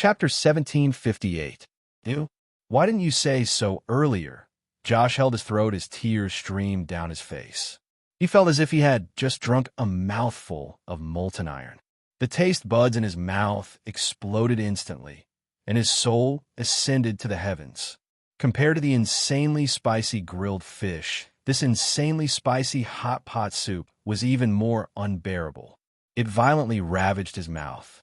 Chapter 1758. Ew. Why didn't you say so earlier? Josh held his throat as tears streamed down his face. He felt as if he had just drunk a mouthful of molten iron. The taste buds in his mouth exploded instantly, and his soul ascended to the heavens. Compared to the insanely spicy grilled fish, this insanely spicy hot pot soup was even more unbearable. It violently ravaged his mouth.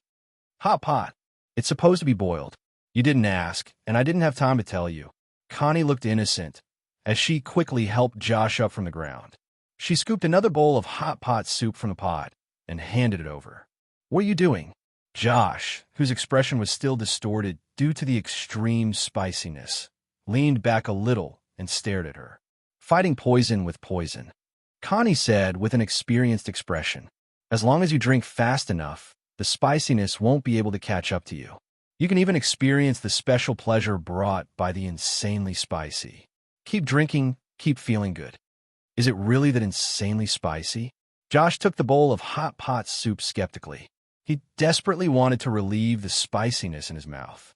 Hot pot. It's supposed to be boiled. You didn't ask, and I didn't have time to tell you. Connie looked innocent as she quickly helped Josh up from the ground. She scooped another bowl of hot pot soup from the pot and handed it over. What are you doing? Josh, whose expression was still distorted due to the extreme spiciness, leaned back a little and stared at her. Fighting poison with poison. Connie said with an experienced expression, as long as you drink fast enough, the spiciness won't be able to catch up to you. You can even experience the special pleasure brought by the insanely spicy. Keep drinking, keep feeling good. Is it really that insanely spicy? Josh took the bowl of hot pot soup skeptically. He desperately wanted to relieve the spiciness in his mouth.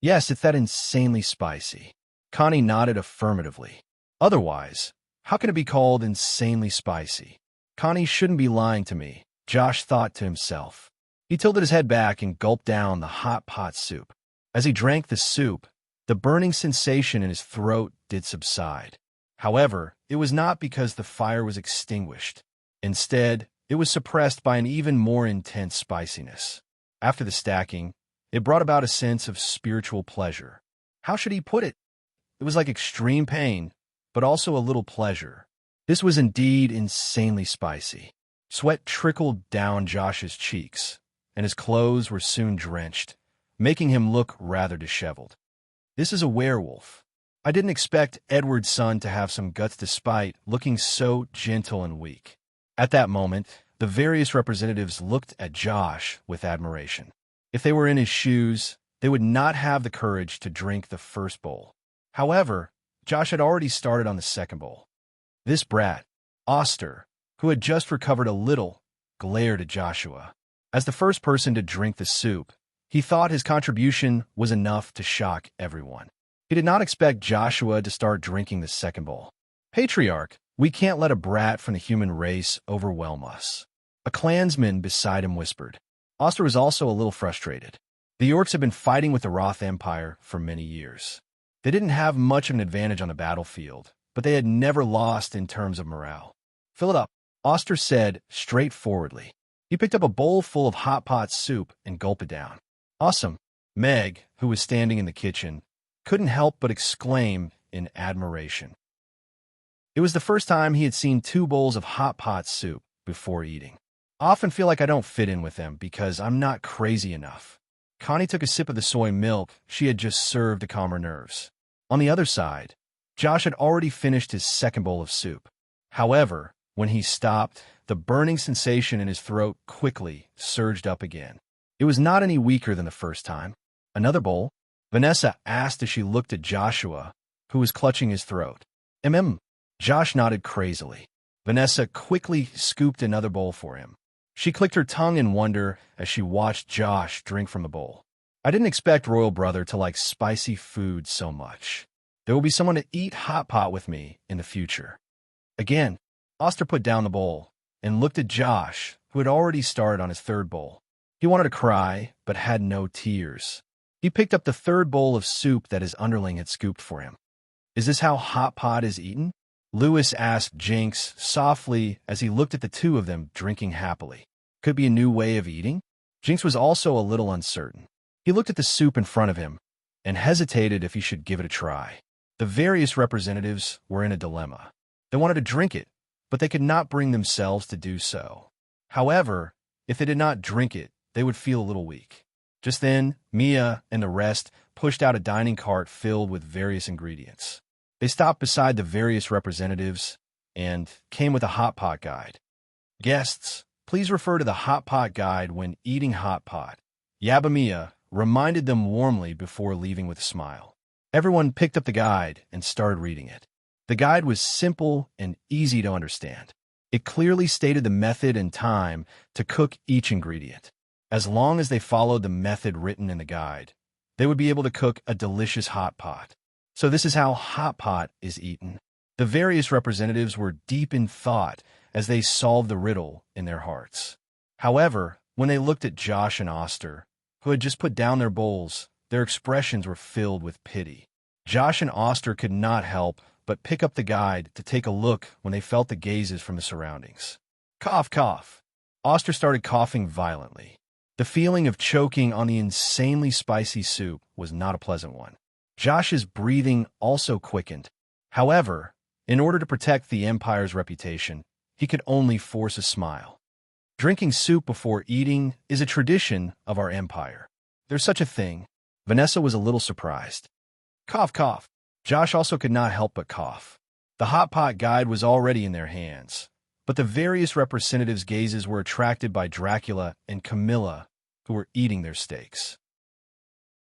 Yes, it's that insanely spicy. Connie nodded affirmatively. Otherwise, how can it be called insanely spicy? Connie shouldn't be lying to me, Josh thought to himself. He tilted his head back and gulped down the hot pot soup. As he drank the soup, the burning sensation in his throat did subside. However, it was not because the fire was extinguished. Instead, it was suppressed by an even more intense spiciness. After the stacking, it brought about a sense of spiritual pleasure. How should he put it? It was like extreme pain, but also a little pleasure. This was indeed insanely spicy. Sweat trickled down Josh's cheeks, and his clothes were soon drenched, making him look rather disheveled. This is a werewolf. I didn't expect Edward's son to have some guts despite looking so gentle and weak. At that moment, the various representatives looked at Josh with admiration. If they were in his shoes, they would not have the courage to drink the first bowl. However, Josh had already started on the second bowl. This brat, Oster, who had just recovered a little, glared at Joshua. As the first person to drink the soup, he thought his contribution was enough to shock everyone. He did not expect Joshua to start drinking the second bowl. Patriarch, we can't let a brat from the human race overwhelm us. A clansman beside him whispered. Oster was also a little frustrated. The orcs had been fighting with the Roth Empire for many years. They didn't have much of an advantage on the battlefield, but they had never lost in terms of morale. Fill it up, Oster said straightforwardly. He picked up a bowl full of hot pot soup and gulped it down. Awesome. Meg, who was standing in the kitchen, couldn't help but exclaim in admiration. It was the first time he had seen 2 bowls of hot pot soup before eating. I often feel like I don't fit in with them because I'm not crazy enough. Connie took a sip of the soy milk she had just served to calm her nerves. On the other side, Josh had already finished his second bowl of soup. However, when he stopped, the burning sensation in his throat quickly surged up again. It was not any weaker than the first time. Another bowl? Vanessa asked as she looked at Joshua, who was clutching his throat. Josh nodded crazily. Vanessa quickly scooped another bowl for him. She clicked her tongue in wonder as she watched Josh drink from the bowl. I didn't expect Royal Brother to like spicy food so much. There will be someone to eat hot pot with me in the future. Again, Oster put down the bowl and looked at Josh, who had already started on his third bowl. He wanted to cry, but had no tears. He picked up the third bowl of soup that his underling had scooped for him. Is this how hot pot is eaten? Lewis asked Jinx softly as he looked at the two of them drinking happily. Could it be a new way of eating? Jinx was also a little uncertain. He looked at the soup in front of him and hesitated if he should give it a try. The various representatives were in a dilemma. They wanted to drink it, but they could not bring themselves to do so. However, if they did not drink it, they would feel a little weak. Just then, Mia and the rest pushed out a dining cart filled with various ingredients. They stopped beside the various representatives and came with a hot pot guide. Guests, please refer to the hot pot guide when eating hot pot. Yabamia reminded them warmly before leaving with a smile. Everyone picked up the guide and started reading it. The guide was simple and easy to understand. It clearly stated the method and time to cook each ingredient. As long as they followed the method written in the guide, they would be able to cook a delicious hot pot. So this is how hot pot is eaten. The various representatives were deep in thought as they solved the riddle in their hearts. However, when they looked at Josh and Oster, who had just put down their bowls, their expressions were filled with pity. Josh and Oster could not help but pick up the guide to take a look when they felt the gazes from the surroundings. Cough, cough. Oster started coughing violently. The feeling of choking on the insanely spicy soup was not a pleasant one. Josh's breathing also quickened. However, in order to protect the Empire's reputation, he could only force a smile. Drinking soup before eating is a tradition of our Empire. There's such a thing. Vanessa was a little surprised. Cough, cough. Josh also could not help but cough. The hot pot guide was already in their hands, but the various representatives' gazes were attracted by Dracula and Camilla, who were eating their steaks.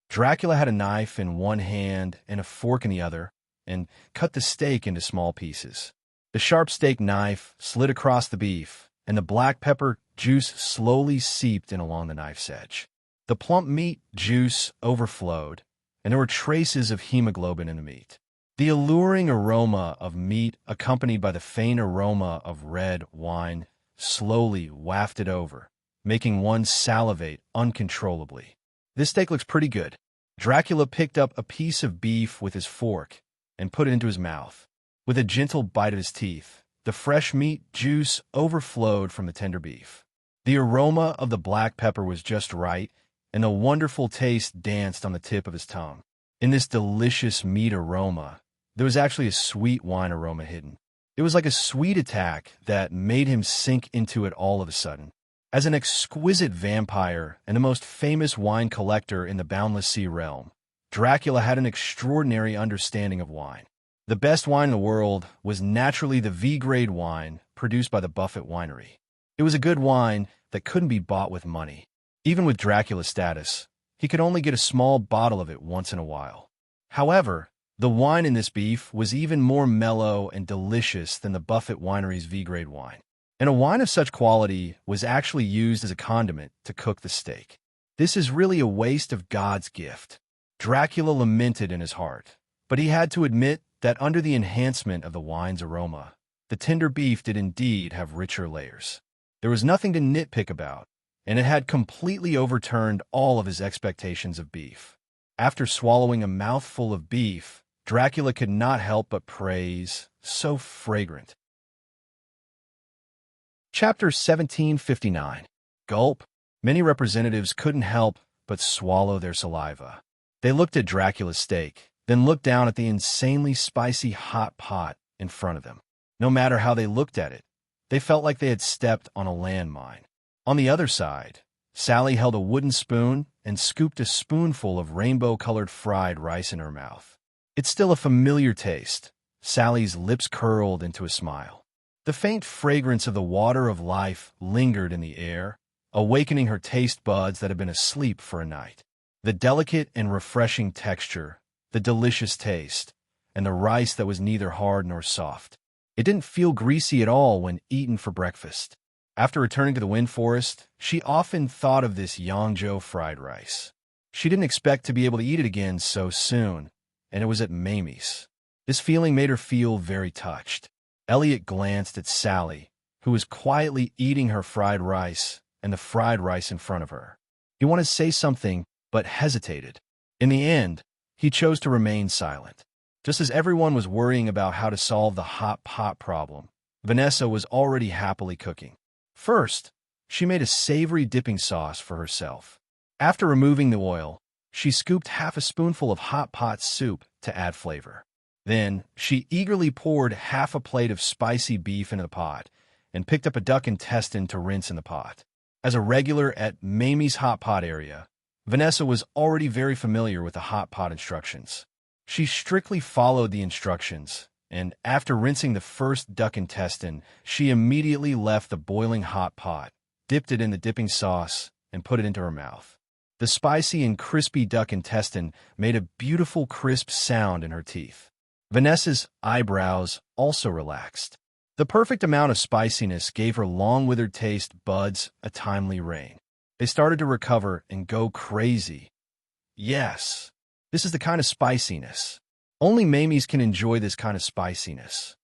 Dracula had a knife in one hand and a fork in the other, and cut the steak into small pieces. The sharp steak knife slid across the beef, and the black pepper juice slowly seeped in along the knife's edge. The plump meat juice overflowed, and there were traces of hemoglobin in the meat. The alluring aroma of meat, accompanied by the faint aroma of red wine, slowly wafted over, making one salivate uncontrollably. This steak looks pretty good. Dracula picked up a piece of beef with his fork and put it into his mouth. With a gentle bite of his teeth, the fresh meat juice overflowed from the tender beef. The aroma of the black pepper was just right, and a wonderful taste danced on the tip of his tongue. In this delicious meat aroma, there was actually a sweet wine aroma hidden. It was like a sweet attack that made him sink into it all of a sudden. As an exquisite vampire and the most famous wine collector in the Boundless Sea realm, Dracula had an extraordinary understanding of wine. The best wine in the world was naturally the V-grade wine produced by the Buffett Winery. It was a good wine that couldn't be bought with money. Even with Dracula's status, he could only get a small bottle of it once in a while. However, the wine in this beef was even more mellow and delicious than the Buffett Winery's V-grade wine. And a wine of such quality was actually used as a condiment to cook the steak. This is really a waste of God's gift. Dracula lamented in his heart, but he had to admit that under the enhancement of the wine's aroma, the tender beef did indeed have richer layers. There was nothing to nitpick about, and it had completely overturned all of his expectations of beef. After swallowing a mouthful of beef, Dracula could not help but praise, "So fragrant." Chapter 1759. Gulp. Many representatives couldn't help but swallow their saliva. They looked at Dracula's steak, then looked down at the insanely spicy hot pot in front of them. No matter how they looked at it, they felt like they had stepped on a landmine. On the other side, Sally held a wooden spoon and scooped a spoonful of rainbow-colored fried rice in her mouth. It's still a familiar taste. Sally's lips curled into a smile. The faint fragrance of the water of life lingered in the air, awakening her taste buds that had been asleep for a night. The delicate and refreshing texture, the delicious taste, and the rice that was neither hard nor soft. It didn't feel greasy at all when eaten for breakfast. After returning to the Wind Forest, she often thought of this Yangzhou fried rice. She didn't expect to be able to eat it again so soon, and it was at Mamie's. This feeling made her feel very touched. Elliot glanced at Sally, who was quietly eating her fried rice and the fried rice in front of her. He wanted to say something, but hesitated. In the end, he chose to remain silent. Just as everyone was worrying about how to solve the hot pot problem, Vanessa was already happily cooking. First, she made a savory dipping sauce for herself. After removing the oil, she scooped half a spoonful of hot pot soup to add flavor. Then, she eagerly poured half a plate of spicy beef into the pot and picked up a duck intestine to rinse in the pot. As a regular at Mamie's hot pot area, Vanessa was already very familiar with the hot pot instructions. She strictly followed the instructions, and after rinsing the first duck intestine, she immediately left the boiling hot pot, dipped it in the dipping sauce, and put it into her mouth. The spicy and crispy duck intestine made a beautiful crisp sound in her teeth. Vanessa's eyebrows also relaxed. The perfect amount of spiciness gave her long-withered taste buds a timely rein. They started to recover and go crazy. Yes, this is the kind of spiciness. Only Mamies can enjoy this kind of spiciness.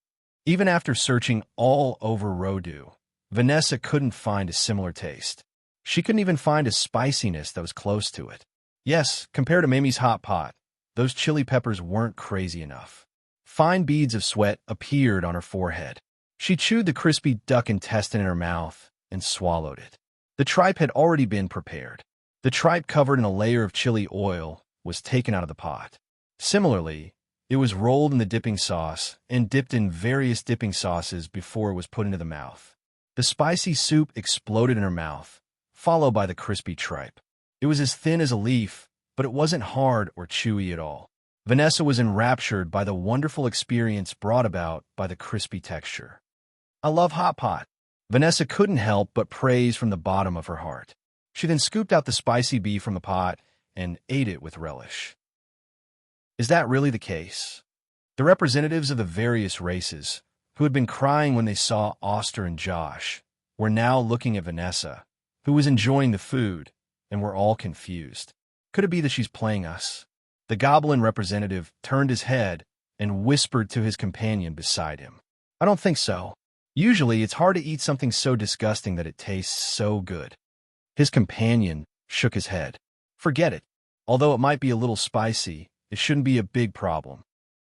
Even after searching all over Rodu, Vanessa couldn't find a similar taste. She couldn't even find a spiciness that was close to it. Yes, compared to Mamie's hot pot, those chili peppers weren't crazy enough. Fine beads of sweat appeared on her forehead. She chewed the crispy duck intestine in her mouth and swallowed it. The tripe had already been prepared. The tripe, covered in a layer of chili oil, was taken out of the pot. Similarly, it was rolled in the dipping sauce and dipped in various dipping sauces before it was put into the mouth. The spicy soup exploded in her mouth, followed by the crispy tripe. It was as thin as a leaf, but it wasn't hard or chewy at all. Vanessa was enraptured by the wonderful experience brought about by the crispy texture. "I love hot pot." Vanessa couldn't help but praise from the bottom of her heart. She then scooped out the spicy beef from the pot and ate it with relish. Is that really the case? The representatives of the various races, who had been crying when they saw Oster and Josh, were now looking at Vanessa, who was enjoying the food, and were all confused. Could it be that she's playing us? The goblin representative turned his head and whispered to his companion beside him. "I don't think so. Usually it's hard to eat something so disgusting that it tastes so good." His companion shook his head. "Forget it. Although it might be a little spicy, it shouldn't be a big problem."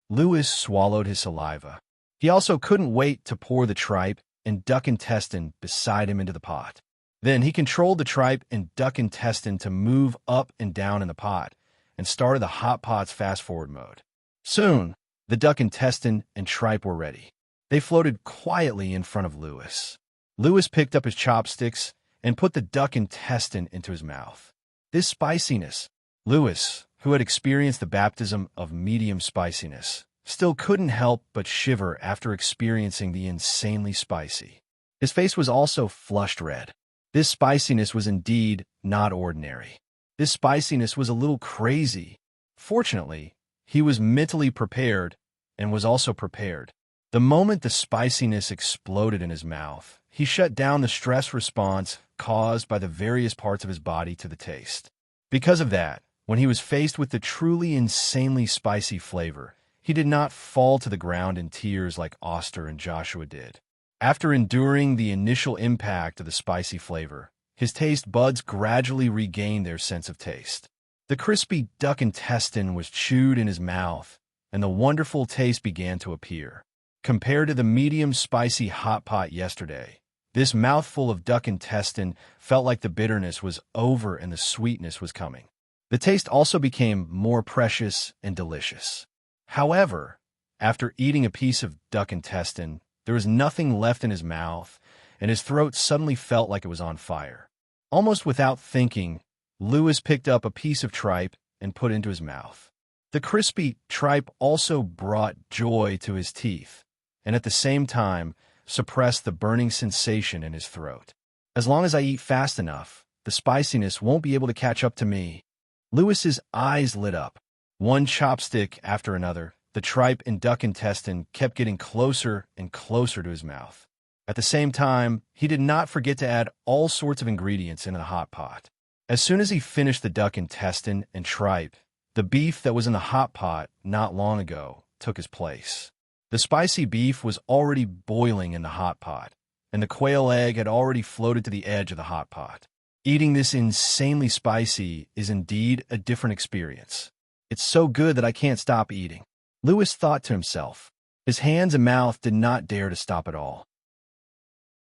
Lewis swallowed his saliva. He also couldn't wait to pour the tripe and duck intestine beside him into the pot. Then he controlled the tripe and duck intestine to move up and down in the pot and started the hot pot's fast-forward mode. Soon, the duck intestine and tripe were ready. They floated quietly in front of Lewis. Lewis picked up his chopsticks and put the duck intestine into his mouth. This spiciness, Lewis, who had experienced the baptism of medium spiciness, still couldn't help but shiver after experiencing the insanely spicy. His face was also flushed red. This spiciness was indeed not ordinary. This spiciness was a little crazy. Fortunately, he was mentally prepared and was also prepared. The moment the spiciness exploded in his mouth, he shut down the stress response caused by the various parts of his body to the taste. Because of that, when he was faced with the truly insanely spicy flavor, he did not fall to the ground in tears like Oster and Joshua did. After enduring the initial impact of the spicy flavor, his taste buds gradually regained their sense of taste. The crispy duck intestine was chewed in his mouth, and the wonderful taste began to appear. Compared to the medium spicy hot pot yesterday, this mouthful of duck intestine felt like the bitterness was over and the sweetness was coming. The taste also became more precious and delicious. However, after eating a piece of duck intestine, there was nothing left in his mouth, and his throat suddenly felt like it was on fire. Almost without thinking, Lewis picked up a piece of tripe and put it into his mouth. The crispy tripe also brought joy to his teeth, and at the same time suppressed the burning sensation in his throat. "As long as I eat fast enough, the spiciness won't be able to catch up to me." Lewis's eyes lit up. One chopstick after another, the tripe and duck intestine kept getting closer and closer to his mouth. At the same time, he did not forget to add all sorts of ingredients into the hot pot. As soon as he finished the duck intestine and tripe, the beef that was in the hot pot not long ago took his place. The spicy beef was already boiling in the hot pot, and the quail egg had already floated to the edge of the hot pot. Eating this insanely spicy is indeed a different experience. "It's so good that I can't stop eating," Lewis thought to himself. His hands and mouth did not dare to stop at all.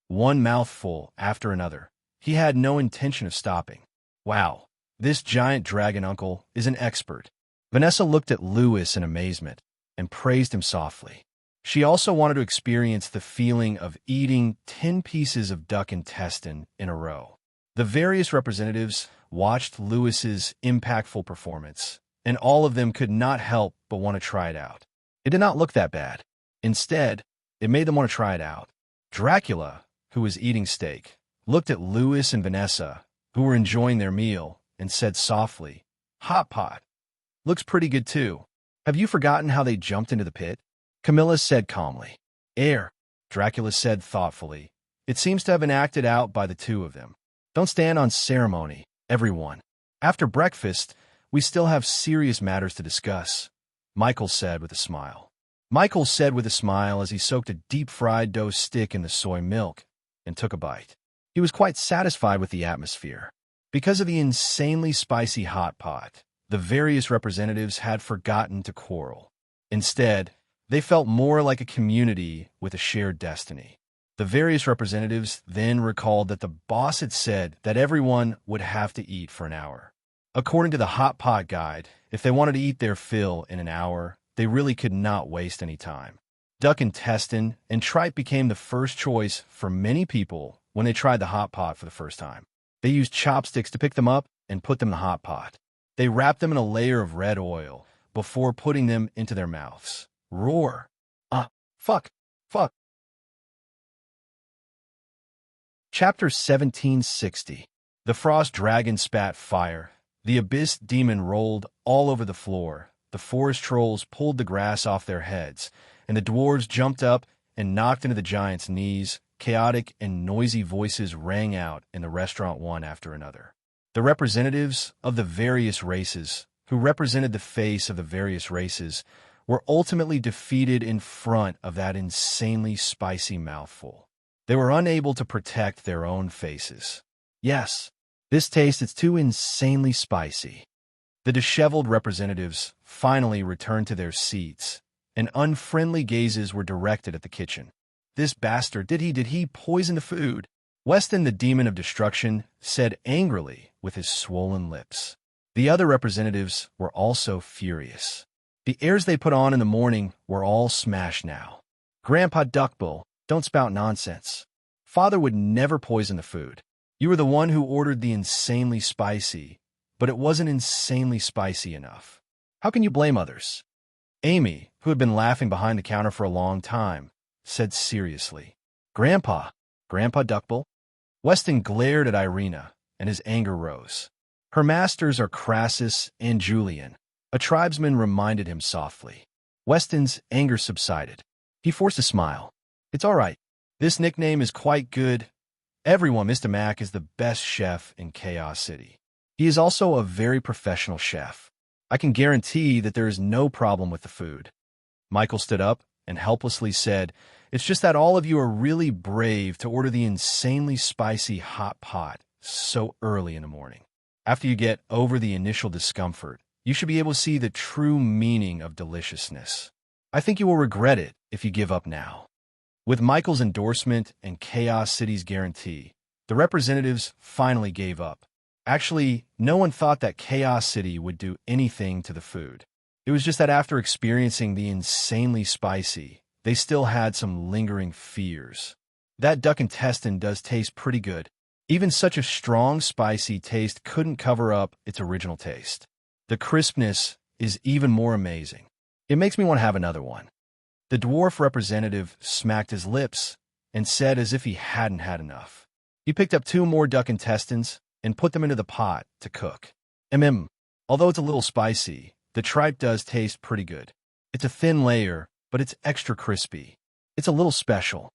One mouthful after another, he had no intention of stopping. Wow, this giant dragon uncle is an expert. Vanessa looked at Lewis in amazement and praised him softly. She also wanted to experience the feeling of eating 10 pieces of duck intestine in a row. The various representatives watched Lewis's impactful performance, and all of them could not help but want to try it out. It did not look that bad. Instead, it made them want to try it out. Dracula, who was eating steak, looked at Lewis and Vanessa, who were enjoying their meal, and said softly, "Hot pot. Looks pretty good too. Have you forgotten how they jumped into the pit?" Camilla said calmly. "Air," Dracula said thoughtfully. "It seems to have been acted out by the two of them. Don't stand on ceremony, everyone. After breakfast, we still have serious matters to discuss, Michael said with a smile. Michael said with a smile as he soaked a deep-fried dough stick in the soy milk and took a bite. He was quite satisfied with the atmosphere. Because of the insanely spicy hot pot, the various representatives had forgotten to quarrel. Instead, they felt more like a community with a shared destiny. The various representatives then recalled that the boss had said that everyone would have to eat for an hour. According to the hot pot guide, if they wanted to eat their fill in an hour, they really could not waste any time. Duck intestine and tripe became the first choice for many people when they tried the hot pot for the first time. They used chopsticks to pick them up and put them in the hot pot. They wrapped them in a layer of red oil before putting them into their mouths. Roar. Fuck. Chapter 1760. The frost dragon spat fire. The abyss demon rolled all over the floor. The forest trolls pulled the grass off their heads, and the dwarves jumped up and knocked into the giants' knees. Chaotic and noisy voices rang out in the restaurant one after another. The representatives of the various races, who represented the face of the various races, were ultimately defeated in front of that insanely spicy mouthful. They were unable to protect their own faces. Yes, this taste is too insanely spicy. The disheveled representatives finally returned to their seats, and unfriendly gazes were directed at the kitchen. This bastard, did he poison the food? Weston, the demon of destruction, said angrily with his swollen lips. The other representatives were also furious. The airs they put on in the morning were all smashed now. Grandpa Duckbill, don't spout nonsense. Father would never poison the food. You were the one who ordered the insanely spicy, but it wasn't insanely spicy enough. How can you blame others? Amy, who had been laughing behind the counter for a long time, said seriously. Grandpa Duckbill? Weston glared at Irina, and his anger rose. Her masters are Crassus and Julian, a tribesman reminded him softly. Weston's anger subsided. He forced a smile. It's all right. This nickname is quite good. Everyone, Mr. Mac is the best chef in Chaos City. He is also a very professional chef. I can guarantee that there is no problem with the food. Michael stood up and helplessly said, It's just that all of you are really brave to order the insanely spicy hot pot so early in the morning. After you get over the initial discomfort, you should be able to see the true meaning of deliciousness. I think you will regret it if you give up now. With Michael's endorsement and Chaos City's guarantee, the representatives finally gave up. Actually, no one thought that Chaos City would do anything to the food. It was just that after experiencing the insanely spicy, they still had some lingering fears. That duck intestine does taste pretty good. Even such a strong, spicy taste couldn't cover up its original taste. The crispness is even more amazing. It makes me want to have another one. The dwarf representative smacked his lips and said as if he hadn't had enough. He picked up 2 more duck intestines and put them into the pot to cook. Although it's a little spicy, the tripe does taste pretty good. It's a thin layer, but it's extra crispy. It's a little special.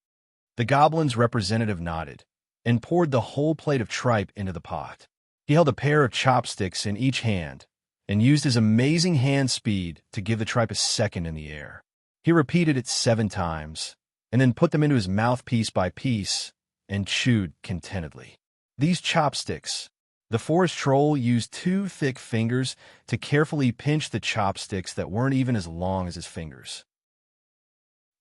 The goblin's representative nodded and poured the whole plate of tripe into the pot. He held a pair of chopsticks in each hand and used his amazing hand speed to give the tripe a second in the air. He repeated it 7 times, and then put them into his mouth piece by piece, and chewed contentedly. These chopsticks, the forest troll used 2 thick fingers to carefully pinch the chopsticks that weren't even as long as his fingers.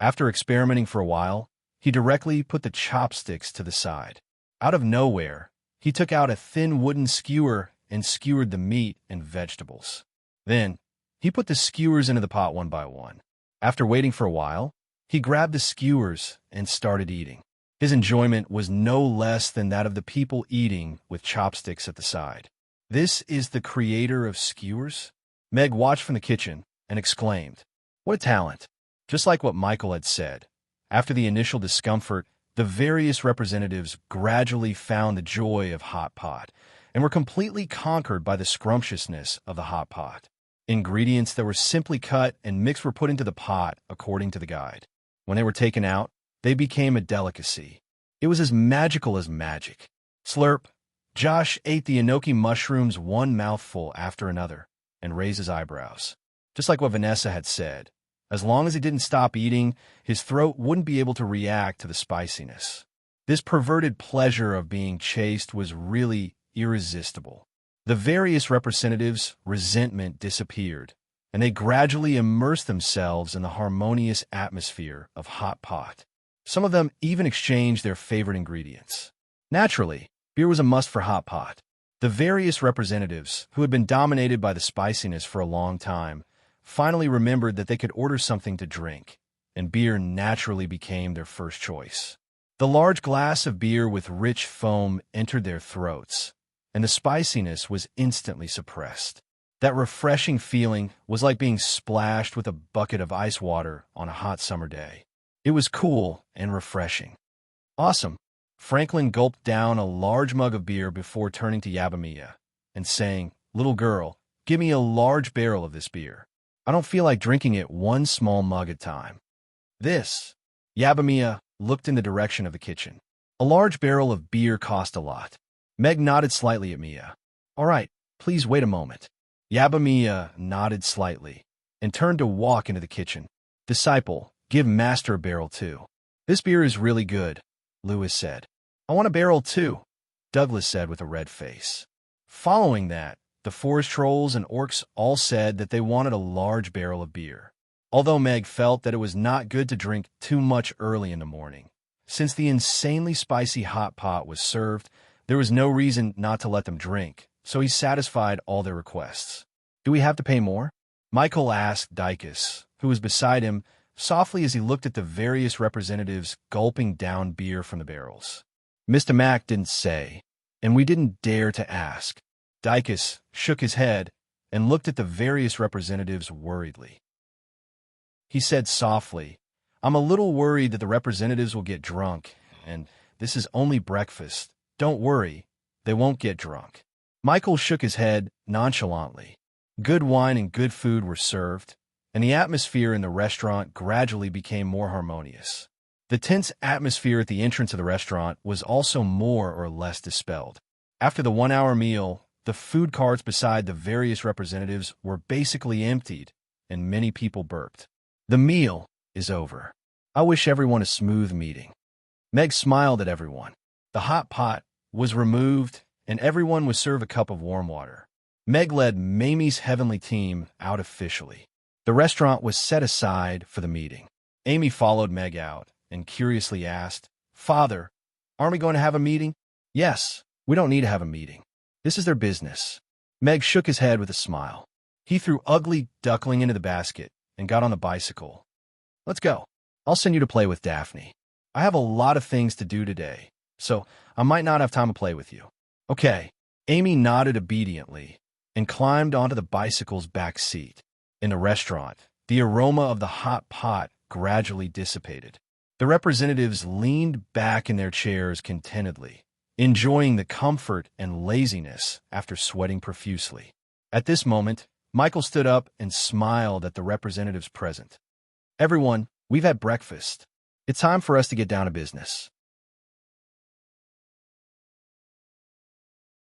After experimenting for a while, he directly put the chopsticks to the side. Out of nowhere, he took out a thin wooden skewer and skewered the meat and vegetables. Then, he put the skewers into the pot one by one. After waiting for a while, he grabbed the skewers and started eating. His enjoyment was no less than that of the people eating with chopsticks at the side. This is the creator of skewers? Meg watched from the kitchen and exclaimed, What a talent! Just like what Michael had said, after the initial discomfort, the various representatives gradually found the joy of hot pot and were completely conquered by the scrumptiousness of the hot pot. Ingredients that were simply cut and mixed were put into the pot according to the guide. When they were taken out, they became a delicacy. It was as magical as magic. Slurp, Josh ate the enoki mushrooms one mouthful after another and raised his eyebrows. Just like what Vanessa had said, as long as he didn't stop eating, his throat wouldn't be able to react to the spiciness. This perverted pleasure of being chased was really irresistible. The various representatives' resentment disappeared, and they gradually immersed themselves in the harmonious atmosphere of Hot Pot. Some of them even exchanged their favorite ingredients. Naturally, beer was a must for Hot Pot. The various representatives, who had been dominated by the spiciness for a long time, finally remembered that they could order something to drink, and beer naturally became their first choice. The large glass of beer with rich foam entered their throats, and the spiciness was instantly suppressed. That refreshing feeling was like being splashed with a bucket of ice water on a hot summer day. It was cool and refreshing. Awesome. Franklin gulped down a large mug of beer before turning to Yabamiya and saying, "Little girl, give me a large barrel of this beer. I don't feel like drinking it one small mug at a time." This. Yabamiya looked in the direction of the kitchen. A large barrel of beer cost a lot. Meg nodded slightly at Mia. "All right, please wait a moment." Yabamiya nodded slightly and turned to walk into the kitchen. "Disciple, give Master a barrel too." "This beer is really good," Lewis said. "I want a barrel too," Douglas said with a red face. Following that, the forest trolls and orcs all said that they wanted a large barrel of beer. Although Meg felt that it was not good to drink too much early in the morning, since the insanely spicy hot pot was served, there was no reason not to let them drink, so he satisfied all their requests. "Do we have to pay more?" Michael asked Dicus, who was beside him, softly as he looked at the various representatives gulping down beer from the barrels. Mr. Mack didn't say, and we didn't dare to ask. Dicus shook his head and looked at the various representatives worriedly. He said softly, "I'm a little worried that the representatives will get drunk, and this is only breakfast. Don't worry, they won't get drunk." Michael shook his head nonchalantly. Good wine and good food were served, and the atmosphere in the restaurant gradually became more harmonious. The tense atmosphere at the entrance of the restaurant was also more or less dispelled. After the 1-hour meal, the food carts beside the various representatives were basically emptied, and many people burped. "The meal is over. I wish everyone a smooth meeting." Meg smiled at everyone. The hot pot was removed, and everyone was served a cup of warm water. Meg led Mamie's heavenly team out officially. The restaurant was set aside for the meeting. Amy followed Meg out and curiously asked, "Father, aren't we going to have a meeting?" "Yes, we don't need to have a meeting. This is their business." Meg shook his head with a smile. He threw Ugly Duckling into the basket and got on the bicycle. "Let's go. I'll send you to play with Daphne. I have a lot of things to do today, so I might not have time to play with you." "Okay." Amy nodded obediently and climbed onto the bicycle's back seat. In the restaurant, the aroma of the hot pot gradually dissipated. The representatives leaned back in their chairs contentedly, enjoying the comfort and laziness after sweating profusely. At this moment, Michael stood up and smiled at the representatives present. "Everyone, we've had breakfast. It's time for us to get down to business."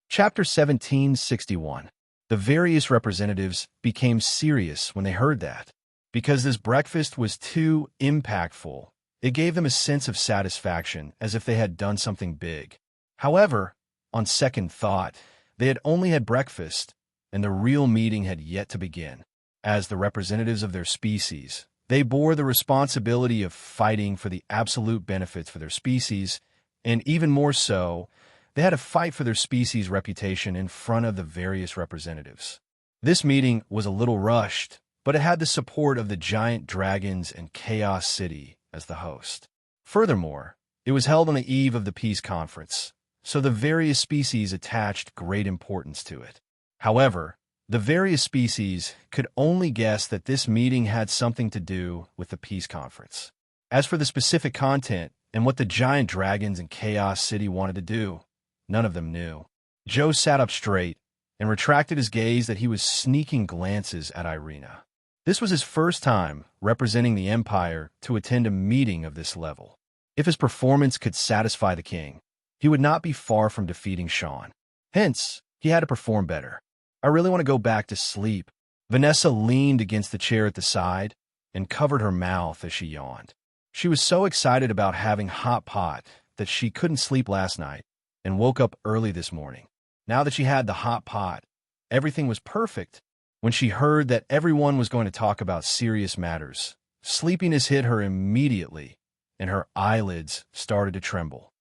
Chapter 1761. The various representatives became serious when they heard that. Because this breakfast was too impactful, it gave them a sense of satisfaction as if they had done something big. However, on second thought, they had only had breakfast, and the real meeting had yet to begin. As the representatives of their species, they bore the responsibility of fighting for the absolute benefits for their species, and even more so, they had to fight for their species' reputation in front of the various representatives. This meeting was a little rushed, but it had the support of the giant dragons and Chaos City as the host. Furthermore, it was held on the eve of the peace conference, so the various species attached great importance to it. However, the various species could only guess that this meeting had something to do with the peace conference. As for the specific content and what the giant dragons in Chaos City wanted to do, none of them knew. Joe sat up straight and retracted his gaze that he was sneaking glances at Irina. This was his first time representing the Empire to attend a meeting of this level. If his performance could satisfy the king, he would not be far from defeating Sean. Hence, he had to perform better. I really want to go back to sleep. Vanessa leaned against the chair at the side and covered her mouth as she yawned. She was so excited about having hot pot that she couldn't sleep last night and woke up early this morning. Now that she had the hot pot, everything was perfect. When she heard that everyone was going to talk about serious matters, sleepiness hit her immediately, and her eyelids started to tremble.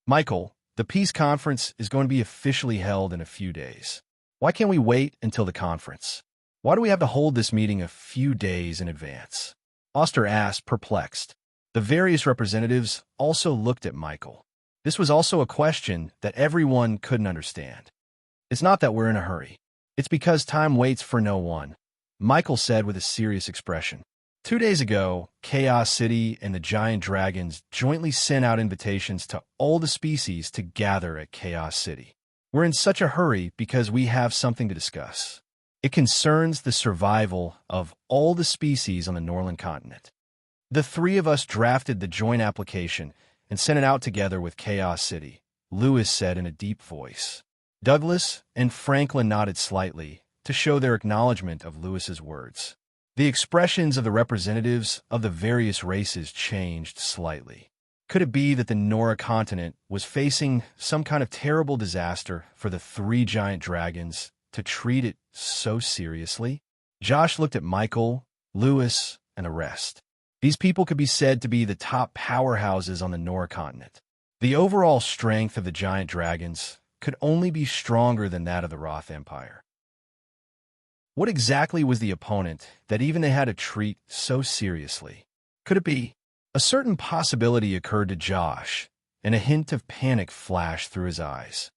Michael, the peace conference is going to be officially held in a few days. Why can't we wait until the conference? Why do we have to hold this meeting a few days in advance? Oster asked, perplexed. The various representatives also looked at Michael. This was also a question that everyone couldn't understand. It's not that we're in a hurry. It's because time waits for no one, Michael said with a serious expression. 2 days ago, Chaos City and the Giant Dragons jointly sent out invitations to all the species to gather at Chaos City. We're in such a hurry because we have something to discuss. It concerns the survival of all the species on the Norland continent. The three of us drafted the joint application and sent it out together with Chaos City, Lewis said in a deep voice. Douglas and Franklin nodded slightly to show their acknowledgement of Lewis's words. The expressions of the representatives of the various races changed slightly. Could it be that the Nora continent was facing some kind of terrible disaster for the three giant dragons to treat it so seriously? Josh looked at Michael, Lewis, and the rest. These people could be said to be the top powerhouses on the Nora continent. The overall strength of the giant dragons could only be stronger than that of the Roth Empire. What exactly was the opponent that even they had to treat so seriously? Could it be? A certain possibility occurred to Josh, and a hint of panic flashed through his eyes.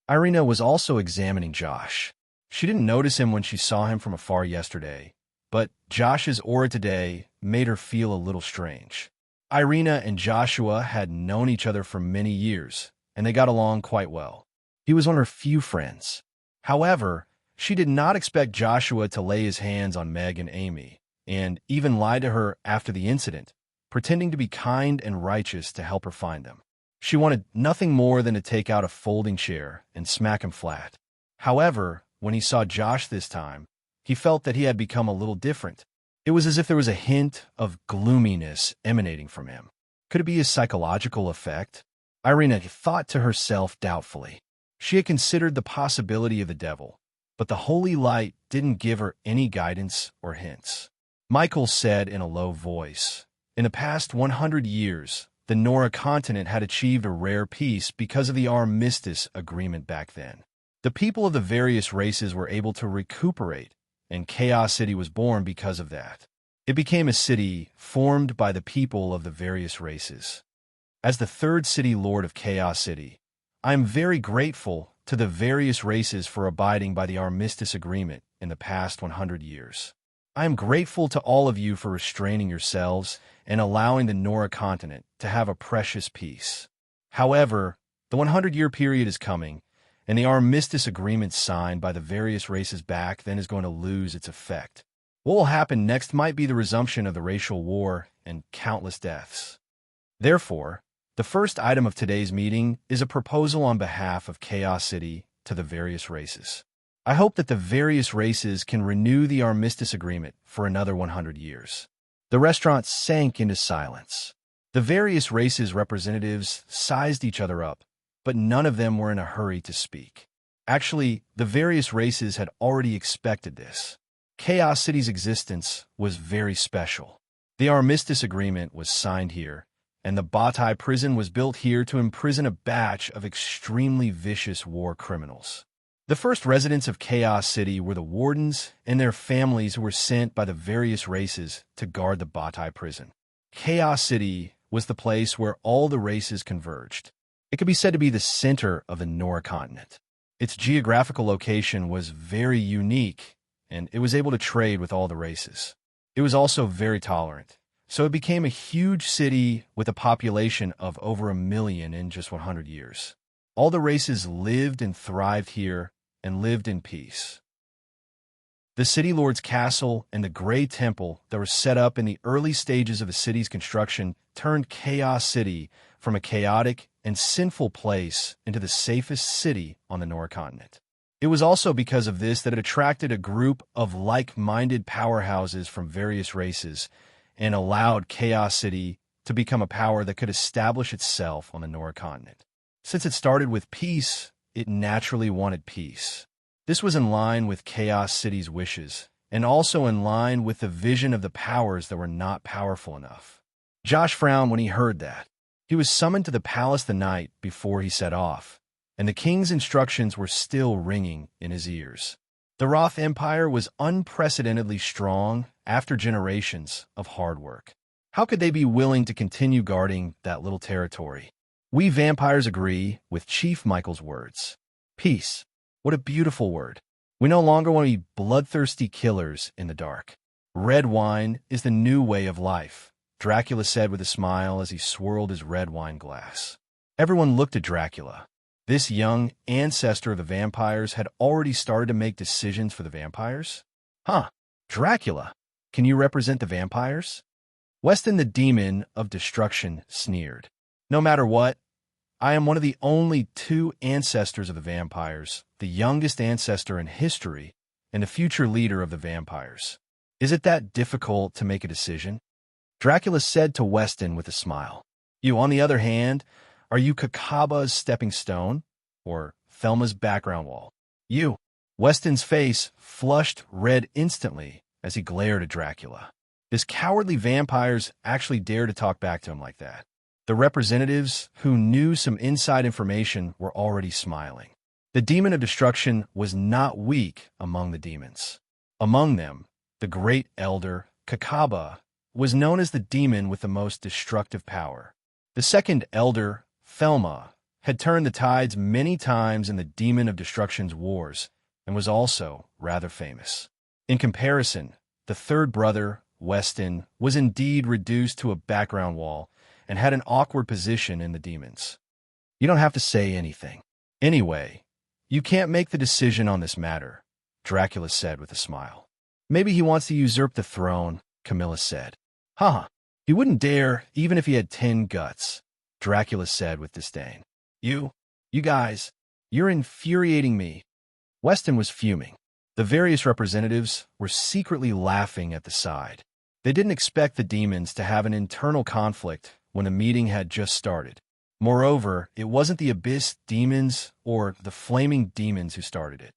Irina was also examining Josh. She didn't notice him when she saw him from afar yesterday, but Josh's aura today made her feel a little strange. Irina and Joshua had known each other for many years, and they got along quite well. He was one of her few friends. However, she did not expect Joshua to lay his hands on Meg and Amy, and even lie to her after the incident, pretending to be kind and righteous to help her find them. She wanted nothing more than to take out a folding chair and smack him flat. However, when he saw Josh this time, he felt that he had become a little different. It was as if there was a hint of gloominess emanating from him. Could it be a psychological effect? Irina thought to herself doubtfully. She had considered the possibility of the devil, but the holy light didn't give her any guidance or hints. Michael said in a low voice, "In the past 100 years, the Nora continent had achieved a rare peace because of the Armistice Agreement back then. The people of the various races were able to recuperate, and Chaos City was born because of that. It became a city formed by the people of the various races. As the third city lord of Chaos City, I am very grateful to the various races for abiding by the Armistice Agreement in the past 100 years. I am grateful to all of you for restraining yourselves and allowing the Nora continent to have a precious peace. However, the 100-year period is coming, and the Armistice Agreement signed by the various races back then is going to lose its effect. What will happen next might be the resumption of the racial war and countless deaths. Therefore, the first item of today's meeting is a proposal on behalf of Chaos City to the various races. I hope that the various races can renew the Armistice Agreement for another 100 years. The restaurant sank into silence. The various races' representatives sized each other up, but none of them were in a hurry to speak. Actually, the various races had already expected this. Chaos City's existence was very special. The Armistice Agreement was signed here, and the Batai prison was built here to imprison a batch of extremely vicious war criminals. The first residents of Chaos City were the wardens and their families who were sent by the various races to guard the Batai prison. Chaos City was the place where all the races converged. It could be said to be the center of the Nora continent. Its geographical location was very unique, and it was able to trade with all the races. It was also very tolerant. So it became a huge city with a population of over 1 million in just 100 years. All the races lived and thrived here and lived in peace. The city lord's castle and the gray temple that were set up in the early stages of the city's construction turned Chaos City from a chaotic and sinful place into the safest city on the Nora continent. It was also because of this that it attracted a group of like-minded powerhouses from various races and allowed Chaos City to become a power that could establish itself on the Nora continent. Since it started with peace, it naturally wanted peace. This was in line with Chaos City's wishes, and also in line with the vision of the powers that were not powerful enough. Josh frowned when he heard that. He was summoned to the palace the night before he set off, and the king's instructions were still ringing in his ears. The Roth Empire was unprecedentedly strong after generations of hard work. How could they be willing to continue guarding that little territory? We vampires agree with Chief Michael's words. Peace. What a beautiful word. We no longer want to be bloodthirsty killers in the dark. Red wine is the new way of life, Dracula said with a smile as he swirled his red wine glass. Everyone looked at Dracula. This young ancestor of the vampires had already started to make decisions for the vampires? Huh, Dracula, can you represent the vampires? Weston the demon of destruction sneered. No matter what, I am one of the only two ancestors of the vampires, the youngest ancestor in history, and the future leader of the vampires. Is it that difficult to make a decision? Dracula said to Weston with a smile. You, on the other hand, are you Kakaba's stepping stone or Thelma's background wall? You. Weston's face flushed red instantly as he glared at Dracula. This cowardly vampires actually dared to talk back to him like that. The representatives who knew some inside information were already smiling. The demon of destruction was not weak among the demons. Among them, the great elder, Kakaba, was known as the demon with the most destructive power. The second elder, Thelma, had turned the tides many times in the demon of destruction's wars and was also rather famous. In comparison, the third brother, Weston, was indeed reduced to a background wall and had an awkward position in the demons. You don't have to say anything. Anyway, you can't make the decision on this matter, Dracula said with a smile. Maybe he wants to usurp the throne, Camilla said. He wouldn't dare even if he had 10 guts, Dracula said with disdain. You guys, you're infuriating me. Weston was fuming. The various representatives were secretly laughing at the side. They didn't expect the demons to have an internal conflict when the meeting had just started. Moreover, it wasn't the Abyss demons or the Flaming Demons who started it.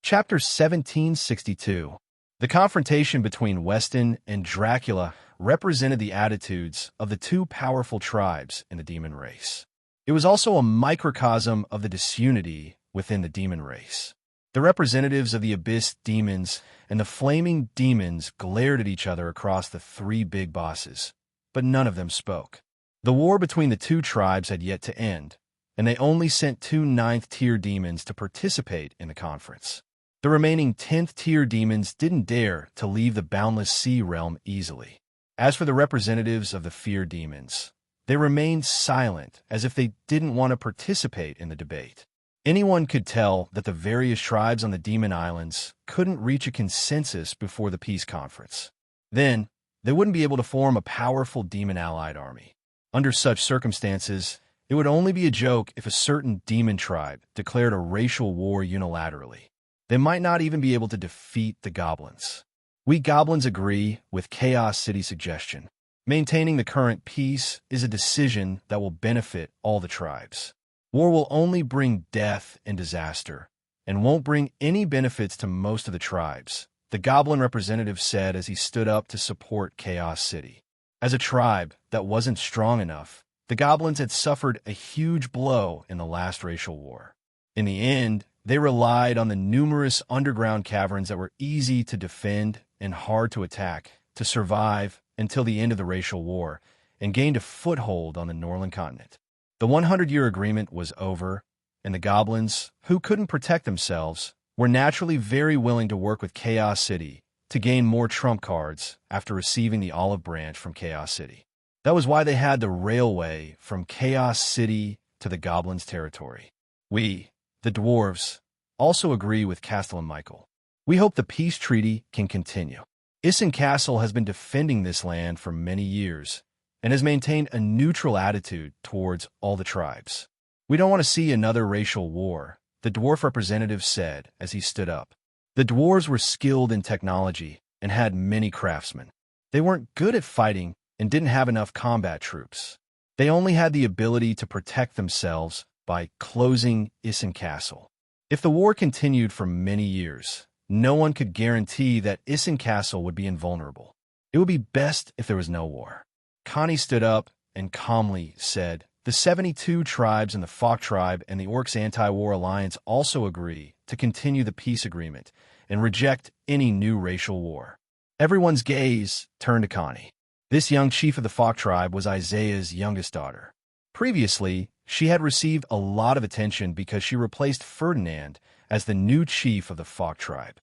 Chapter 1762. The confrontation between Weston and Dracula represented the attitudes of the two powerful tribes in the demon race. It was also a microcosm of the disunity within the demon race. The representatives of the Abyss demons and the Flaming Demons glared at each other across the three big bosses, but none of them spoke. The war between the two tribes had yet to end, and they only sent 2 9th-tier demons to participate in the conference. The remaining 10th-tier demons didn't dare to leave the Boundless Sea realm easily. As for the representatives of the Fear demons, they remained silent as if they didn't want to participate in the debate. Anyone could tell that the various tribes on the Demon Islands couldn't reach a consensus before the peace conference. Then, they wouldn't be able to form a powerful demon-allied army. Under such circumstances, it would only be a joke if a certain demon tribe declared a racial war unilaterally. They might not even be able to defeat the goblins. We goblins agree with Chaos City's suggestion. Maintaining the current peace is a decision that will benefit all the tribes. War will only bring death and disaster, and won't bring any benefits to most of the tribes, the goblin representative said as he stood up to support Chaos City. As a tribe that wasn't strong enough, the goblins had suffered a huge blow in the last racial war. In the end, they relied on the numerous underground caverns that were easy to defend and hard to attack to survive until the end of the racial war and gained a foothold on the Norland continent. The 100-year agreement was over, and the goblins, who couldn't protect themselves, were naturally very willing to work with Chaos City to gain more trump cards after receiving the olive branch from Chaos City. That was why they had the railway from Chaos City to the goblins' territory. We, the dwarves, also agree with Castellan Michael. We hope the peace treaty can continue. Isen Castle has been defending this land for many years, and has maintained a neutral attitude towards all the tribes. We don't want to see another racial war, the dwarf representative said as he stood up. The dwarves were skilled in technology and had many craftsmen. They weren't good at fighting and didn't have enough combat troops. They only had the ability to protect themselves by closing Isen Castle. If the war continued for many years, no one could guarantee that Isen Castle would be invulnerable. It would be best if there was no war. Connie stood up and calmly said, "The 72 tribes and the Fok tribe and the Orcs Anti-War Alliance also agree to continue the peace agreement and reject any new racial war." Everyone's gaze turned to Connie. This young chief of the Fok tribe was Isaiah's youngest daughter. Previously, she had received a lot of attention because she replaced Ferdinand as the new chief of the Fok tribe.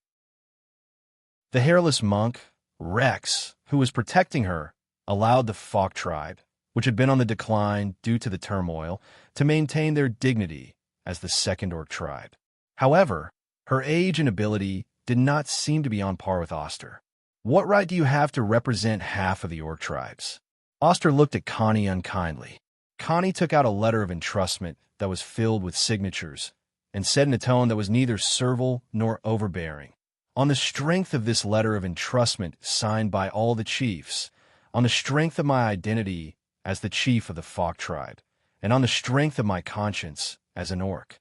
The hairless monk, Rex, who was protecting her, allowed the Fok tribe, which had been on the decline due to the turmoil, to maintain their dignity as the second Orc tribe. However, her age and ability did not seem to be on par with Oster. "What right do you have to represent half of the Orc tribes?" Oster looked at Connie unkindly. Connie took out a letter of entrustment that was filled with signatures and said in a tone that was neither servile nor overbearing, "On the strength of this letter of entrustment signed by all the chiefs, on the strength of my identity as the chief of the Fok tribe, and on the strength of my conscience as an Orc."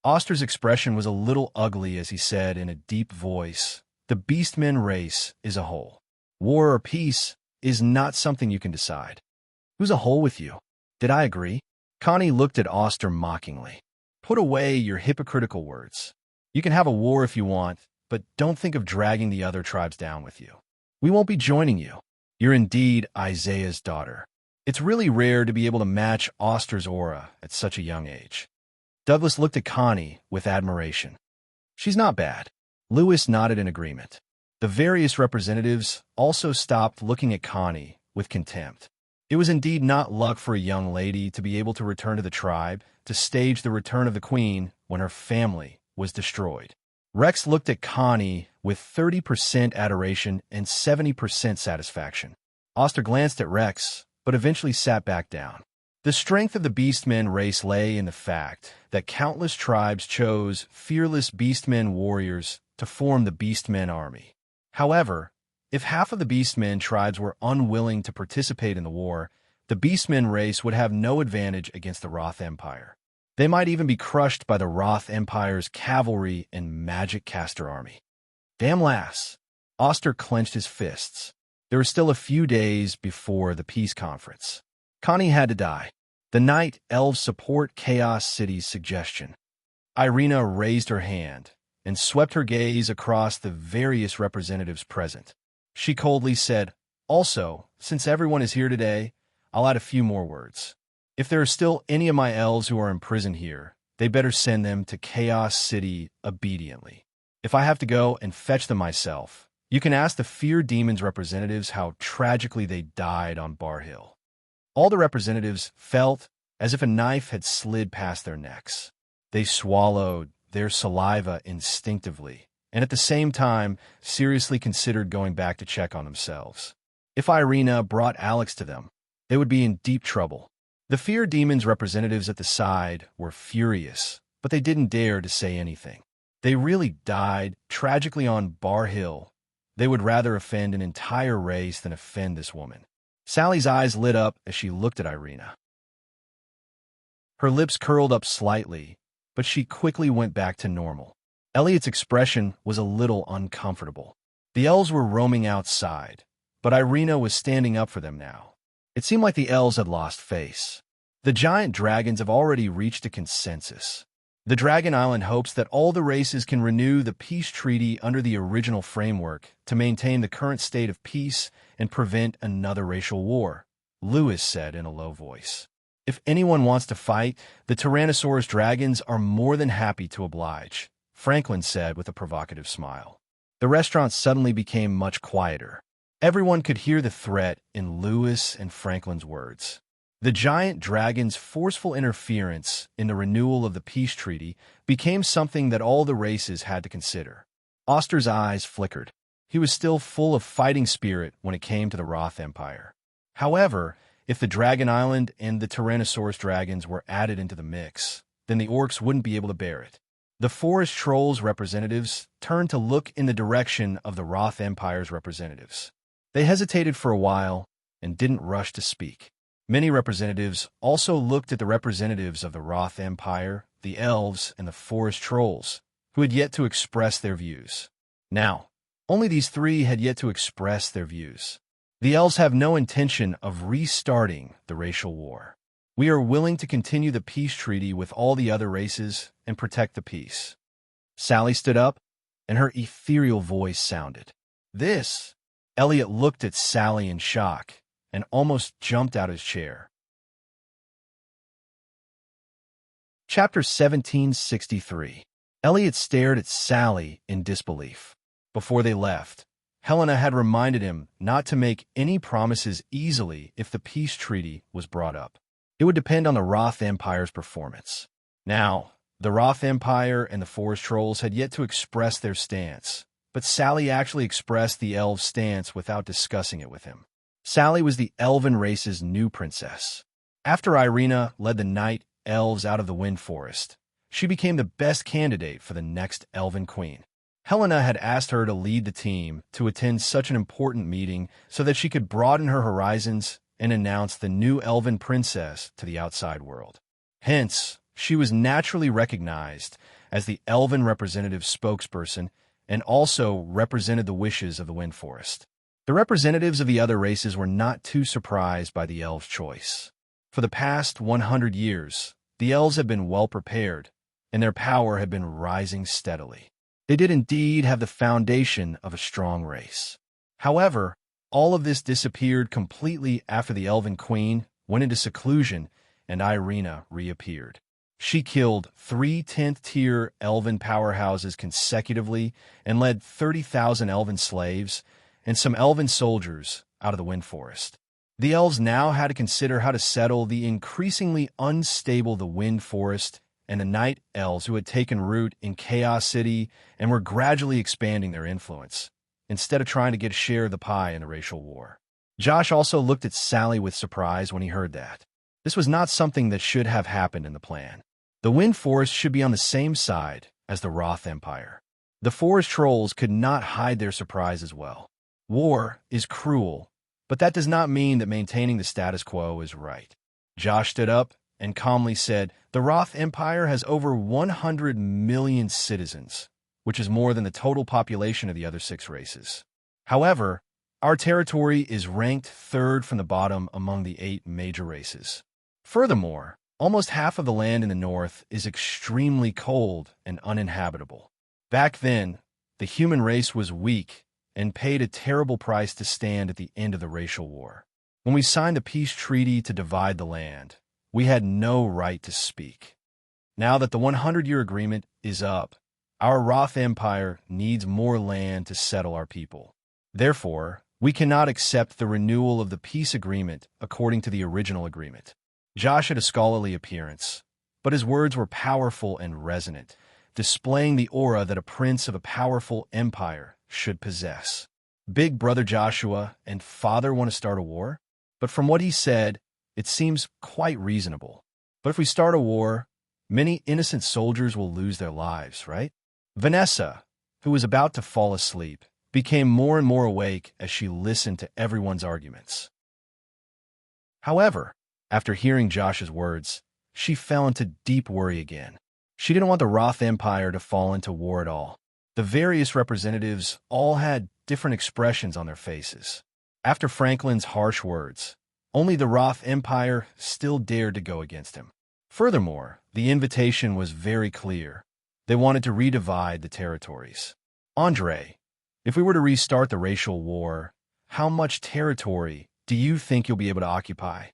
Oster's expression was a little ugly as he said in a deep voice, "The Beastmen race is a whole. War or peace is not something you can decide." "Who's a whole with you?" "Did I agree?" Connie looked at Oster mockingly. "Put away your hypocritical words. You can have a war if you want, but don't think of dragging the other tribes down with you. We won't be joining you. You're indeed Isaiah's daughter. It's really rare to be able to match Oster's aura at such a young age." Douglas looked at Connie with admiration. "She's not bad." Lewis nodded in agreement. The various representatives also stopped looking at Connie with contempt. It was indeed not luck for a young lady to be able to return to the tribe, to stage the return of the queen when her family was destroyed. Rex looked at Connie with 30% adoration and 70% satisfaction. Oster glanced at Rex, but eventually sat back down. The strength of the Beastmen race lay in the fact that countless tribes chose fearless Beastmen warriors to form the Beastmen army. However, if half of the Beastmen tribes were unwilling to participate in the war, the Beastmen race would have no advantage against the Roth Empire. They might even be crushed by the Roth Empire's cavalry and magic caster army. Damn lass! Oster clenched his fists. There were still a few days before the peace conference. Connie had to die. The night elves support Chaos City's suggestion. Irina raised her hand and swept her gaze across the various representatives present. She coldly said, "Also, since everyone is here today, I'll add a few more words. If there are still any of my elves who are imprisoned here, they better send them to Chaos City obediently. If I have to go and fetch them myself, you can ask the Fear Demon's representatives how tragically they died on Bar Hill." All the representatives felt as if a knife had slid past their necks. They swallowed their saliva instinctively, and at the same time seriously considered going back to check on themselves. If Irina brought Alex to them, they would be in deep trouble. The Fear Demon's representatives at the side were furious, but they didn't dare to say anything. They really died tragically on Bar Hill. They would rather offend an entire race than offend this woman. Sally's eyes lit up as she looked at Irina. Her lips curled up slightly, but she quickly went back to normal. Elliot's expression was a little uncomfortable. The elves were roaming outside, but Irina was standing up for them now. It seemed like the elves had lost face. The giant dragons have already reached a consensus. The Dragon Island hopes that all the races can renew the peace treaty under the original framework to maintain the current state of peace and prevent another racial war, Lewis said in a low voice. "If anyone wants to fight, the Tyrannosaurus dragons are more than happy to oblige," Franklin said with a provocative smile. The restaurant suddenly became much quieter. Everyone could hear the threat in Lewis and Franklin's words. The giant dragon's forceful interference in the renewal of the peace treaty became something that all the races had to consider. Oster's eyes flickered. He was still full of fighting spirit when it came to the Roth Empire. However, If the Dragon Island and the Tyrannosaurus dragons were added into the mix, then the orcs wouldn't be able to bear it. The Forest Trolls representatives turned to look in the direction of the Roth Empire's representatives. They hesitated for a while and didn't rush to speak. Many representatives also looked at the representatives of the Roth Empire, the Elves, and the Forest Trolls, who had yet to express their views. Now, only these three had yet to express their views. The Elves have no intention of restarting the racial war. We are willing to continue the peace treaty with all the other races and protect the peace. Sally stood up, and her ethereal voice sounded. This. Elliot looked at Sally in shock and almost jumped out of his chair. Chapter 1763. Elliot stared at Sally in disbelief. Before they left, Helena had reminded him not to make any promises easily if the peace treaty was brought up. It would depend on the Roth Empire's performance. Now, the Roth Empire and the Forest Trolls had yet to express their stance, but Sally actually expressed the Elves' stance without discussing it with him. Sally was the Elven race's new princess. After Irina led the Night Elves out of the Wind Forest, she became the best candidate for the next Elven Queen. Helena had asked her to lead the team to attend such an important meeting so that she could broaden her horizons and announce the new Elven princess to the outside world. Hence, she was naturally recognized as the Elven representative spokesperson and also represented the wishes of the Wind Forest. The representatives of the other races were not too surprised by the Elves' choice. For the past 100 years, the Elves had been well prepared, and their power had been rising steadily. They did indeed have the foundation of a strong race. However, all of this disappeared completely after the Elven Queen went into seclusion and Irina reappeared. She killed 3 10th-tier Elven powerhouses consecutively and led 30,000 Elven slaves and some Elven soldiers out of the Wind Forest. The Elves now had to consider how to settle the increasingly unstable the Wind Forest and the Night Elves who had taken root in Chaos City and were gradually expanding their influence, instead of trying to get a share of the pie in the racial war. Josh also looked at Sally with surprise when he heard that. This was not something that should have happened in the plan. The Wind Forest should be on the same side as the Roth Empire. The Forest Trolls could not hide their surprise as well. War is cruel, but that does not mean that maintaining the status quo is right. Josh stood up and calmly said, "The Roth Empire has over 100 million citizens, which is more than the total population of the other 6 races. However, our territory is ranked 3rd from the bottom among the 8 major races. Furthermore, almost half of the land in the north is extremely cold and uninhabitable. Back then, the human race was weak and paid a terrible price to stand at the end of the racial war. When we signed the peace treaty to divide the land, we had no right to speak. Now that the 100-year agreement is up, our Roth Empire needs more land to settle our people. Therefore, we cannot accept the renewal of the peace agreement according to the original agreement." Josh had a scholarly appearance, but his words were powerful and resonant, displaying the aura that a prince of a powerful empire should possess. Big Brother Joshua and Father want to start a war? But from what he said, it seems quite reasonable. But if we start a war, many innocent soldiers will lose their lives, right? Vanessa, who was about to fall asleep, became more and more awake as she listened to everyone's arguments. However, after hearing Josh's words, she fell into deep worry again. She didn't want the Roth Empire to fall into war at all. The various representatives all had different expressions on their faces. After Franklin's harsh words, only the Roth Empire still dared to go against him. Furthermore, the invitation was very clear. They wanted to redivide the territories. "Andre, if we were to restart the racial war, how much territory do you think you'll be able to occupy?"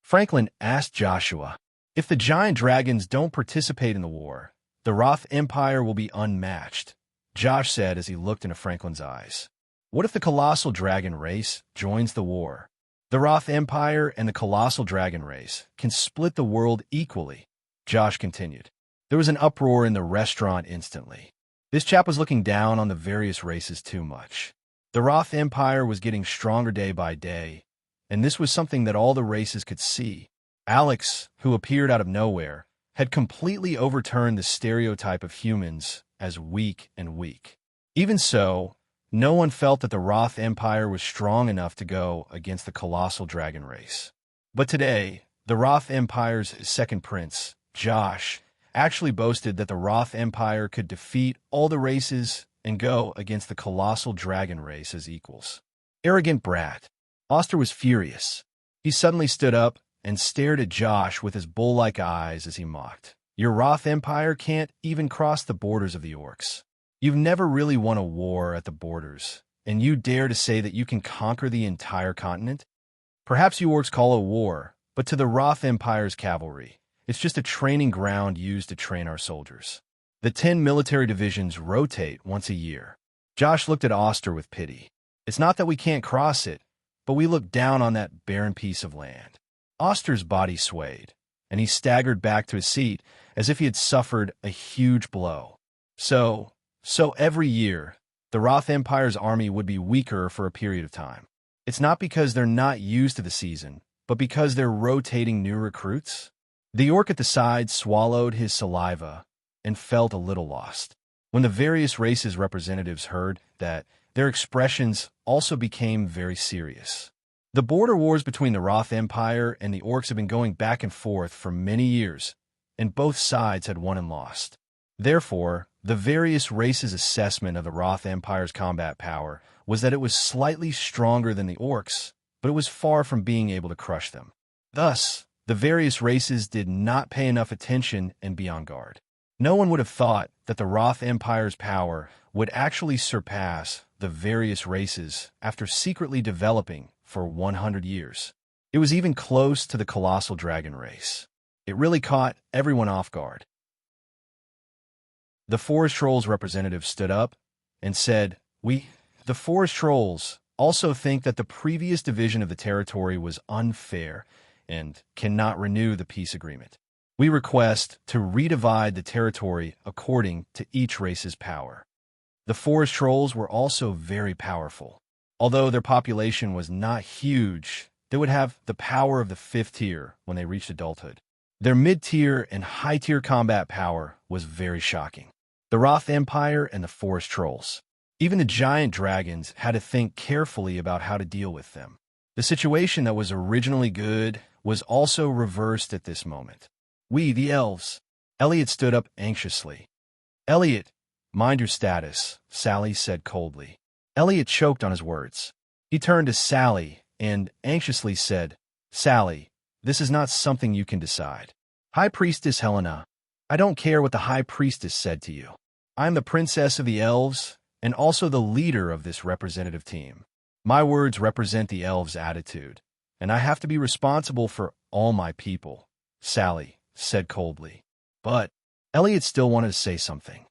Franklin asked Joshua. "If the giant dragons don't participate in the war, the Roth Empire will be unmatched," Josh said as he looked into Franklin's eyes. "What if the colossal dragon race joins the war? The Roth Empire and the colossal dragon race can split the world equally," Josh continued. There was an uproar in the restaurant instantly. This chap was looking down on the various races too much. The Roth Empire was getting stronger day by day, and this was something that all the races could see. Alex, who appeared out of nowhere, had completely overturned the stereotype of humans as weak and weak. Even so, no one felt that the Roth Empire was strong enough to go against the colossal dragon race. But today, the Roth Empire's second prince, Josh, actually boasted that the Roth Empire could defeat all the races and go against the colossal dragon race as equals. Arrogant brat. Oster was furious. He suddenly stood up and stared at Josh with his bull-like eyes as he mocked. Your Roth Empire can't even cross the borders of the orcs. You've never really won a war at the borders, and you dare to say that you can conquer the entire continent? Perhaps you orcs call it a war, but to the Roth Empire's cavalry, it's just a training ground used to train our soldiers. The 10 military divisions rotate once a year. Josh looked at Oster with pity. It's not that we can't cross it, but we look down on that barren piece of land. Oster's body swayed, and he staggered back to his seat as if he had suffered a huge blow. So every year, the Roth Empire's army would be weaker for a period of time. It's not because they're not used to the season, but because they're rotating new recruits. The orc at the side swallowed his saliva and felt a little lost. When the various races' representatives heard that, their expressions also became very serious. The border wars between the Roth Empire and the orcs have been going back and forth for many years, and both sides had won and lost. Therefore, the various races' assessment of the Roth Empire's combat power was that it was slightly stronger than the orcs, but it was far from being able to crush them. Thus, the various races did not pay enough attention and be on guard. No one would have thought that the Roth Empire's power would actually surpass the various races after secretly developing for 100 years. It was even close to the colossal dragon race. It really caught everyone off guard. The Forest Trolls representative stood up and said, the Forest Trolls, also think that the previous division of the territory was unfair and cannot renew the peace agreement. We request to redivide the territory according to each race's power. The Forest Trolls were also very powerful. Although their population was not huge, they would have the power of the 5th tier when they reached adulthood. Their mid-tier and high-tier combat power was very shocking. The Roth Empire and the Forest Trolls. Even the giant dragons had to think carefully about how to deal with them. The situation that was originally good was also reversed at this moment. We, the elves. Elliot stood up anxiously. Elliot, mind your status, Sally said coldly. Elliot choked on his words. He turned to Sally and anxiously said, Sally, this is not something you can decide. High Priestess Helena, I don't care what the High Priestess said to you. I'm the Princess of the Elves and also the leader of this representative team. My words represent the elves' attitude, and I have to be responsible for all my people, Sally said coldly. But Elliot still wanted to say something.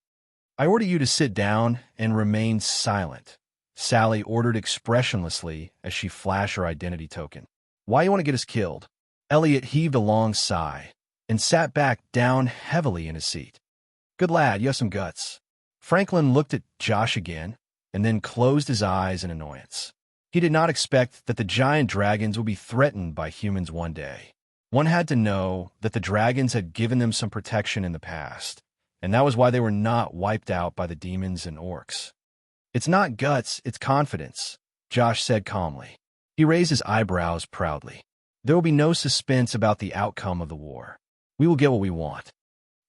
I order you to sit down and remain silent, Sally ordered expressionlessly as she flashed her identity token. Why you want to get us killed? Elliot heaved a long sigh and sat back down heavily in his seat. Good lad, you have some guts. Franklin looked at Josh again and then closed his eyes in annoyance. He did not expect that the giant dragons would be threatened by humans one day. One had to know that the dragons had given them some protection in the past, and that was why they were not wiped out by the demons and orcs. It's not guts, it's confidence, Josh said calmly. He raised his eyebrows proudly. There will be no suspense about the outcome of the war. We will get what we want.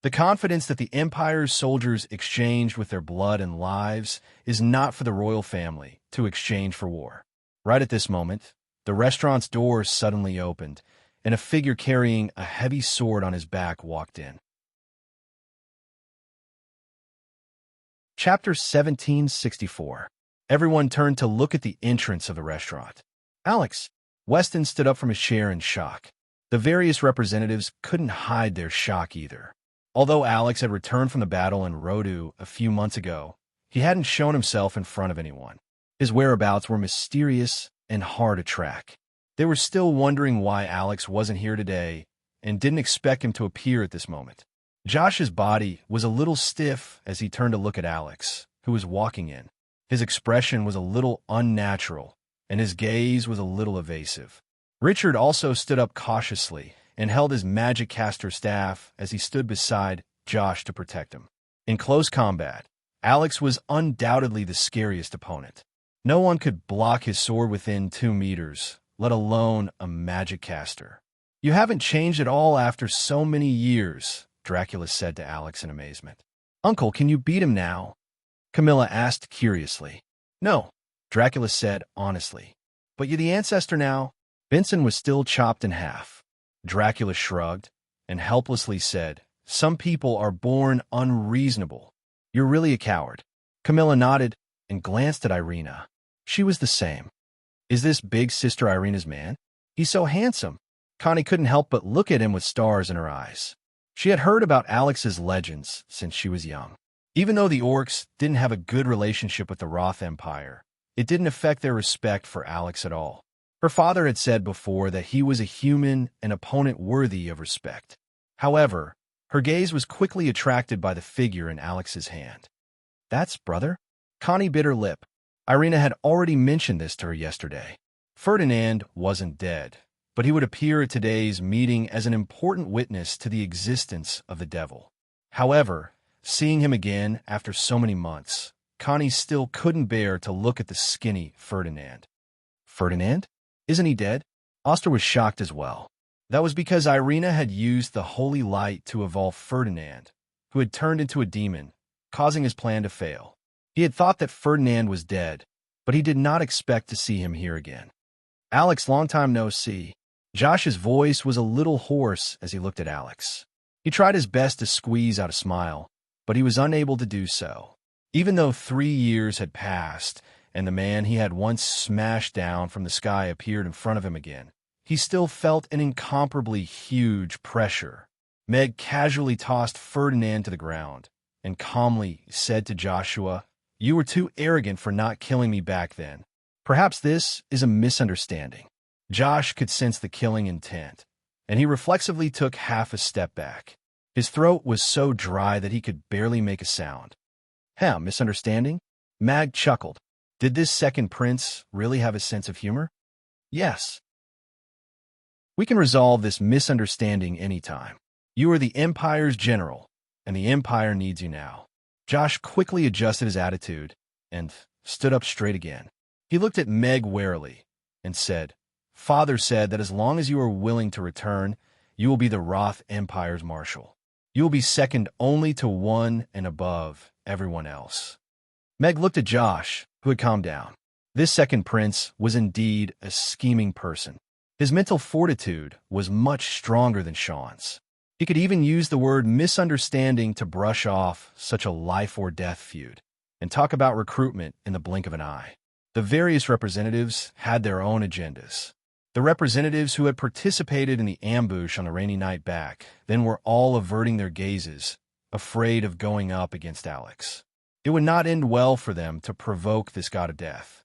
The confidence that the Empire's soldiers exchanged with their blood and lives is not for the royal family to exchange for war. Right at this moment, the restaurant's doors suddenly opened, and a figure carrying a heavy sword on his back walked in. Chapter 1764. Everyone turned to look at the entrance of the restaurant. Alex. Weston stood up from his chair in shock. The various representatives couldn't hide their shock either. Although Alex had returned from the battle in Rodu a few months ago, he hadn't shown himself in front of anyone. His whereabouts were mysterious and hard to track. They were still wondering why Alex wasn't here today and didn't expect him to appear at this moment. Josh's body was a little stiff as he turned to look at Alex, who was walking in. His expression was a little unnatural, and his gaze was a little evasive. Richard also stood up cautiously and held his magic caster staff as he stood beside Josh to protect him. In close combat, Alex was undoubtedly the scariest opponent. No one could block his sword within 2 meters, let alone a magic caster. "You haven't changed at all after so many years," Dracula said to Alex in amazement. "Uncle, can you beat him now?" Camilla asked curiously. "No," Dracula said honestly. "But you're the ancestor now." Vincent was still chopped in half. Dracula shrugged and helplessly said, "Some people are born unreasonable. You're really a coward." Camilla nodded and glanced at Irina. She was the same. "Is this big sister Irina's man? He's so handsome." Connie couldn't help but look at him with stars in her eyes. She had heard about Alex's legends since she was young. Even though the orcs didn't have a good relationship with the Roth Empire, it didn't affect their respect for Alex at all. Her father had said before that he was a human and opponent worthy of respect. However, her gaze was quickly attracted by the figure in Alex's hand. "That's brother?" Connie bit her lip. Irina had already mentioned this to her yesterday. Ferdinand wasn't dead, but he would appear at today's meeting as an important witness to the existence of the devil. However, seeing him again after so many months, Connie still couldn't bear to look at the skinny Ferdinand. "Ferdinand? Isn't he dead?" Oster was shocked as well. That was because Irina had used the holy light to evolve Ferdinand, who had turned into a demon, causing his plan to fail. He had thought that Ferdinand was dead, but he did not expect to see him here again. "Alex, long time no see." Josh's voice was a little hoarse as he looked at Alex. He tried his best to squeeze out a smile, but he was unable to do so. Even though 3 years had passed, and the man he had once smashed down from the sky appeared in front of him again, he still felt an incomparably huge pressure. Meg casually tossed Ferdinand to the ground and calmly said to Joshua, "You were too arrogant for not killing me back then. Perhaps this is a misunderstanding." Josh could sense the killing intent, and he reflexively took half a step back. His throat was so dry that he could barely make a sound. Misunderstanding? Mag chuckled. Did this second prince really have a sense of humor? "Yes. We can resolve this misunderstanding anytime. You are the Empire's general, and the Empire needs you now." Josh quickly adjusted his attitude and stood up straight again. He looked at Meg warily and said, "Father said that as long as you are willing to return, you will be the Roth Empire's marshal. You will be second only to one and above everyone else." Meg looked at Josh, who had calmed down. This second prince was indeed a scheming person. His mental fortitude was much stronger than Sean's. He could even use the word misunderstanding to brush off such a life-or-death feud, and talk about recruitment in the blink of an eye. The various representatives had their own agendas. The representatives who had participated in the ambush on the rainy night back then were all averting their gazes, afraid of going up against Alex. It would not end well for them to provoke this god of death.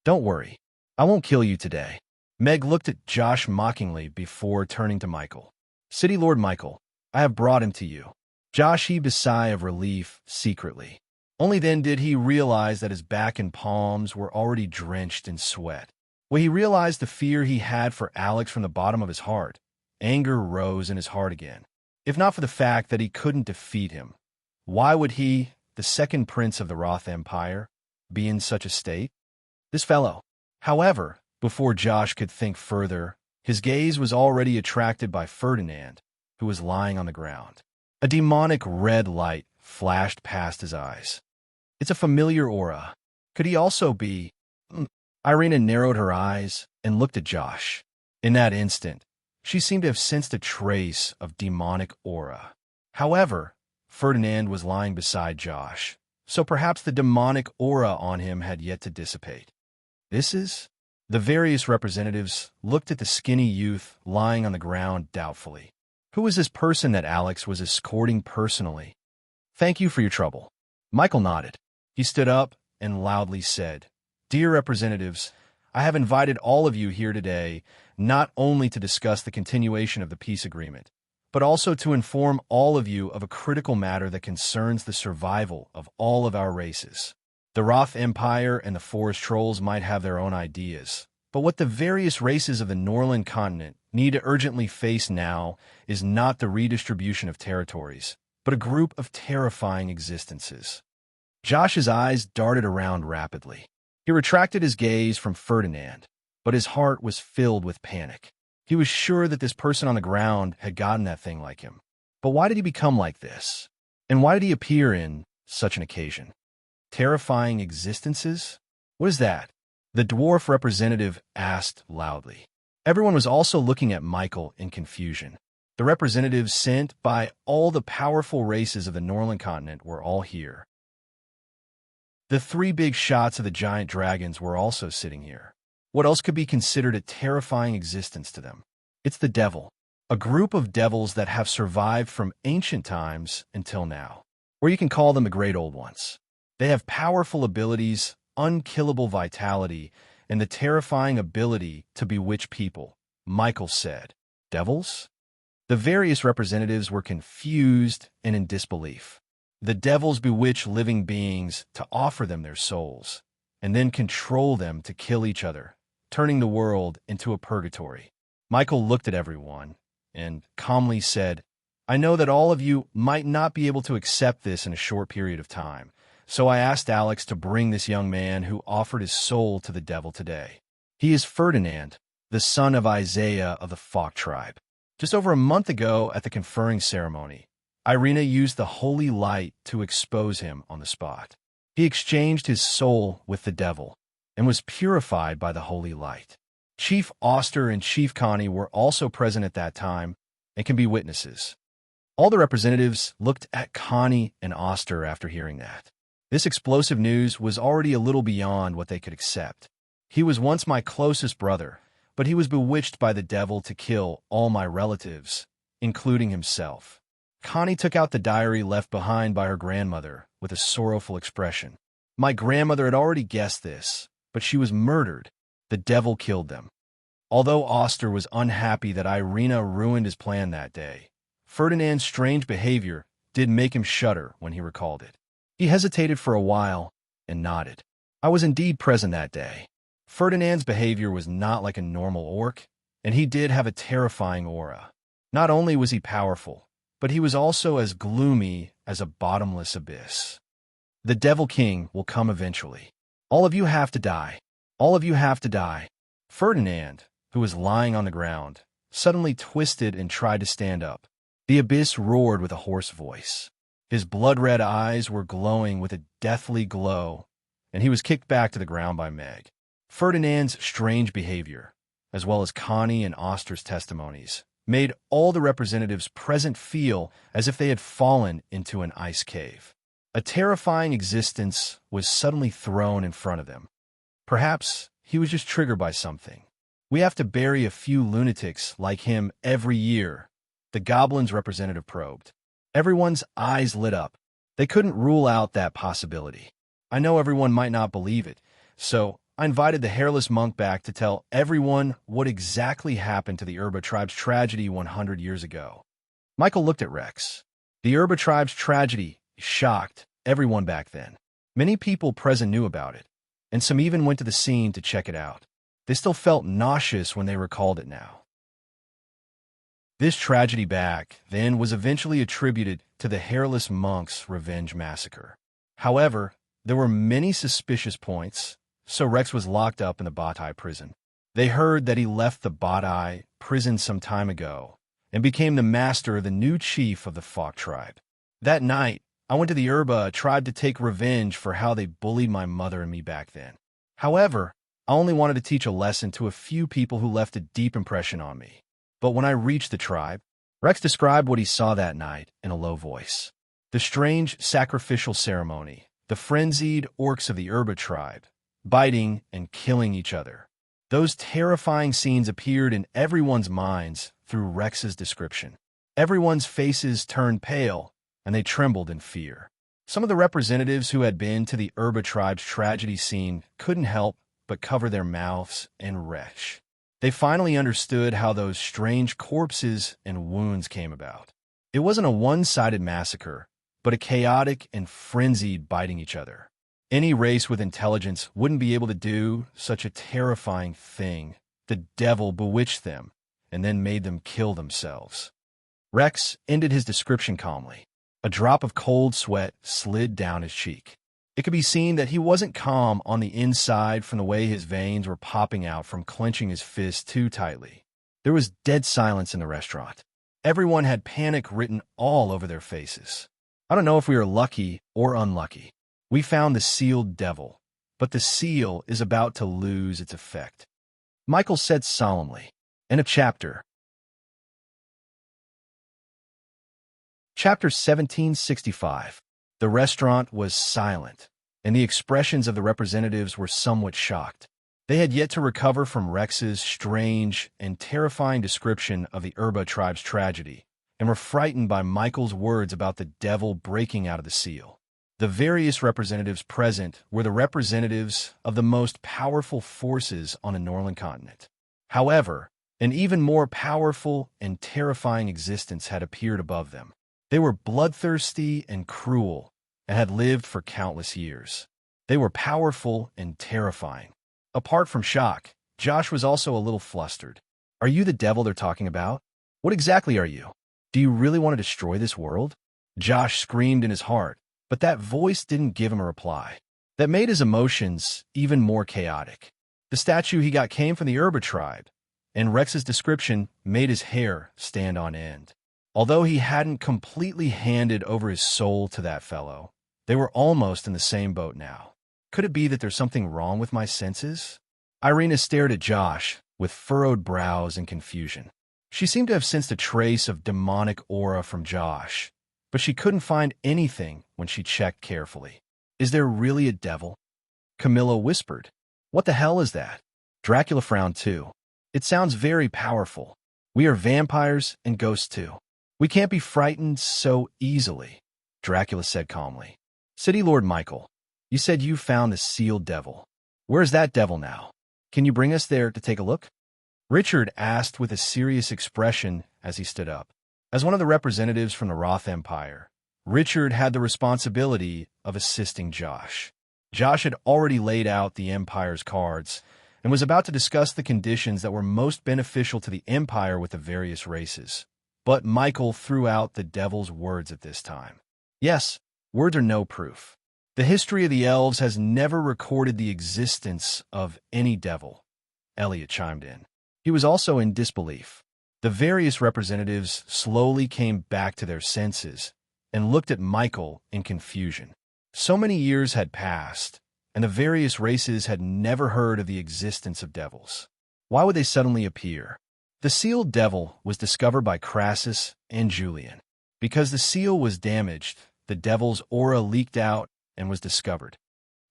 "Don't worry, I won't kill you today." Meg looked at Josh mockingly before turning to Michael. "City Lord Michael, I have brought him to you." Josh heaved a sigh of relief secretly. Only then did he realize that his back and palms were already drenched in sweat. When he realized the fear he had for Alex from the bottom of his heart, anger rose in his heart again. If not for the fact that he couldn't defeat him, why would he, the second prince of the Roth Empire, be in such a state? This fellow. However, before Josh could think further, his gaze was already attracted by Ferdinand, who was lying on the ground. A demonic red light flashed past his eyes. It's a familiar aura. Could he also be... Irina narrowed her eyes and looked at Josh. In that instant, she seemed to have sensed a trace of demonic aura. However, Ferdinand was lying beside Josh, so perhaps the demonic aura on him had yet to dissipate. This is... The various representatives looked at the skinny youth lying on the ground doubtfully. Who was this person that Alex was escorting personally? "Thank you for your trouble." Michael nodded. He stood up and loudly said, "Dear representatives, I have invited all of you here today not only to discuss the continuation of the peace agreement, but also to inform all of you of a critical matter that concerns the survival of all of our races. The Roth Empire and the Forest Trolls might have their own ideas, But what the various races of the Norland continent need to urgently face now is not the redistribution of territories, but a group of terrifying existences. Josh's eyes darted around rapidly. He retracted his gaze from Ferdinand, but his heart was filled with panic. He was sure that this person on the ground had gotten that thing like him. But why did he become like this? And why did he appear in such an occasion? Terrifying existences? What is that? The dwarf representative asked loudly. Everyone was also looking at Michael in confusion. The representatives sent by all the powerful races of the Norland continent were all here. The three big shots of the giant dragons were also sitting here. What else could be considered a terrifying existence to them? It's the devil, a group of devils that have survived from ancient times until now, or you can call them the great old ones. They have powerful abilities, unkillable vitality, and the terrifying ability to bewitch people, Michael said. Devils? The various representatives were confused and in disbelief. The devils bewitch living beings to offer them their souls, and then control them to kill each other, turning the world into a purgatory. Michael looked at everyone and calmly said, I know that all of you might not be able to accept this in a short period of time, so I asked Alex to bring this young man who offered his soul to the devil today. He is Ferdinand, the son of Isaiah of the Falk tribe. Just over a month ago at the conferring ceremony, Irina used the holy light to expose him on the spot. He exchanged his soul with the devil and was purified by the holy light. Chief Oster and Chief Connie were also present at that time and can be witnesses. All the representatives looked at Connie and Oster after hearing that. This explosive news was already a little beyond what they could accept. He was once my closest brother, but he was bewitched by the devil to kill all my relatives, including himself. Connie took out the diary left behind by her grandmother with a sorrowful expression. My grandmother had already guessed this, but she was murdered. The devil killed them. Although Oster was unhappy that Irina ruined his plan that day, Ferdinand's strange behavior did make him shudder when he recalled it. He hesitated for a while and nodded. I was indeed present that day. Ferdinand's behavior was not like a normal orc, and he did have a terrifying aura. Not only was he powerful, but he was also as gloomy as a bottomless abyss. The Devil King will come eventually. All of you have to die. All of you have to die. Ferdinand, who was lying on the ground, suddenly twisted and tried to stand up. The abyss roared with a hoarse voice. His blood-red eyes were glowing with a deathly glow, and he was kicked back to the ground by Meg. Ferdinand's strange behavior, as well as Connie and Oster's testimonies, made all the representatives present feel as if they had fallen into an ice cave. A terrifying existence was suddenly thrown in front of them. Perhaps he was just triggered by something. We have to bury a few lunatics like him every year, the goblin's representative probed. Everyone's eyes lit up. They couldn't rule out that possibility. I know everyone might not believe it, so I invited the hairless monk back to tell everyone what exactly happened to the Urba tribe's tragedy 100 years ago. Michael looked at Rex. The Urba tribe's tragedy shocked everyone back then. Many people present knew about it, and some even went to the scene to check it out. They still felt nauseous when they recalled it now. This tragedy back then was eventually attributed to the hairless monk's revenge massacre. However, there were many suspicious points, so Rex was locked up in the Batai prison. They heard that he left the Batai prison some time ago and became the master of the new chief of the Falk tribe. That night, I went to the Urba tribe to take revenge for how they bullied my mother and me back then. However, I only wanted to teach a lesson to a few people who left a deep impression on me. But when I reached the tribe, Rex described what he saw that night in a low voice. The strange sacrificial ceremony, the frenzied orcs of the Urba tribe, biting and killing each other. Those terrifying scenes appeared in everyone's minds through Rex's description. Everyone's faces turned pale, and they trembled in fear. Some of the representatives who had been to the Urba tribe's tragedy scene couldn't help but cover their mouths and retch. They finally understood how those strange corpses and wounds came about. It wasn't a one-sided massacre, but a chaotic and frenzied biting each other. Any race with intelligence wouldn't be able to do such a terrifying thing. The devil bewitched them and then made them kill themselves. Rex ended his description calmly. A drop of cold sweat slid down his cheek. It could be seen that he wasn't calm on the inside from the way his veins were popping out from clenching his fist too tightly. There was dead silence in the restaurant. Everyone had panic written all over their faces. I don't know if we are lucky or unlucky. We found the sealed devil, but the seal is about to lose its effect. Michael said solemnly. End of chapter. Chapter 1765. The restaurant was silent, and the expressions of the representatives were somewhat shocked. They had yet to recover from Rex's strange and terrifying description of the Urba tribe's tragedy, and were frightened by Michael's words about the devil breaking out of the seal. The various representatives present were the representatives of the most powerful forces on the Norland continent. However, an even more powerful and terrifying existence had appeared above them. They were bloodthirsty and cruel, and had lived for countless years. They were powerful and terrifying. Apart from shock, Josh was also a little flustered. Are you the devil they're talking about? What exactly are you? Do you really want to destroy this world? Josh screamed in his heart, but that voice didn't give him a reply. That made his emotions even more chaotic. The statue he got came from the Urba tribe, and Rex's description made his hair stand on end. Although he hadn't completely handed over his soul to that fellow, they were almost in the same boat now. Could it be that there's something wrong with my senses? Irina stared at Josh with furrowed brows and confusion. She seemed to have sensed a trace of demonic aura from Josh, but she couldn't find anything when she checked carefully. Is there really a devil? Camilla whispered. What the hell is that? Dracula frowned too. It sounds very powerful. We are vampires and ghosts too. We can't be frightened so easily, Dracula said calmly. City Lord Michael, you said you found the sealed devil. Where's that devil now? Can you bring us there to take a look? Richard asked with a serious expression as he stood up. As one of the representatives from the Roth Empire, Richard had the responsibility of assisting Josh. Josh had already laid out the Empire's cards and was about to discuss the conditions that were most beneficial to the Empire with the various races. But Michael threw out the devil's words at this time. Yes, words are no proof. The history of the elves has never recorded the existence of any devil, Elliot chimed in. He was also in disbelief. The various representatives slowly came back to their senses and looked at Michael in confusion. So many years had passed, and the various races had never heard of the existence of devils. Why would they suddenly appear? The sealed devil was discovered by Crassus and Julian. Because the seal was damaged, the devil's aura leaked out and was discovered.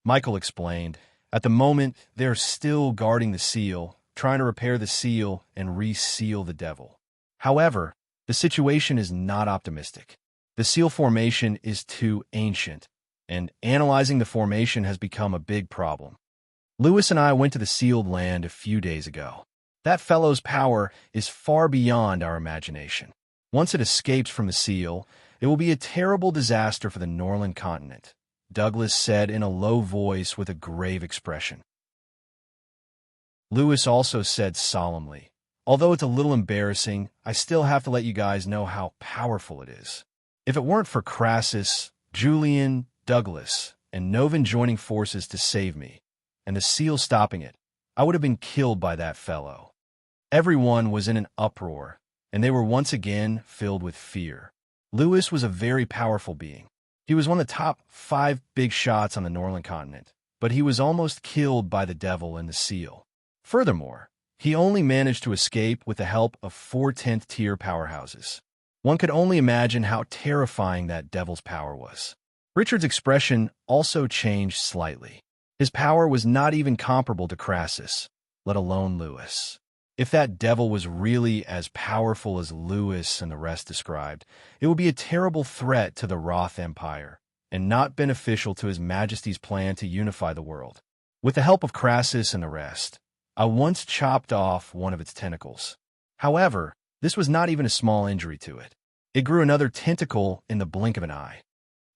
Michael explained, at the moment, they're still guarding the seal, trying to repair the seal and reseal the devil. However, the situation is not optimistic. The seal formation is too ancient, and analyzing the formation has become a big problem. Lewis and I went to the sealed land a few days ago. That fellow's power is far beyond our imagination. Once it escapes from the seal, it will be a terrible disaster for the Norland continent, Douglas said in a low voice with a grave expression. Lewis also said solemnly, although it's a little embarrassing, I still have to let you guys know how powerful it is. If it weren't for Crassus, Julian, Douglas, and Novin joining forces to save me, and the seal stopping it, I would have been killed by that fellow. Everyone was in an uproar, and they were once again filled with fear. Lewis was a very powerful being. He was one of the top 5 big shots on the Norland continent, but he was almost killed by the devil and the seal. Furthermore, he only managed to escape with the help of 4 10th-tier powerhouses. One could only imagine how terrifying that devil's power was. Richard's expression also changed slightly. His power was not even comparable to Crassus, let alone Lewis. If that devil was really as powerful as Lewis and the rest described, it would be a terrible threat to the Roth Empire, and not beneficial to His Majesty's plan to unify the world. With the help of Crassus and the rest, I once chopped off one of its tentacles. However, this was not even a small injury to it. It grew another tentacle in the blink of an eye.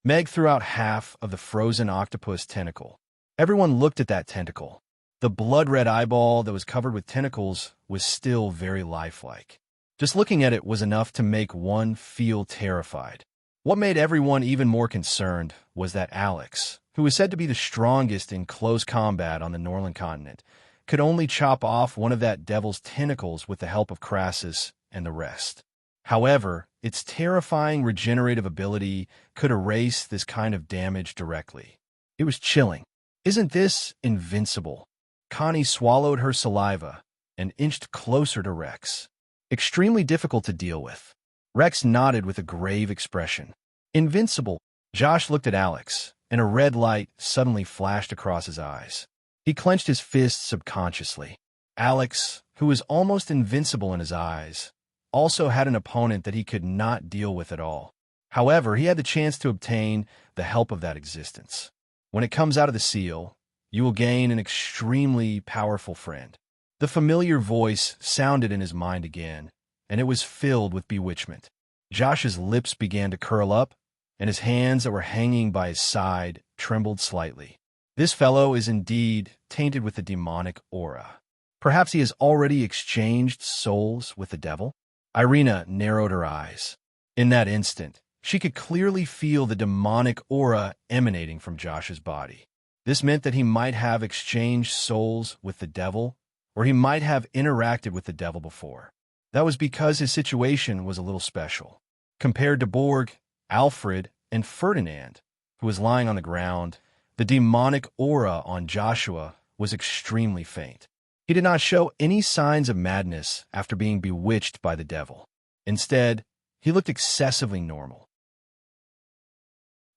Meg threw out half of the frozen octopus tentacle. Everyone looked at that tentacle. The blood-red eyeball that was covered with tentacles was still very lifelike. Just looking at it was enough to make one feel terrified. What made everyone even more concerned was that Alex, who was said to be the strongest in close combat on the Northern continent, could only chop off one of that devil's tentacles with the help of Crassus and the rest. However, its terrifying regenerative ability could erase this kind of damage directly. It was chilling. Isn't this invincible? Connie swallowed her saliva and inched closer to Rex. Extremely difficult to deal with. Rex nodded with a grave expression. Invincible. Josh looked at Alex, and a red light suddenly flashed across his eyes. He clenched his fists subconsciously. Alex, who was almost invincible in his eyes, also had an opponent that he could not deal with at all. However, he had the chance to obtain the help of that existence. When it comes out of the seal, you will gain an extremely powerful friend. The familiar voice sounded in his mind again, and it was filled with bewitchment. Josh's lips began to curl up, and his hands that were hanging by his side trembled slightly. This fellow is indeed tainted with a demonic aura. Perhaps he has already exchanged souls with the devil? Irina narrowed her eyes. In that instant, she could clearly feel the demonic aura emanating from Josh's body. This meant that he might have exchanged souls with the devil, or he might have interacted with the devil before. That was because his situation was a little special. Compared to Borg, Alfred, and Ferdinand, who was lying on the ground, the demonic aura on Joshua was extremely faint. He did not show any signs of madness after being bewitched by the devil. Instead, he looked excessively normal.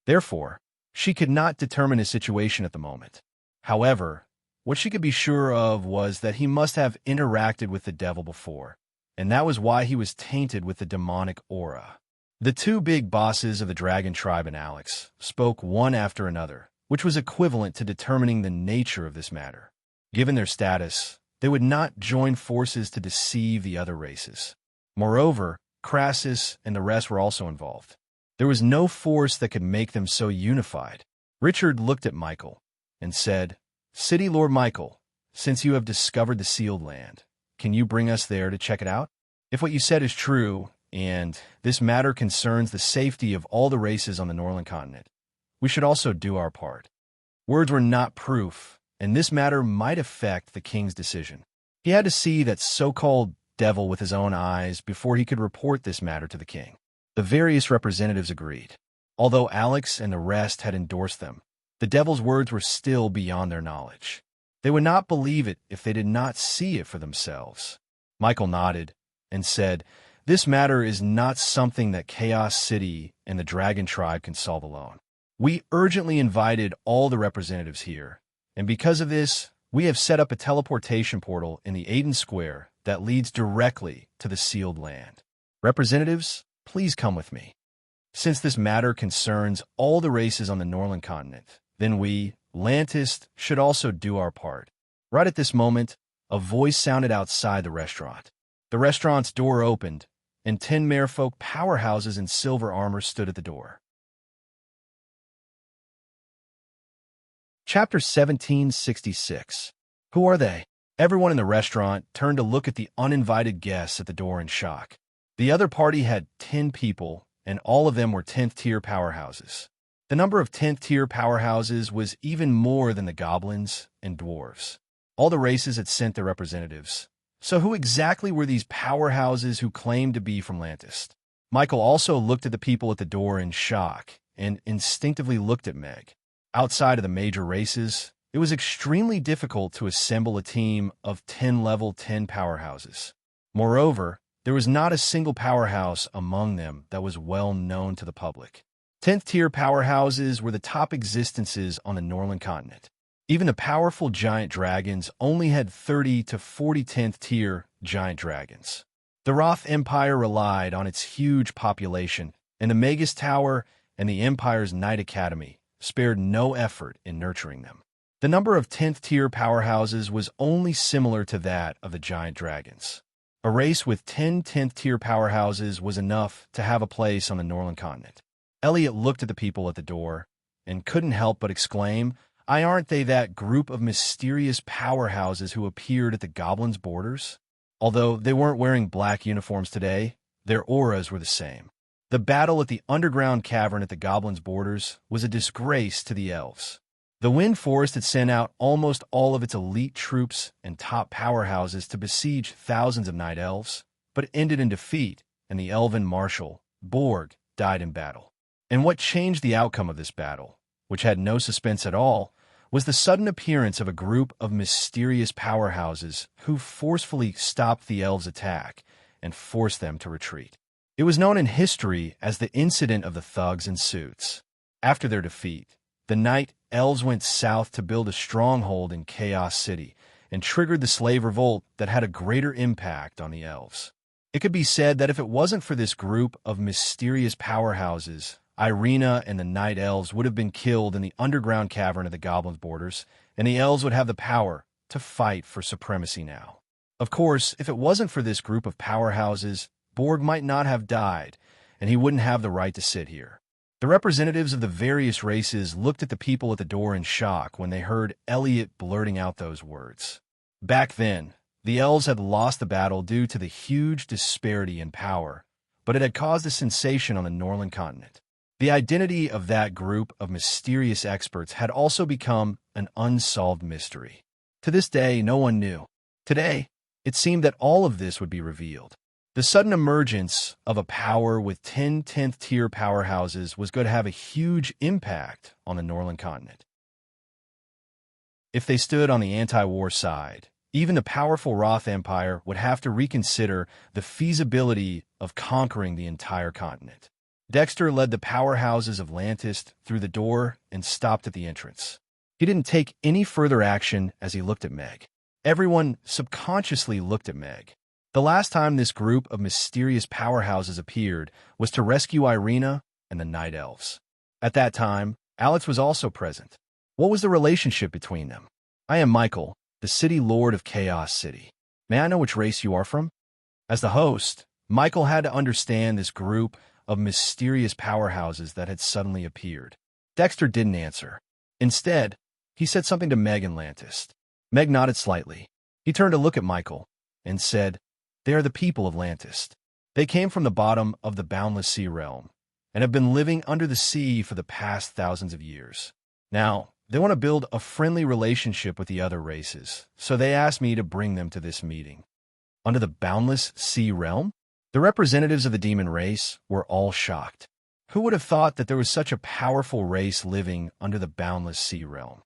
Therefore, she could not determine his situation at the moment. However, what she could be sure of was that he must have interacted with the devil before, and that was why he was tainted with the demonic aura. The two big bosses of the Dragon Tribe and Alex spoke one after another, which was equivalent to determining the nature of this matter. Given their status, they would not join forces to deceive the other races. Moreover, Crassus and the rest were also involved. There was no force that could make them so unified. Richard looked at Michael and said, "City Lord Michael, since you have discovered the sealed land, can you bring us there to check it out? If what you said is true, and this matter concerns the safety of all the races on the Northern continent, we should also do our part." Words were not proof, and this matter might affect the king's decision. He had to see that so-called devil with his own eyes before he could report this matter to the king. The various representatives agreed. Although Alex and the rest had endorsed them, the devil's words were still beyond their knowledge. They would not believe it if they did not see it for themselves. Michael nodded and said, "This matter is not something that Chaos City and the Dragon Tribe can solve alone. We urgently invited all the representatives here, and because of this, we have set up a teleportation portal in the Aiden Square that leads directly to the sealed land. Representatives, please come with me. Since this matter concerns all the races on the Northern continent, then we, Lantis, should also do our part." Right at this moment, a voice sounded outside the restaurant. The restaurant's door opened, and 10 merfolk powerhouses in silver armor stood at the door. Chapter 1766. Who are they? Everyone in the restaurant turned to look at the uninvited guests at the door in shock. The other party had 10 people, and all of them were 10th-tier powerhouses. The number of 10th-tier powerhouses was even more than the goblins and dwarves. All the races had sent their representatives. So who exactly were these powerhouses who claimed to be from Lantis? Michael also looked at the people at the door in shock and instinctively looked at Meg. Outside of the major races, it was extremely difficult to assemble a team of 10 level 10 powerhouses. Moreover, there was not a single powerhouse among them that was well known to the public. 10th-tier powerhouses were the top existences on the Northern continent. Even the powerful giant dragons only had 30 to 40 10th-tier giant dragons. The Roth Empire relied on its huge population, and the Magus Tower and the Empire's Knight Academy spared no effort in nurturing them. The number of 10th-tier powerhouses was only similar to that of the giant dragons. A race with 10 10th-tier powerhouses was enough to have a place on the Northern continent. Elliot looked at the people at the door and couldn't help but exclaim, Aren't they that group of mysterious powerhouses who appeared at the goblins' borders? Although they weren't wearing black uniforms today, their auras were the same. The battle at the underground cavern at the goblins' borders was a disgrace to the elves. The Wind Forest had sent out almost all of its elite troops and top powerhouses to besiege thousands of night elves, but it ended in defeat, and the elven marshal, Borg, died in battle. And what changed the outcome of this battle, which had no suspense at all, was the sudden appearance of a group of mysterious powerhouses who forcefully stopped the elves' attack and forced them to retreat. It was known in history as the Incident of the Thugs in Suits. After their defeat, the night elves went south to build a stronghold in Chaos City and triggered the slave revolt that had a greater impact on the elves. It could be said that if it wasn't for this group of mysterious powerhouses, Irina and the Night Elves would have been killed in the underground cavern of the Goblins' borders, and the elves would have the power to fight for supremacy now. Of course, if it wasn't for this group of powerhouses, Borg might not have died, and he wouldn't have the right to sit here. The representatives of the various races looked at the people at the door in shock when they heard Elliot blurting out those words. Back then, the elves had lost the battle due to the huge disparity in power, but it had caused a sensation on the Norland continent. The identity of that group of mysterious experts had also become an unsolved mystery. To this day, no one knew. Today, it seemed that all of this would be revealed. The sudden emergence of a power with 10 10th-tier powerhouses was going to have a huge impact on the Norland continent. If they stood on the anti-war side, even the powerful Roth Empire would have to reconsider the feasibility of conquering the entire continent. Dexter led the powerhouses of Lantis through the door and stopped at the entrance. He didn't take any further action as he looked at Meg. Everyone subconsciously looked at Meg. The last time this group of mysterious powerhouses appeared was to rescue Irina and the Night Elves. At that time, Alex was also present. What was the relationship between them? I am Michael, the City Lord of Chaos City. May I know which race you are from? As the host, Michael had to understand this group of mysterious powerhouses that had suddenly appeared. Dexter didn't answer. Instead, he said something to Meg and Lantis. Meg nodded slightly. He turned to look at Michael and said, They are the people of Lantis. They came from the bottom of the boundless sea realm and have been living under the sea for the past thousands of years. Now, they want to build a friendly relationship with the other races, so they asked me to bring them to this meeting. Under the boundless sea realm? The representatives of the demon race were all shocked. Who would have thought that there was such a powerful race living under the boundless sea realm?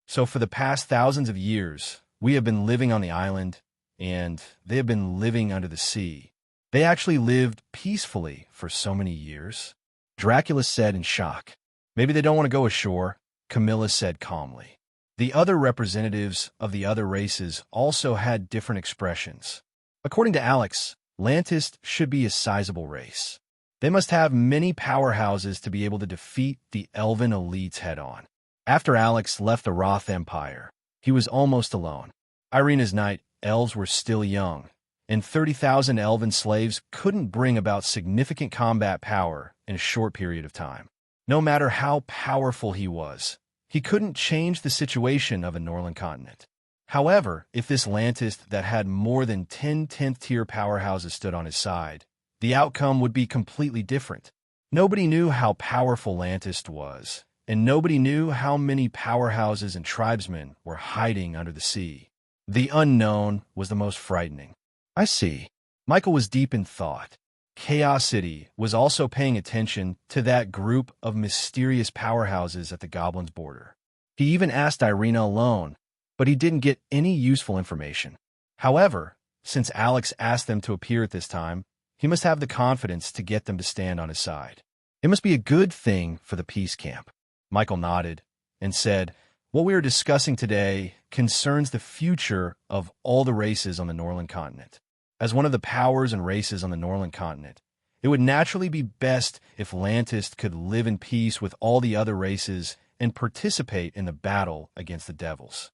So for the past thousands of years, we have been living on the island, and they have been living under the sea. They actually lived peacefully for so many years. Dracula said in shock. Maybe they don't want to go ashore, Camilla said calmly. The other representatives of the other races also had different expressions. According to Alex, Lantis should be a sizable race. They must have many powerhouses to be able to defeat the elven elites head-on. After Alex left the Roth Empire, he was almost alone. Irina's night elves were still young, and 30,000 elven slaves couldn't bring about significant combat power in a short period of time. No matter how powerful he was, he couldn't change the situation of a Norland continent. However, if this Lantis that had more than 10 10th-tier powerhouses stood on his side, the outcome would be completely different. Nobody knew how powerful Lantis was, and nobody knew how many powerhouses and tribesmen were hiding under the sea. The unknown was the most frightening. I see. Michael was deep in thought. Chaos City was also paying attention to that group of mysterious powerhouses at the Goblins' border. He even asked Irina alone, but he didn't get any useful information. However, since Alex asked them to appear at this time, he must have the confidence to get them to stand on his side. It must be a good thing for the peace camp. Michael nodded and said, What we are discussing today concerns the future of all the races on the Norland continent. As one of the powers and races on the Norland continent, it would naturally be best if Lantis could live in peace with all the other races and participate in the battle against the devils.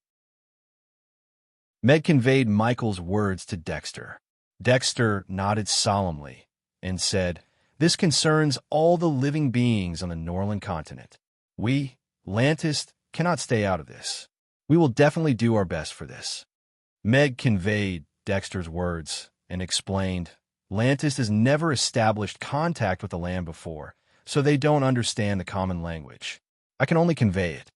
Meg conveyed Michael's words to Dexter. Dexter nodded solemnly and said, This concerns all the living beings on the Norland continent. We, Lantis, cannot stay out of this. We will definitely do our best for this." Meg conveyed Dexter's words and explained, "Lantis has never established contact with the land before, so they don't understand the common language. I can only convey it."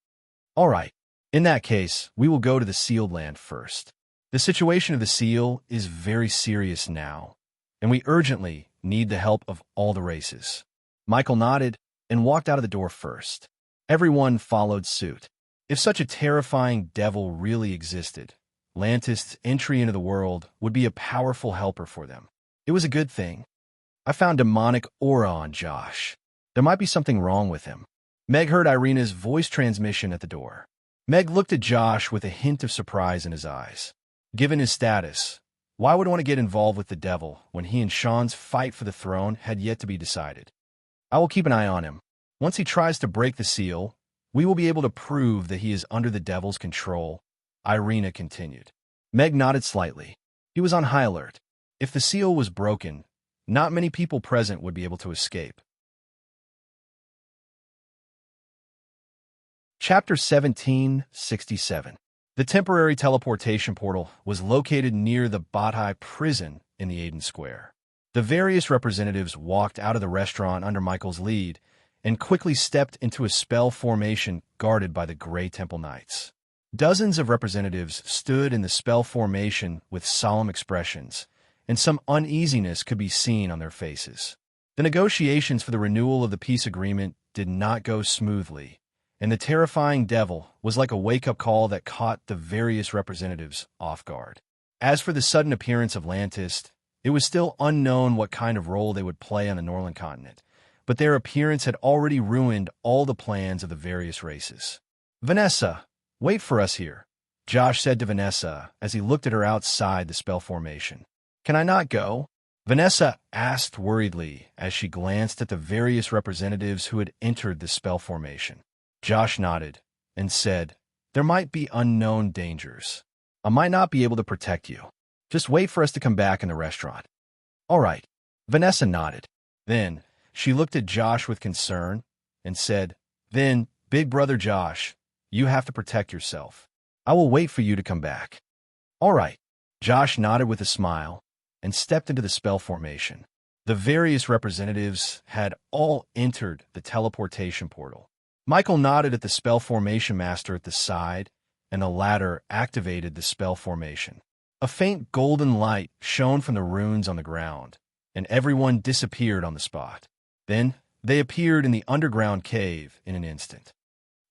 "All right. In that case, we will go to the sealed land first. The situation of the seal is very serious now, and we urgently need the help of all the races." Michael nodded and walked out of the door first. Everyone followed suit. If such a terrifying devil really existed, Lantis' entry into the world would be a powerful helper for them. It was a good thing. "I found demonic aura on Josh. There might be something wrong with him." Meg heard Irina's voice transmission at the door. Meg looked at Josh with a hint of surprise in his eyes. Given his status, why would he want to get involved with the devil when he and Sean's fight for the throne had yet to be decided? "I will keep an eye on him. Once he tries to break the seal, we will be able to prove that he is under the devil's control," Irina continued. Meg nodded slightly. He was on high alert. If the seal was broken, not many people present would be able to escape. Chapter 1767. The temporary teleportation portal was located near the Bathai prison in the Aden Square. The various representatives walked out of the restaurant under Michael's lead and quickly stepped into a spell formation guarded by the Grey Temple Knights. Dozens of representatives stood in the spell formation with solemn expressions, and some uneasiness could be seen on their faces. The negotiations for the renewal of the peace agreement did not go smoothly, and the terrifying devil was like a wake-up call that caught the various representatives off guard. As for the sudden appearance of Lantis, it was still unknown what kind of role they would play on the Norland continent, but their appearance had already ruined all the plans of the various races. "Vanessa, wait for us here," Josh said to Vanessa as he looked at her outside the spell formation. "Can I not go?" Vanessa asked worriedly as she glanced at the various representatives who had entered the spell formation. Josh nodded and said, "There might be unknown dangers. I might not be able to protect you. Just wait for us to come back in the restaurant." "All right." Vanessa nodded. Then she looked at Josh with concern and said, "Then, big brother Josh, you have to protect yourself. I will wait for you to come back." "All right." Josh nodded with a smile and stepped into the spell formation. The various representatives had all entered the teleportation portal. Michael nodded at the spell formation master at the side, and the latter activated the spell formation. A faint golden light shone from the runes on the ground, and everyone disappeared on the spot. Then they appeared in the underground cave in an instant.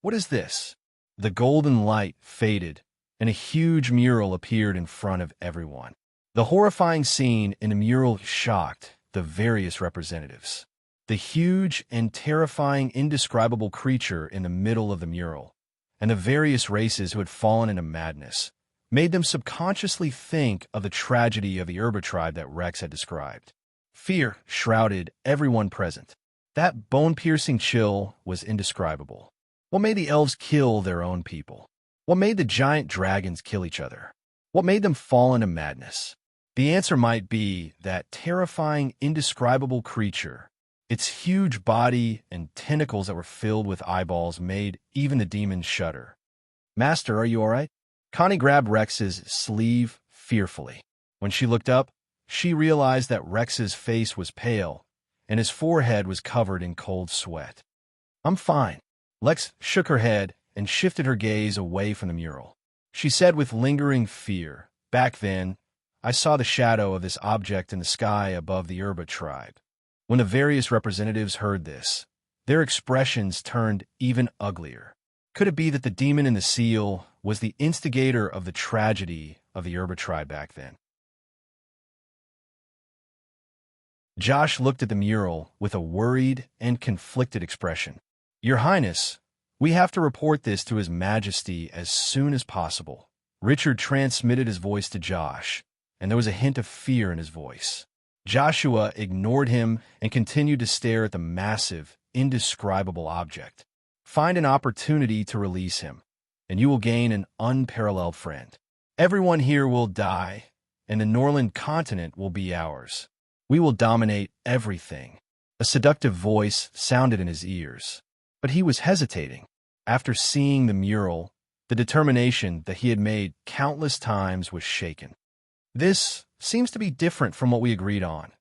"What is this?" The golden light faded, and a huge mural appeared in front of everyone. The horrifying scene in the mural shocked the various representatives. The huge and terrifying indescribable creature in the middle of the mural, and the various races who had fallen into madness, made them subconsciously think of the tragedy of the Urba tribe that Rex had described. Fear shrouded everyone present. That bone-piercing chill was indescribable. What made the elves kill their own people? What made the giant dragons kill each other? What made them fall into madness? The answer might be that terrifying, indescribable creature. Its huge body and tentacles that were filled with eyeballs made even the demons shudder. "Master, are you all right?" Connie grabbed Rex's sleeve fearfully. When she looked up, she realized that Rex's face was pale, and his forehead was covered in cold sweat. "I'm fine." Lex shook her head and shifted her gaze away from the mural. She said with lingering fear, "Back then, I saw the shadow of this object in the sky above the Urba tribe." When the various representatives heard this, their expressions turned even uglier. Could it be that the demon in the seal was the instigator of the tragedy of the Urba tribe back then? Josh looked at the mural with a worried and conflicted expression. "Your Highness, we have to report this to His Majesty as soon as possible." Richard transmitted his voice to Josh, and there was a hint of fear in his voice. Joshua ignored him and continued to stare at the massive, indescribable object. "Find an opportunity to release him, and you will gain an unparalleled friend. Everyone here will die, and the Norland continent will be ours. We will dominate everything. A seductive voice sounded in his ears. But he was hesitating. After seeing the mural, the determination that he had made countless times was shaken. "This seems to be different from what we agreed on,"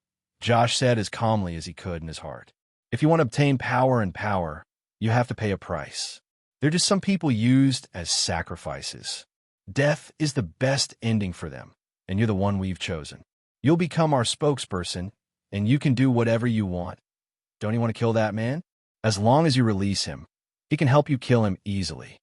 Josh said as calmly as he could in his heart. "If you want to obtain power, you have to pay a price. They're just some people used as sacrifices. Death is the best ending for them, and you're the one we've chosen. You'll become our spokesperson, and you can do whatever you want. Don't you want to kill that man? As long as you release him, he can help you kill him easily.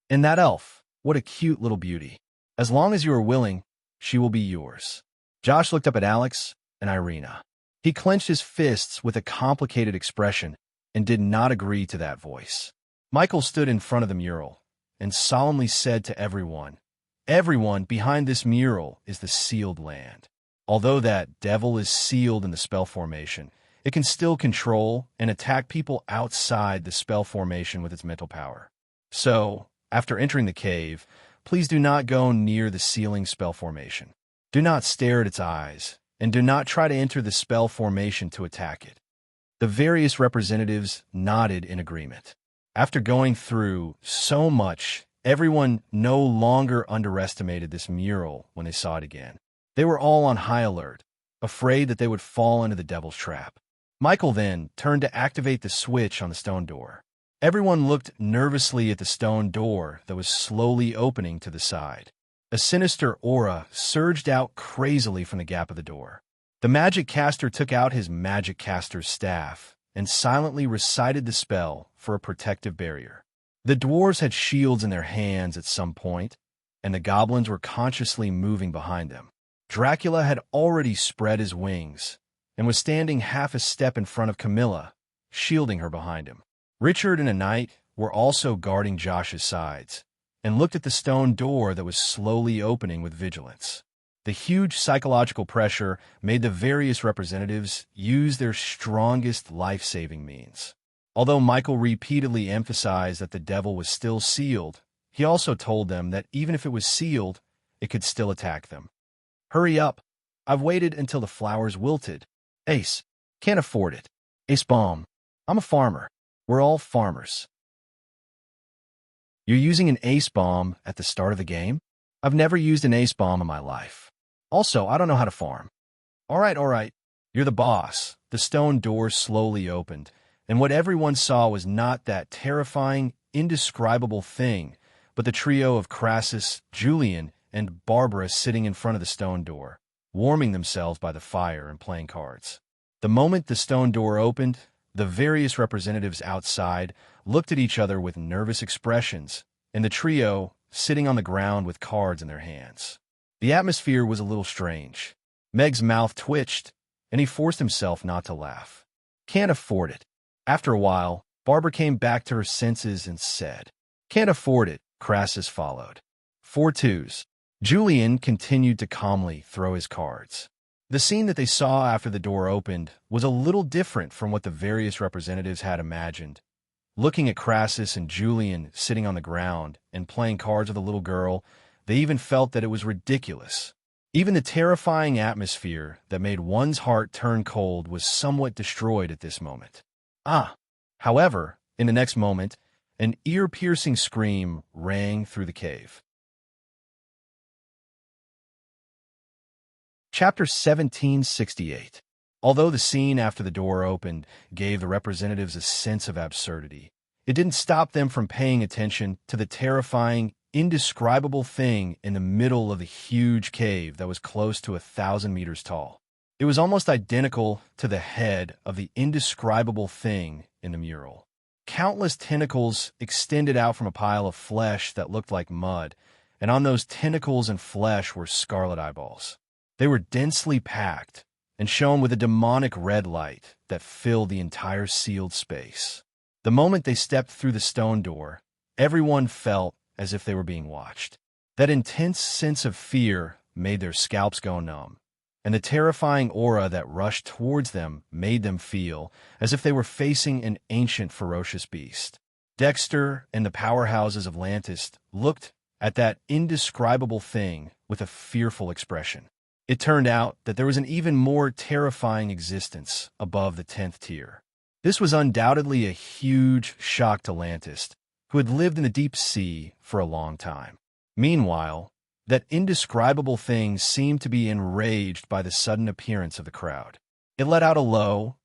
And that elf, what a cute little beauty. As long as you are willing, she will be yours." Josh looked up at Alex and Irina. He clenched his fists with a complicated expression and did not agree to that voice. Michael stood in front of the mural and solemnly said to everyone, "Everyone behind this mural is the sealed land. Although that devil is sealed in the spell formation, it can still control and attack people outside the spell formation with its mental power. So, after entering the cave, please do not go near the sealing spell formation. Do not stare at its eyes, and do not try to enter the spell formation to attack it." The various representatives nodded in agreement. After going through so much, everyone no longer underestimated this mural when they saw it again. They were all on high alert, afraid that they would fall into the devil's trap. Michael then turned to activate the switch on the stone door. Everyone looked nervously at the stone door that was slowly opening to the side. A sinister aura surged out crazily from the gap of the door. The magic caster took out his magic caster's staff and silently recited the spell for a protective barrier. The dwarves had shields in their hands at some point, and the goblins were consciously moving behind them. Dracula had already spread his wings and was standing half a step in front of Camilla, shielding her behind him. Richard and a knight were also guarding Josh's sides and looked at the stone door that was slowly opening with vigilance. The huge psychological pressure made the various representatives use their strongest life-saving means. Although Michael repeatedly emphasized that the devil was still sealed, he also told them that even if it was sealed, it could still attack them. "Hurry up. I've waited until the flowers wilted. Ace, can't afford it. Ace bomb. I'm a farmer. We're all farmers." "You're using an ace bomb at the start of the game? I've never used an ace bomb in my life. Also, I don't know how to farm." All right. You're the boss." The stone door slowly opened, and what everyone saw was not that terrifying, indescribable thing, but the trio of Crassus, Julian, and Barbara sitting in front of the stone door, warming themselves by the fire and playing cards. The moment the stone door opened, the various representatives outside looked at each other with nervous expressions, and the trio sitting on the ground with cards in their hands. The atmosphere was a little strange. Meg's mouth twitched, and he forced himself not to laugh. "Can't afford it." After a while, Barbara came back to her senses and said, "Can't afford it," Crassus followed. 4 twos. Julian continued to calmly throw his cards. The scene that they saw after the door opened was a little different from what the various representatives had imagined. Looking at Crassus and Julian sitting on the ground and playing cards with a little girl, they even felt that it was ridiculous. Even the terrifying atmosphere that made one's heart turn cold was somewhat destroyed at this moment. However, in the next moment, an ear-piercing scream rang through the cave. Chapter 1768. Although the scene after the door opened gave the representatives a sense of absurdity, it didn't stop them from paying attention to the terrifying, indescribable thing in the middle of the huge cave that was close to 1,000 meters tall. It was almost identical to the head of the indescribable thing in the mural. Countless tentacles extended out from a pile of flesh that looked like mud, and on those tentacles and flesh were scarlet eyeballs. They were densely packed and shone with a demonic red light that filled the entire sealed space. The moment they stepped through the stone door, everyone felt as if they were being watched. That intense sense of fear made their scalps go numb, and the terrifying aura that rushed towards them made them feel as if they were facing an ancient ferocious beast. Dexter and the powerhouses of Lantis looked at that indescribable thing with a fearful expression. It turned out that there was an even more terrifying existence above the 10th tier. This was undoubtedly a huge shock to Lantis, who had lived in the deep sea for a long time. Meanwhile, that indescribable thing seemed to be enraged by the sudden appearance of the crowd. It let out a low,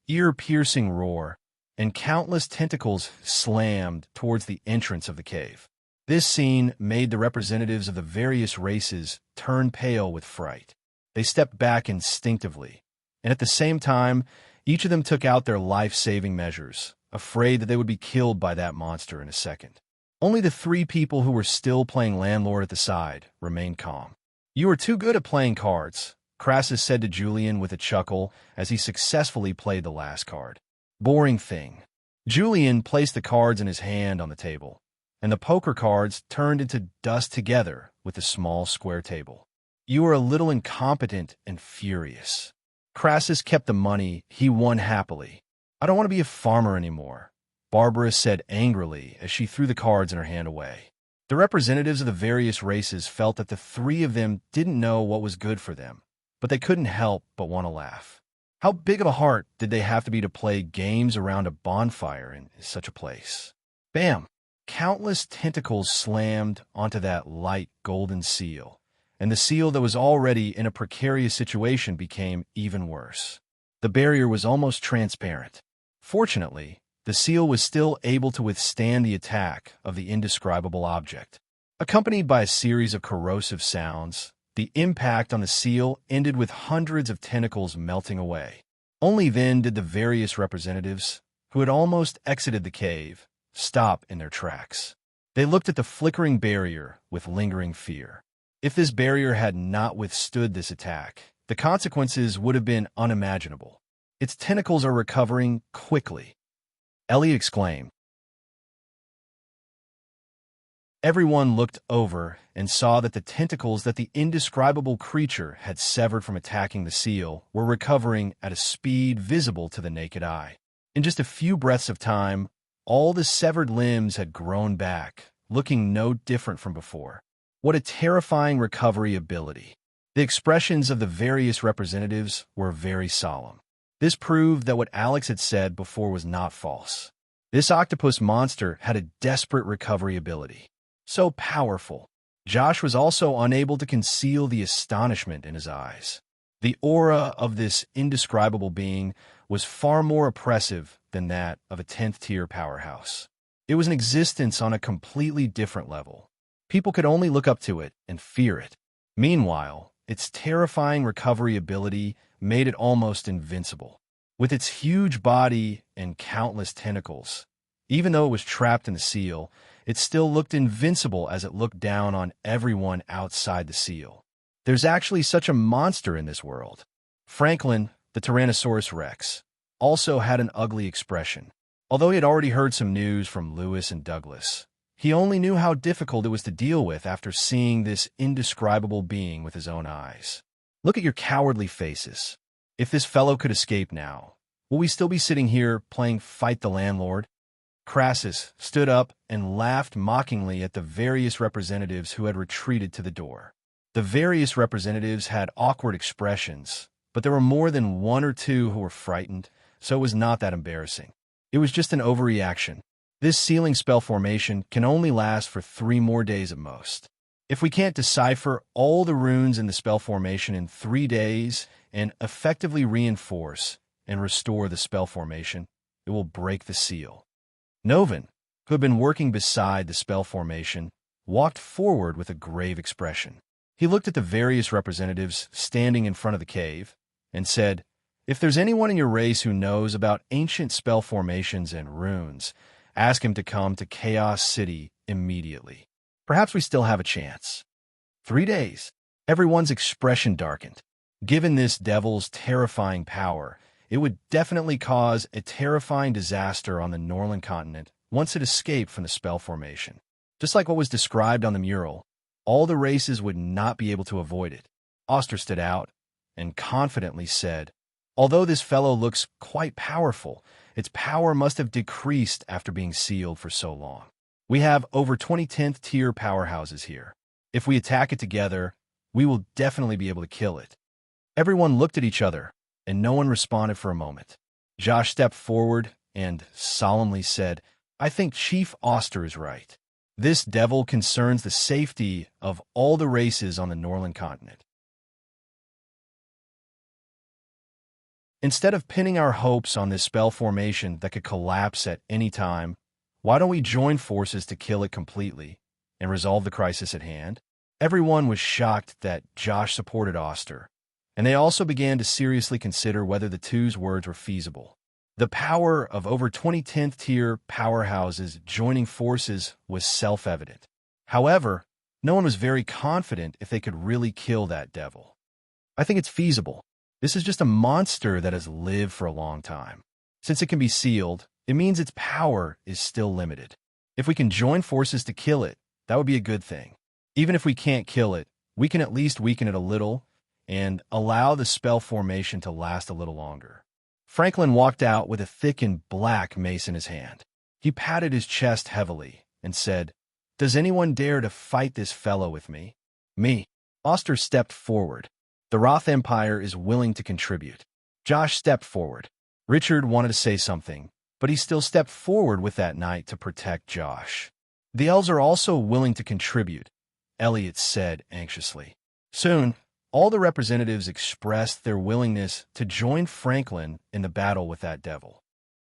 ear-piercing roar, and countless tentacles slammed towards the entrance of the cave. This scene made the representatives of the various races turn pale with fright. They stepped back instinctively, and at the same time, each of them took out their life-saving measures, afraid that they would be killed by that monster in a second. Only the 3 people who were still playing landlord at the side remained calm. "You are too good at playing cards," Crassus said to Julian with a chuckle as he successfully played the last card. "Boring thing." Julian placed the cards in his hand on the table, and the poker cards turned into dust together with the small square table. "You are a little incompetent and furious." Crassus kept the money he won happily. "I don't want to be a farmer anymore," Barbara said angrily as she threw the cards in her hand away. The representatives of the various races felt that the 3 of them didn't know what was good for them, but they couldn't help but want to laugh. How big of a heart did they have to be to play games around a bonfire in such a place? Bam! Countless tentacles slammed onto that light golden seal, and the seal that was already in a precarious situation became even worse. The barrier was almost transparent. Fortunately, the seal was still able to withstand the attack of the indescribable object. Accompanied by a series of corrosive sounds, the impact on the seal ended with hundreds of tentacles melting away. Only then did the various representatives, who had almost exited the cave, stop in their tracks. They looked at the flickering barrier with lingering fear. If this barrier had not withstood this attack, the consequences would have been unimaginable. "Its tentacles are recovering quickly," Ellie exclaimed. Everyone looked over and saw that the tentacles that the indescribable creature had severed from attacking the seal were recovering at a speed visible to the naked eye. In just a few breaths of time, all the severed limbs had grown back, looking no different from before. What a terrifying recovery ability. The expressions of the various representatives were very solemn. This proved that what Alex had said before was not false. This octopus monster had a desperate recovery ability. So powerful. Josh was also unable to conceal the astonishment in his eyes. The aura of this indescribable being was far more oppressive than that of a 10th-tier powerhouse. It was an existence on a completely different level. People could only look up to it and fear it. Meanwhile, its terrifying recovery ability made it almost invincible. With its huge body and countless tentacles, even though it was trapped in the seal, it still looked invincible as it looked down on everyone outside the seal. There's actually such a monster in this world. Franklin, the Tyrannosaurus Rex, also had an ugly expression. Although he had already heard some news from Lewis and Douglas, he only knew how difficult it was to deal with after seeing this indescribable being with his own eyes. "Look at your cowardly faces. If this fellow could escape now, will we still be sitting here playing Fight the Landlord?" Crassus stood up and laughed mockingly at the various representatives who had retreated to the door. The various representatives had awkward expressions, but there were more than 1 or 2 who were frightened, so it was not that embarrassing. It was just an overreaction. This sealing spell formation can only last for 3 more days at most. If we can't decipher all the runes in the spell formation in 3 days and effectively reinforce and restore the spell formation, it will break the seal. Novin, who had been working beside the spell formation, walked forward with a grave expression. He looked at the various representatives standing in front of the cave and said, "If there's anyone in your race who knows about ancient spell formations and runes, ask him to come to Chaos City immediately. Perhaps we still have a chance." 3 days. Everyone's expression darkened. Given this devil's terrifying power, it would definitely cause a terrifying disaster on the Norland continent once it escaped from the spell formation. Just like what was described on the mural, all the races would not be able to avoid it. Oster stood out and confidently said, "Although this fellow looks quite powerful, its power must have decreased after being sealed for so long. We have over 20 10th-tier powerhouses here. If we attack it together, we will definitely be able to kill it. Everyone looked at each other, and no one responded for a moment. Josh stepped forward and solemnly said, "I think Chief Oster is right. This devil concerns the safety of all the races on the Norland continent. Instead of pinning our hopes on this spell formation that could collapse at any time, why don't we join forces to kill it completely and resolve the crisis at hand?" Everyone was shocked that Josh supported Oster, and they also began to seriously consider whether the two's words were feasible. The power of over 20 10th tier powerhouses joining forces was self-evident. However, no one was very confident if they could really kill that devil. "I think it's feasible. This is just a monster that has lived for a long time. Since it can be sealed, it means its power is still limited. If we can join forces to kill it, that would be a good thing. Even if we can't kill it, we can at least weaken it a little and allow the spell formation to last a little longer." Franklin walked out with a thick and black mace in his hand. He patted his chest heavily and said, "Does anyone dare to fight this fellow with me?" "Me." Oster stepped forward. "The Roth Empire is willing to contribute." Josh stepped forward. Richard wanted to say something, but he still stepped forward with that knight to protect Josh. "The elves are also willing to contribute," Elliot said anxiously. Soon, all the representatives expressed their willingness to join Franklin in the battle with that devil.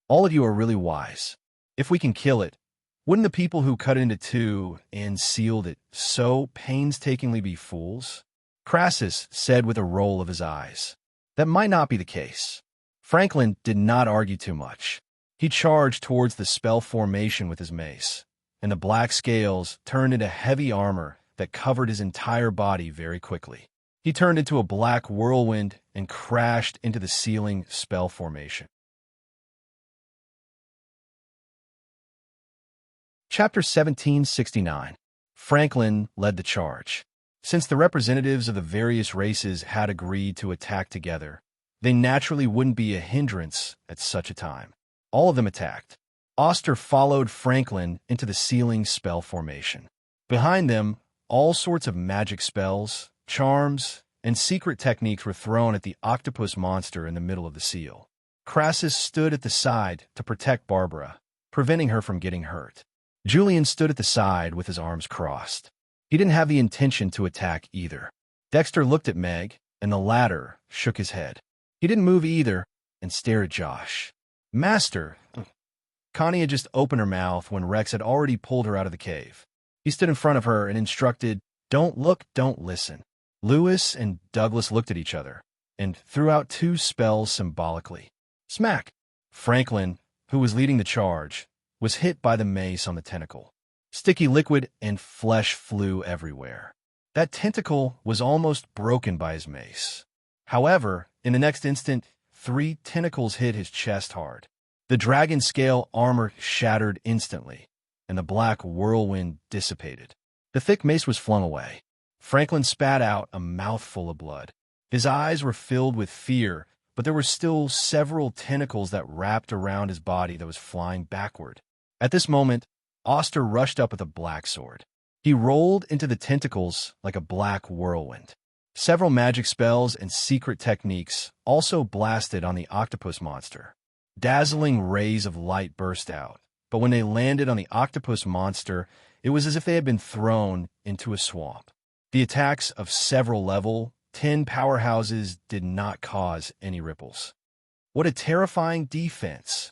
"All of you are really wise. If we can kill it, wouldn't the people who cut it into two and sealed it so painstakingly be fools?" Crassus said with a roll of his eyes. "That might not be the case." Franklin did not argue too much. He charged towards the spell formation with his mace, and the black scales turned into heavy armor that covered his entire body very quickly. He turned into a black whirlwind and crashed into the sealing spell formation. Chapter 1769. Franklin led the charge. Since the representatives of the various races had agreed to attack together, they naturally wouldn't be a hindrance at such a time. All of them attacked. Oster followed Franklin into the sealing spell formation. Behind them, all sorts of magic spells, charms, and secret techniques were thrown at the octopus monster in the middle of the seal. Crassus stood at the side to protect Barbara, preventing her from getting hurt. Julian stood at the side with his arms crossed. He didn't have the intention to attack either. Dexter looked at Meg, and the latter shook his head. He didn't move either and stared at Josh. "Master." Connie had just opened her mouth when Rex had already pulled her out of the cave. He stood in front of her and instructed, "Don't look, don't listen." Lewis and Douglas looked at each other and threw out two spells symbolically. Smack! Franklin, who was leading the charge, was hit by the mace on the tentacle. Sticky liquid and flesh flew everywhere. That tentacle was almost broken by his mace. However, in the next instant, 3 tentacles hit his chest hard. The dragon scale armor shattered instantly, and the black whirlwind dissipated. The thick mace was flung away. Franklin spat out a mouthful of blood. His eyes were filled with fear, but there were still several tentacles that wrapped around his body that was flying backward. At this moment, Oster rushed up with a black sword. He rolled into the tentacles like a black whirlwind. Several magic spells and secret techniques also blasted on the octopus monster. Dazzling rays of light burst out, but when they landed on the octopus monster, it was as if they had been thrown into a swamp. The attacks of several level 10 powerhouses did not cause any ripples. What a terrifying defense!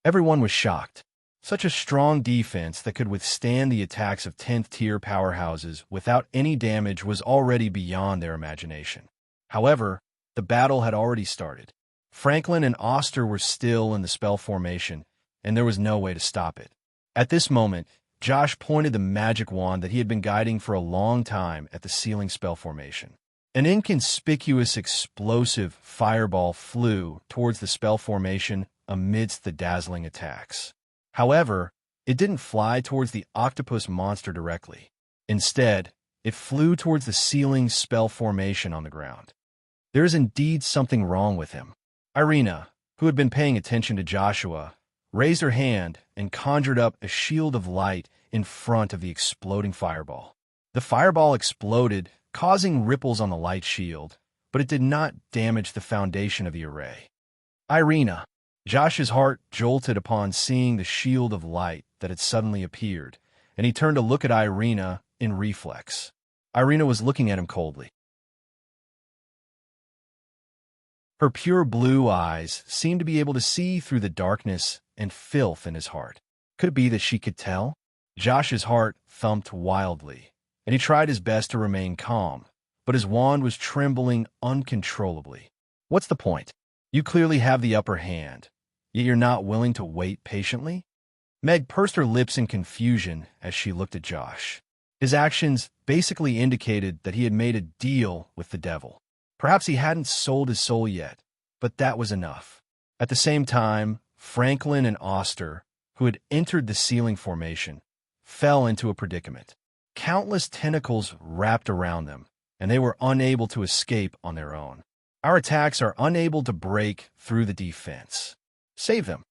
Everyone was shocked. Such a strong defense that could withstand the attacks of 10th tier powerhouses without any damage was already beyond their imagination. However, the battle had already started. Franklin and Oster were still in the spell formation, and there was no way to stop it. At this moment, Josh pointed the magic wand that he had been guiding for a long time at the sealing spell formation. An inconspicuous explosive fireball flew towards the spell formation amidst the dazzling attacks. However, it didn't fly towards the octopus monster directly. Instead, it flew towards the sealing spell formation on the ground. There is indeed something wrong with him. Irina, who had been paying attention to Joshua, raised her hand and conjured up a shield of light in front of the exploding fireball. The fireball exploded causing ripples on the light shield, but it did not damage the foundation of the array. Irina. Josh's heart jolted upon seeing the shield of light that had suddenly appeared, and he turned to look at Irina in reflex. Irina was looking at him coldly. Her pure blue eyes seemed to be able to see through the darkness and filth in his heart. Could it be that she could tell? Josh's heart thumped wildly, and he tried his best to remain calm, but his wand was trembling uncontrollably. What's the point? You clearly have the upper hand, yet you're not willing to wait patiently? Meg pursed her lips in confusion as she looked at Josh. His actions basically indicated that he had made a deal with the devil. Perhaps he hadn't sold his soul yet, but that was enough. At the same time, Franklin and Oster, who had entered the ceiling formation, fell into a predicament. Countless tentacles wrapped around them, and they were unable to escape on their own. Our attacks are unable to break through the defense. Save them,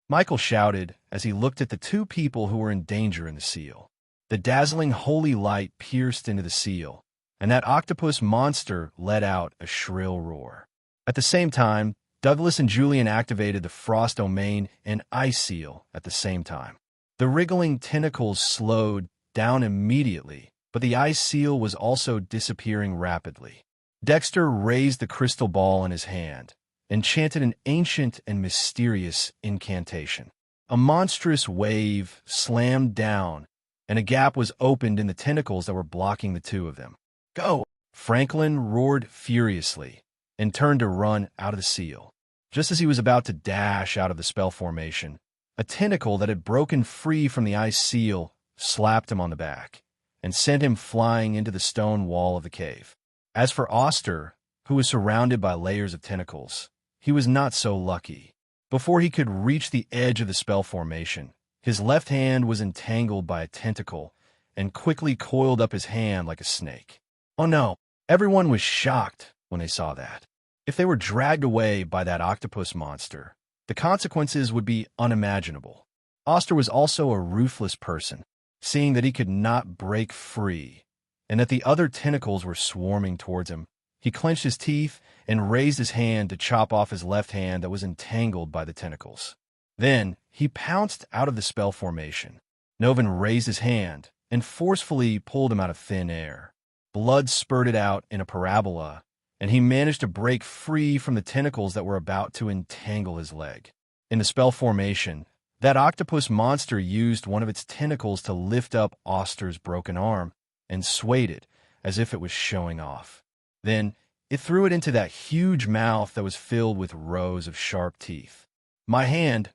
Michael shouted as he looked at the two people who were in danger in the seal. The dazzling holy light pierced into the seal, and that octopus monster let out a shrill roar. At the same time, Douglas and Julian activated the frost domain and ice seal at the same time. The wriggling tentacles slowed down immediately, but the ice seal was also disappearing rapidly. Dexter raised the crystal ball in his hand and chanted an ancient and mysterious incantation. A monstrous wave slammed down, and a gap was opened in the tentacles that were blocking the two of them. Go! Franklin roared furiously and turned to run out of the seal. Just as he was about to dash out of the spell formation, a tentacle that had broken free from the ice seal slapped him on the back and sent him flying into the stone wall of the cave. As for Oster, who was surrounded by layers of tentacles, he was not so lucky. Before he could reach the edge of the spell formation, his left hand was entangled by a tentacle and quickly coiled up his hand like a snake. Oh no! Everyone was shocked when they saw that. If they were dragged away by that octopus monster, the consequences would be unimaginable. Oster was also a ruthless person, seeing that he could not break free and that the other tentacles were swarming towards him. He clenched his teeth and raised his hand to chop off his left hand that was entangled by the tentacles. Then he pounced out of the spell formation. Novin raised his hand and forcefully pulled him out of thin air. Blood spurted out in a parabola, and he managed to break free from the tentacles that were about to entangle his leg. In the spell formation, that octopus monster used one of its tentacles to lift up Oster's broken arm and swayed it as if it was showing off. Then it threw it into that huge mouth that was filled with rows of sharp teeth. My hand.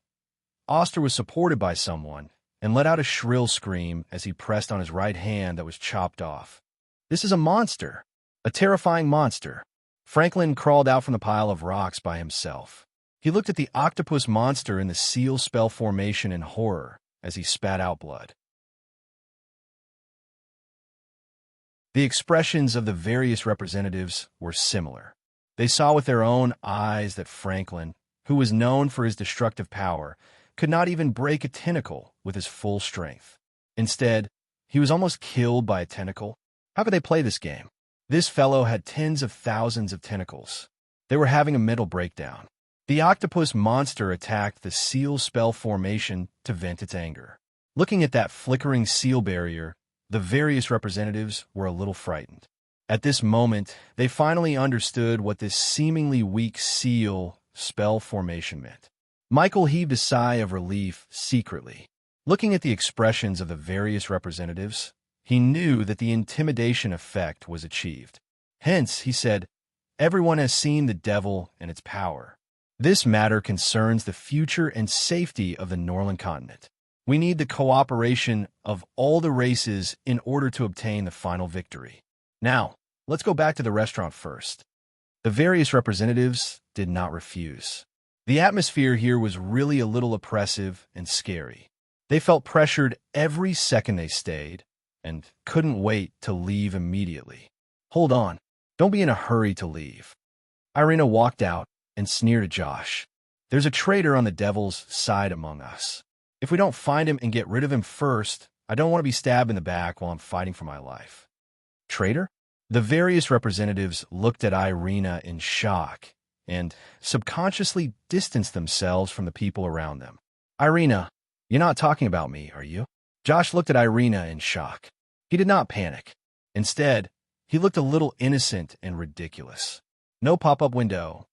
Oster was supported by someone and let out a shrill scream as he pressed on his right hand that was chopped off. This is a monster, a terrifying monster. Franklin crawled out from the pile of rocks by himself. He looked at the octopus monster in the seal spell formation in horror as he spat out blood. The expressions of the various representatives were similar. They saw with their own eyes that Franklin, who was known for his destructive power, could not even break a tentacle with his full strength. Instead, he was almost killed by a tentacle. How could they play this game? This fellow had tens of thousands of tentacles. They were having a mental breakdown. The octopus monster attacked the seal spell formation to vent its anger. Looking at that flickering seal barrier, the various representatives were a little frightened. At this moment, they finally understood what this seemingly weak seal spell formation meant. Michael heaved a sigh of relief secretly. Looking at the expressions of the various representatives, he knew that the intimidation effect was achieved. Hence, he said, everyone has seen the devil and its power. This matter concerns the future and safety of the Norland continent. We need the cooperation of all the races in order to obtain the final victory. Now, let's go back to the restaurant first. The various representatives did not refuse. The atmosphere here was really a little oppressive and scary. They felt pressured every second they stayed and couldn't wait to leave immediately. Hold on. Don't be in a hurry to leave. Irina walked out and sneered at Josh. There's a traitor on the devil's side among us. If we don't find him and get rid of him first, I don't want to be stabbed in the back while I'm fighting for my life. Traitor? The various representatives looked at Irina in shock and subconsciously distanced themselves from the people around them. Irina, you're not talking about me, are you? Josh looked at Irina in shock. He did not panic. Instead, he looked a little innocent and ridiculous. No pop-up window.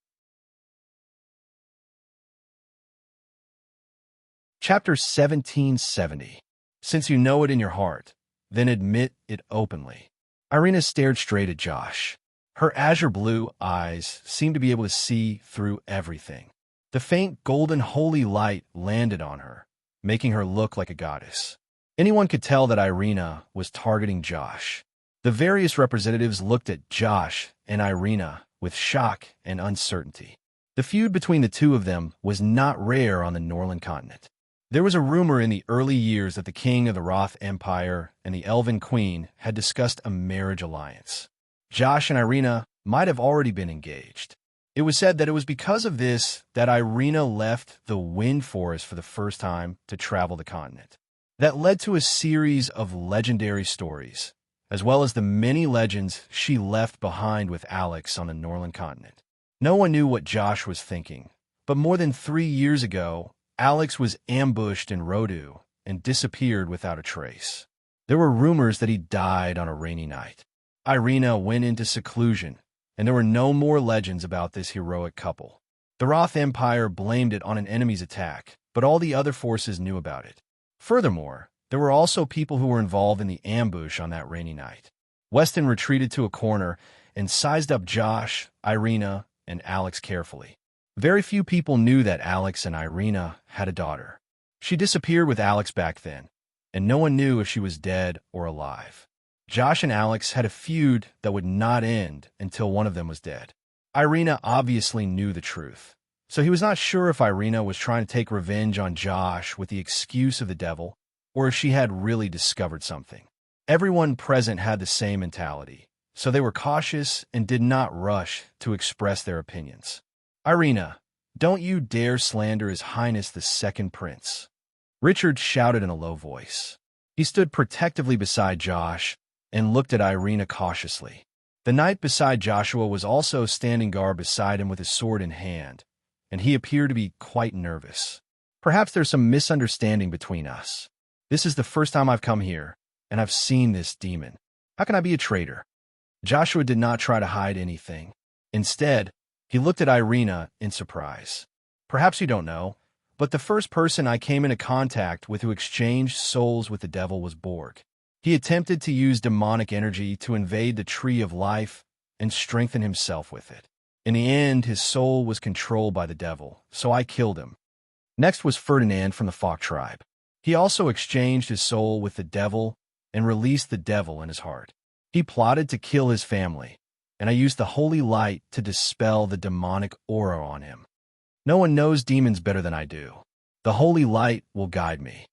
Chapter 1770. Since you know it in your heart, then admit it openly. Irina stared straight at Josh. Her azure blue eyes seemed to be able to see through everything. The faint golden holy light landed on her, making her look like a goddess. Anyone could tell that Irina was targeting Josh. The various representatives looked at Josh and Irina with shock and uncertainty. The feud between the two of them was not rare on the Norland continent. There was a rumor in the early years that the king of the Roth Empire and the Elven Queen had discussed a marriage alliance. Josh and Irina might have already been engaged. It was said that it was because of this that Irina left the Wind Forest for the first time to travel the continent. That led to a series of legendary stories, as well as the many legends she left behind with Alex on the Norland continent. No one knew what Josh was thinking, but more than 3 years ago, Alex was ambushed in Rodu and disappeared without a trace. There were rumors that he died on a rainy night. Irina went into seclusion, and there were no more legends about this heroic couple. The Roth Empire blamed it on an enemy's attack, but all the other forces knew about it. Furthermore, there were also people who were involved in the ambush on that rainy night. Weston retreated to a corner and sized up Josh, Irina, and Alex carefully. Very few people knew that Alex and Irina had a daughter. She disappeared with Alex back then, and no one knew if she was dead or alive. Josh and Alex had a feud that would not end until one of them was dead. Irina obviously knew the truth, so he was not sure if Irina was trying to take revenge on Josh with the excuse of the devil, or if she had really discovered something. Everyone present had the same mentality, so they were cautious and did not rush to express their opinions. Irina, don't you dare slander His Highness the Second Prince. Richard shouted in a low voice. He stood protectively beside Josh and looked at Irina cautiously. The knight beside Joshua was also standing guard beside him with his sword in hand, and he appeared to be quite nervous. Perhaps there's some misunderstanding between us. This is the first time I've come here, and I've seen this demon. How can I be a traitor? Joshua did not try to hide anything. Instead, he looked at Irina in surprise. Perhaps you don't know, but the first person I came into contact with who exchanged souls with the devil was Borg. He attempted to use demonic energy to invade the tree of life and strengthen himself with it. In the end, his soul was controlled by the devil, so I killed him. Next was Ferdinand from the Falk tribe. He also exchanged his soul with the devil and released the devil in his heart. He plotted to kill his family, and I used the holy light to dispel the demonic aura on him. No one knows demons better than I do. The holy light will guide me.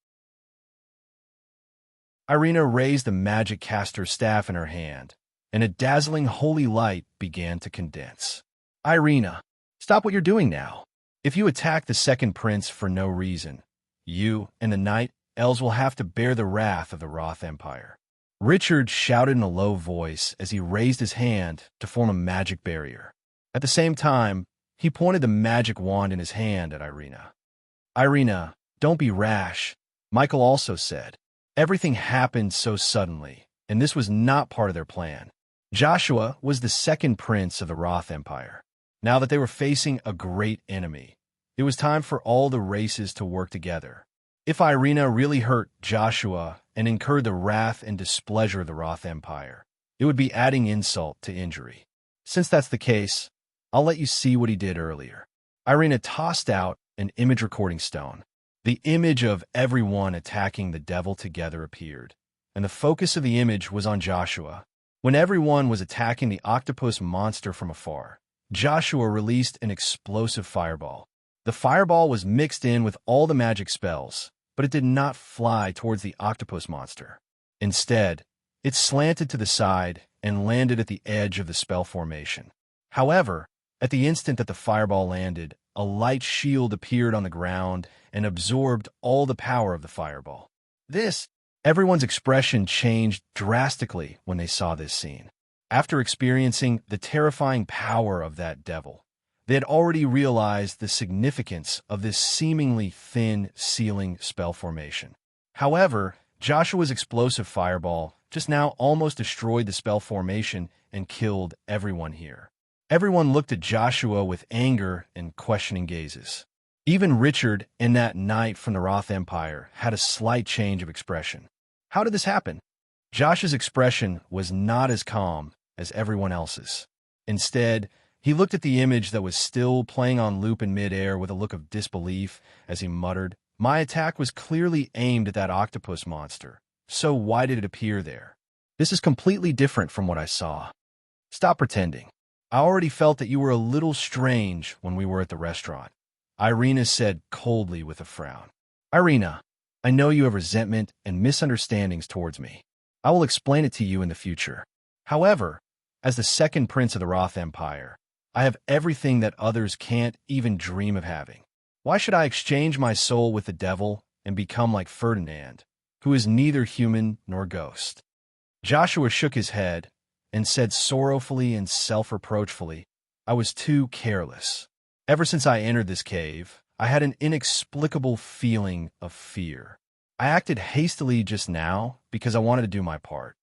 Irina raised the magic caster staff in her hand, and a dazzling holy light began to condense. Irina, stop what you're doing now. If you attack the second prince for no reason, you and the night elves will have to bear the wrath of the Roth Empire. Richard shouted in a low voice as he raised his hand to form a magic barrier. At the same time, he pointed the magic wand in his hand at Irina. Irina, don't be rash, Michael also said. Everything happened so suddenly, and this was not part of their plan. Joshua was the second prince of the Roth Empire. Now that they were facing a great enemy, it was time for all the races to work together. If Irina really hurt Joshua and incurred the wrath and displeasure of the Roth Empire, it would be adding insult to injury. Since that's the case, I'll let you see what he did earlier. Irina tossed out an image recording stone. The image of everyone attacking the devil together appeared, and the focus of the image was on Joshua. When everyone was attacking the octopus monster from afar, Joshua released an explosive fireball. The fireball was mixed in with all the magic spells, but it did not fly towards the octopus monster. Instead, it slanted to the side and landed at the edge of the spell formation. However, at the instant that the fireball landed, a light shield appeared on the ground and absorbed all the power of the fireball. Everyone's expression changed drastically when they saw this scene. After experiencing the terrifying power of that devil, they had already realized the significance of this seemingly thin ceiling spell formation. However, Joshua's explosive fireball just now almost destroyed the spell formation and killed everyone here. Everyone looked at Joshua with anger and questioning gazes. Even Richard and that knight from the Roth Empire had a slight change of expression. How did this happen? Josh's expression was not as calm as everyone else's. Instead, he looked at the image that was still playing on loop in midair with a look of disbelief as he muttered, "My attack was clearly aimed at that octopus monster, so why did it appear there? This is completely different from what I saw. Stop pretending. I already felt that you were a little strange when we were at the restaurant," Irina said coldly with a frown. "Irina, I know you have resentment and misunderstandings towards me. I will explain it to you in the future. However, as the second prince of the Roth Empire, I have everything that others can't even dream of having. Why should I exchange my soul with the devil and become like Ferdinand, who is neither human nor ghost?" Joshua shook his head and said sorrowfully and self-reproachfully, "I was too careless. Ever since I entered this cave, I had an inexplicable feeling of fear. I acted hastily just now because I wanted to do my part.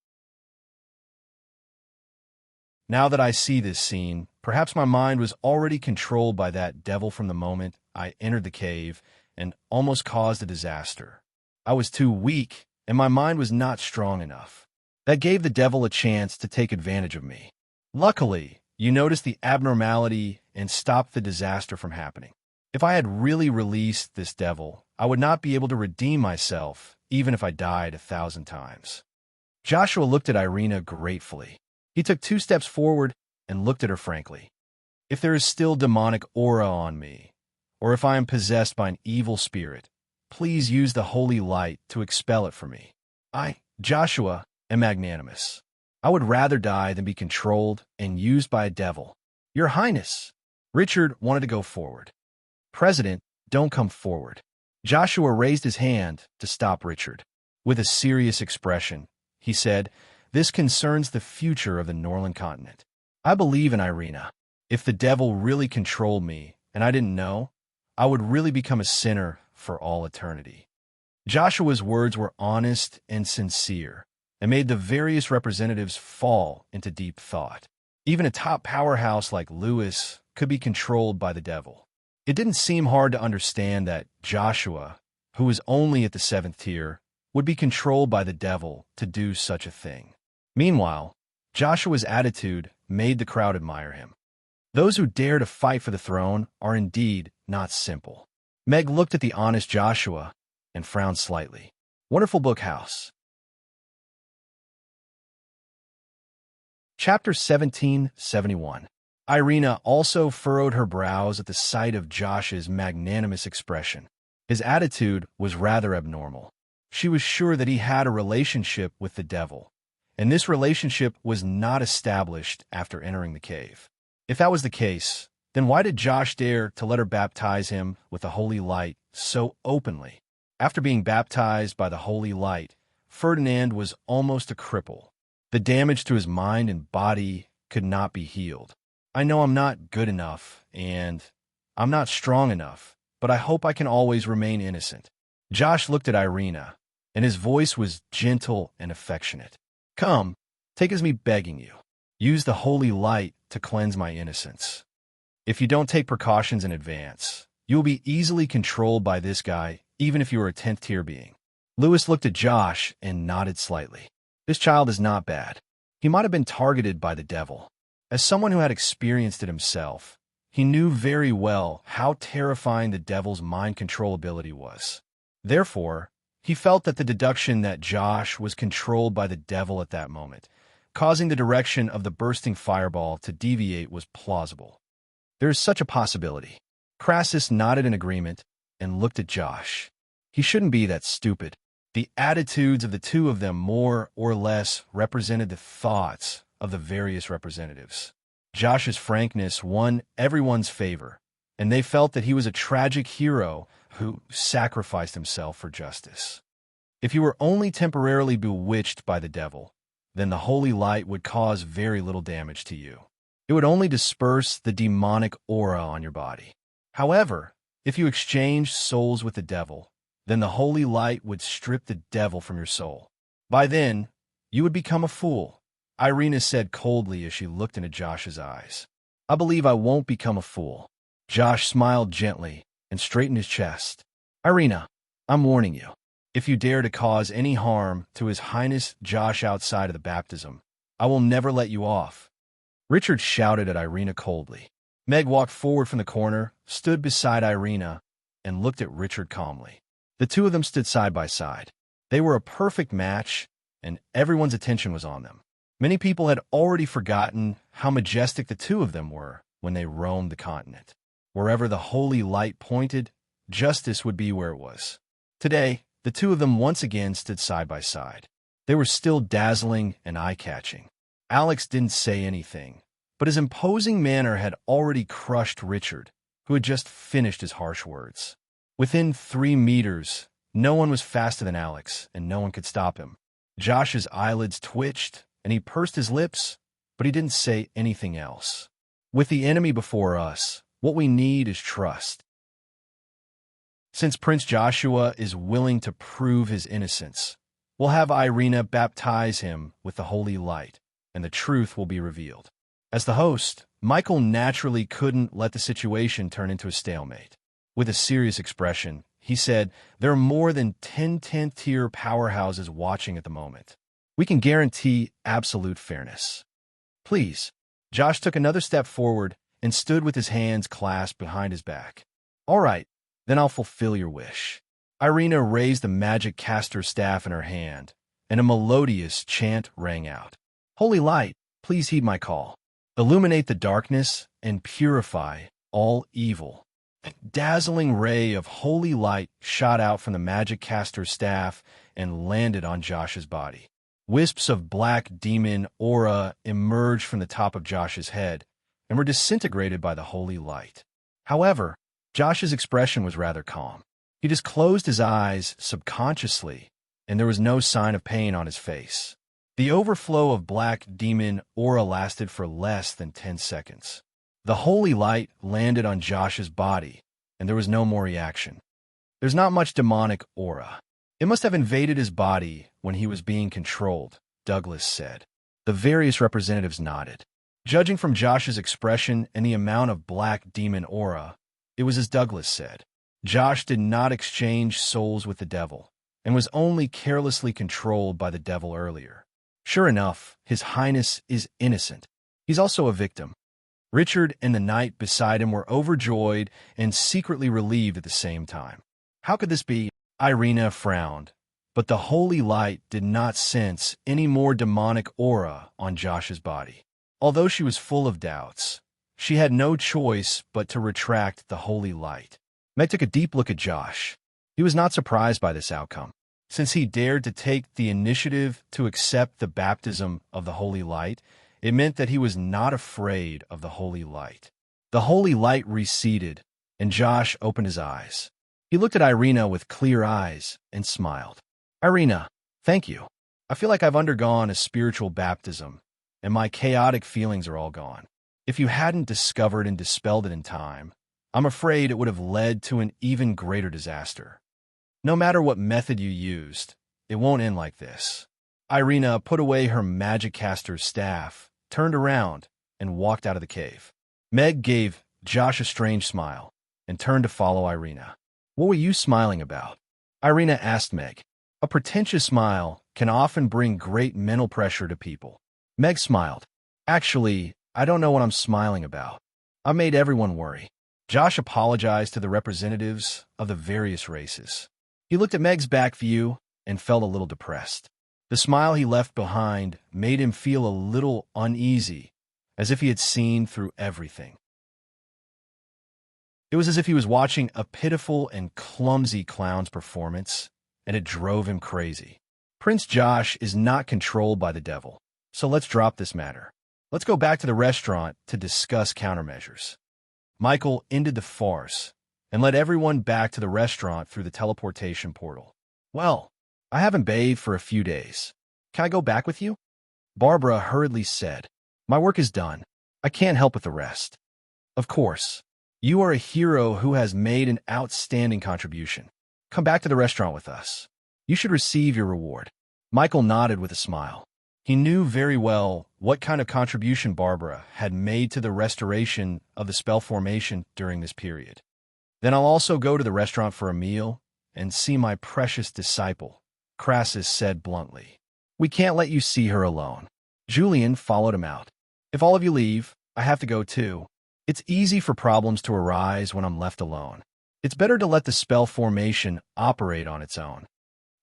Now that I see this scene, perhaps my mind was already controlled by that devil from the moment I entered the cave and almost caused a disaster. I was too weak, and my mind was not strong enough. That gave the devil a chance to take advantage of me. Luckily, you noticed the abnormality and stopped the disaster from happening. If I had really released this devil, I would not be able to redeem myself, even if I died 1,000 times." Joshua looked at Irina gratefully. He took 2 steps forward and looked at her frankly. "If there is still demonic aura on me, or if I am possessed by an evil spirit, please use the holy light to expel it from me. I, Joshua, am magnanimous. I would rather die than be controlled and used by a devil. Your Highness!" Richard wanted to go forward. "President, don't come forward." Joshua raised his hand to stop Richard. With a serious expression, he said, "This concerns the future of the Norland continent. I believe in Irina. If the devil really controlled me and I didn't know, I would really become a sinner for all eternity." Joshua's words were honest and sincere and made the various representatives fall into deep thought. Even a top powerhouse like Lewis could be controlled by the devil. It didn't seem hard to understand that Joshua, who was only at the 7th tier, would be controlled by the devil to do such a thing. Meanwhile, Joshua's attitude made the crowd admire him. Those who dare to fight for the throne are indeed not simple. Meg looked at the honest Joshua and frowned slightly. Wonderful book, House. Chapter 1771. Irina also furrowed her brows at the sight of Josh's magnanimous expression. His attitude was rather abnormal. She was sure that he had a relationship with the devil, and this relationship was not established after entering the cave. If that was the case, then why did Josh dare to let her baptize him with the holy light so openly? After being baptized by the holy light, Ferdinand was almost a cripple. The damage to his mind and body could not be healed. "I know I'm not good enough, and I'm not strong enough, but I hope I can always remain innocent." Josh looked at Irina, and his voice was gentle and affectionate. "Come, take as me begging you. Use the holy light to cleanse my innocence. If you don't take precautions in advance, you will be easily controlled by this guy, even if you are a 10th tier being." Lewis looked at Josh and nodded slightly. This child is not bad. He might have been targeted by the devil. As someone who had experienced it himself, he knew very well how terrifying the devil's mind control ability was. Therefore, he felt that the deduction that Josh was controlled by the devil at that moment, causing the direction of the bursting fireball to deviate, was plausible. There is such a possibility. Crassus nodded in agreement and looked at Josh. He shouldn't be that stupid. The attitudes of the two of them more or less represented the thoughts of the various representatives. Josh's frankness won everyone's favor, and they felt that he was a tragic hero who sacrificed himself for justice. If he were only temporarily bewitched by the devil, then the holy light would cause very little damage to you. It would only disperse the demonic aura on your body. However, if you exchange souls with the devil, then the holy light would strip the devil from your soul. By then, you would become a fool, Irina said coldly as she looked into Josh's eyes. I believe I won't become a fool. Josh smiled gently and straightened his chest. Irina, I'm warning you. If you dare to cause any harm to His Highness Josh outside of the baptism, I will never let you off. Richard shouted at Irina coldly. Meg walked forward from the corner, stood beside Irina, and looked at Richard calmly. The two of them stood side by side. They were a perfect match, and everyone's attention was on them. Many people had already forgotten how majestic the two of them were when they roamed the continent. Wherever the holy light pointed, justice would be where it was. Today, the two of them once again stood side by side. They were still dazzling and eye-catching. Alex didn't say anything, but his imposing manner had already crushed Richard, who had just finished his harsh words. Within 3 meters, no one was faster than Alex, and no one could stop him. Josh's eyelids twitched, and he pursed his lips, but he didn't say anything else. With the enemy before us, what we need is trust. Since Prince Joshua is willing to prove his innocence, we'll have Irina baptize him with the holy light, and the truth will be revealed. As the host, Michael naturally couldn't let the situation turn into a stalemate. With a serious expression, he said, there are more than 10 10th-tier powerhouses watching at the moment. We can guarantee absolute fairness. Please. Josh took another step forward and stood with his hands clasped behind his back. All right, then I'll fulfill your wish. Irina raised the magic caster staff in her hand, and a melodious chant rang out. Holy light, please heed my call. Illuminate the darkness and purify all evil. A dazzling ray of holy light shot out from the magic caster's staff and landed on Josh's body. Wisps of black demon aura emerged from the top of Josh's head and were disintegrated by the holy light. However, Josh's expression was rather calm. He just closed his eyes subconsciously, and there was no sign of pain on his face. The overflow of black demon aura lasted for less than 10 seconds. The holy light landed on Josh's body, and there was no more reaction. There's not much demonic aura. It must have invaded his body when he was being controlled, Douglas said. The various representatives nodded. Judging from Josh's expression and the amount of black demon aura, it was as Douglas said. Josh did not exchange souls with the devil, and was only carelessly controlled by the devil earlier. Sure enough, His Highness is innocent. He's also a victim. Richard and the knight beside him were overjoyed and secretly relieved at the same time. How could this be? Irina frowned, but the holy light did not sense any more demonic aura on Josh's body. Although she was full of doubts, she had no choice but to retract the holy light. Meg took a deep look at Josh. He was not surprised by this outcome. Since he dared to take the initiative to accept the baptism of the holy light, it meant that he was not afraid of the holy light. The holy light receded, and Josh opened his eyes. He looked at Irina with clear eyes and smiled. Irina, thank you. I feel like I've undergone a spiritual baptism, and my chaotic feelings are all gone. If you hadn't discovered and dispelled it in time, I'm afraid it would have led to an even greater disaster. No matter what method you used, it won't end like this. Irina put away her magic caster's staff, turned around, and walked out of the cave. Meg gave Josh a strange smile and turned to follow Irina. What were you smiling about? Irina asked Meg. A pretentious smile can often bring great mental pressure to people. Meg smiled. Actually, I don't know what I'm smiling about. I made everyone worry. Josh apologized to the representatives of the various races. He looked at Meg's back view and felt a little depressed. The smile he left behind made him feel a little uneasy, as if he had seen through everything. It was as if he was watching a pitiful and clumsy clown's performance, and it drove him crazy. Prince Josh is not controlled by the devil, so let's drop this matter. Let's go back to the restaurant to discuss countermeasures. Michael ended the farce and led everyone back to the restaurant through the teleportation portal. Well, I haven't bathed for a few days. Can I go back with you? Barbara hurriedly said, "My work is done. I can't help with the rest." "Of course. You are a hero who has made an outstanding contribution. Come back to the restaurant with us. You should receive your reward." Michael nodded with a smile. He knew very well what kind of contribution Barbara had made to the restoration of the spell formation during this period. "Then I'll also go to the restaurant for a meal and see my precious disciple," Crassus said bluntly. "We can't let you see her alone." Julian followed him out. "If all of you leave, I have to go too. It's easy for problems to arise when I'm left alone. It's better to let the spell formation operate on its own."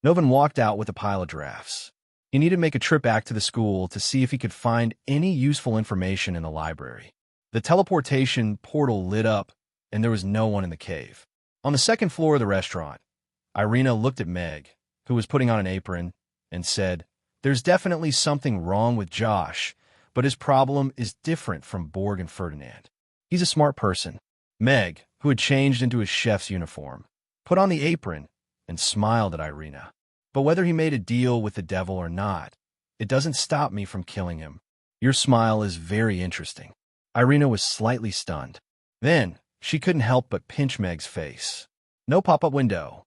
Novin walked out with a pile of drafts. He needed to make a trip back to the school to see if he could find any useful information in the library. The teleportation portal lit up, and there was no one in the cave. On the second floor of the restaurant, Irina looked at Meg, who was putting on an apron, and said, "There's definitely something wrong with Josh, but his problem is different from Borg and Ferdinand. He's a smart person." Meg, who had changed into his chef's uniform, put on the apron and smiled at Irina. "But whether he made a deal with the devil or not, it doesn't stop me from killing him. Your smile is very interesting." Irina was slightly stunned. Then, she couldn't help but pinch Meg's face. No pop-up window.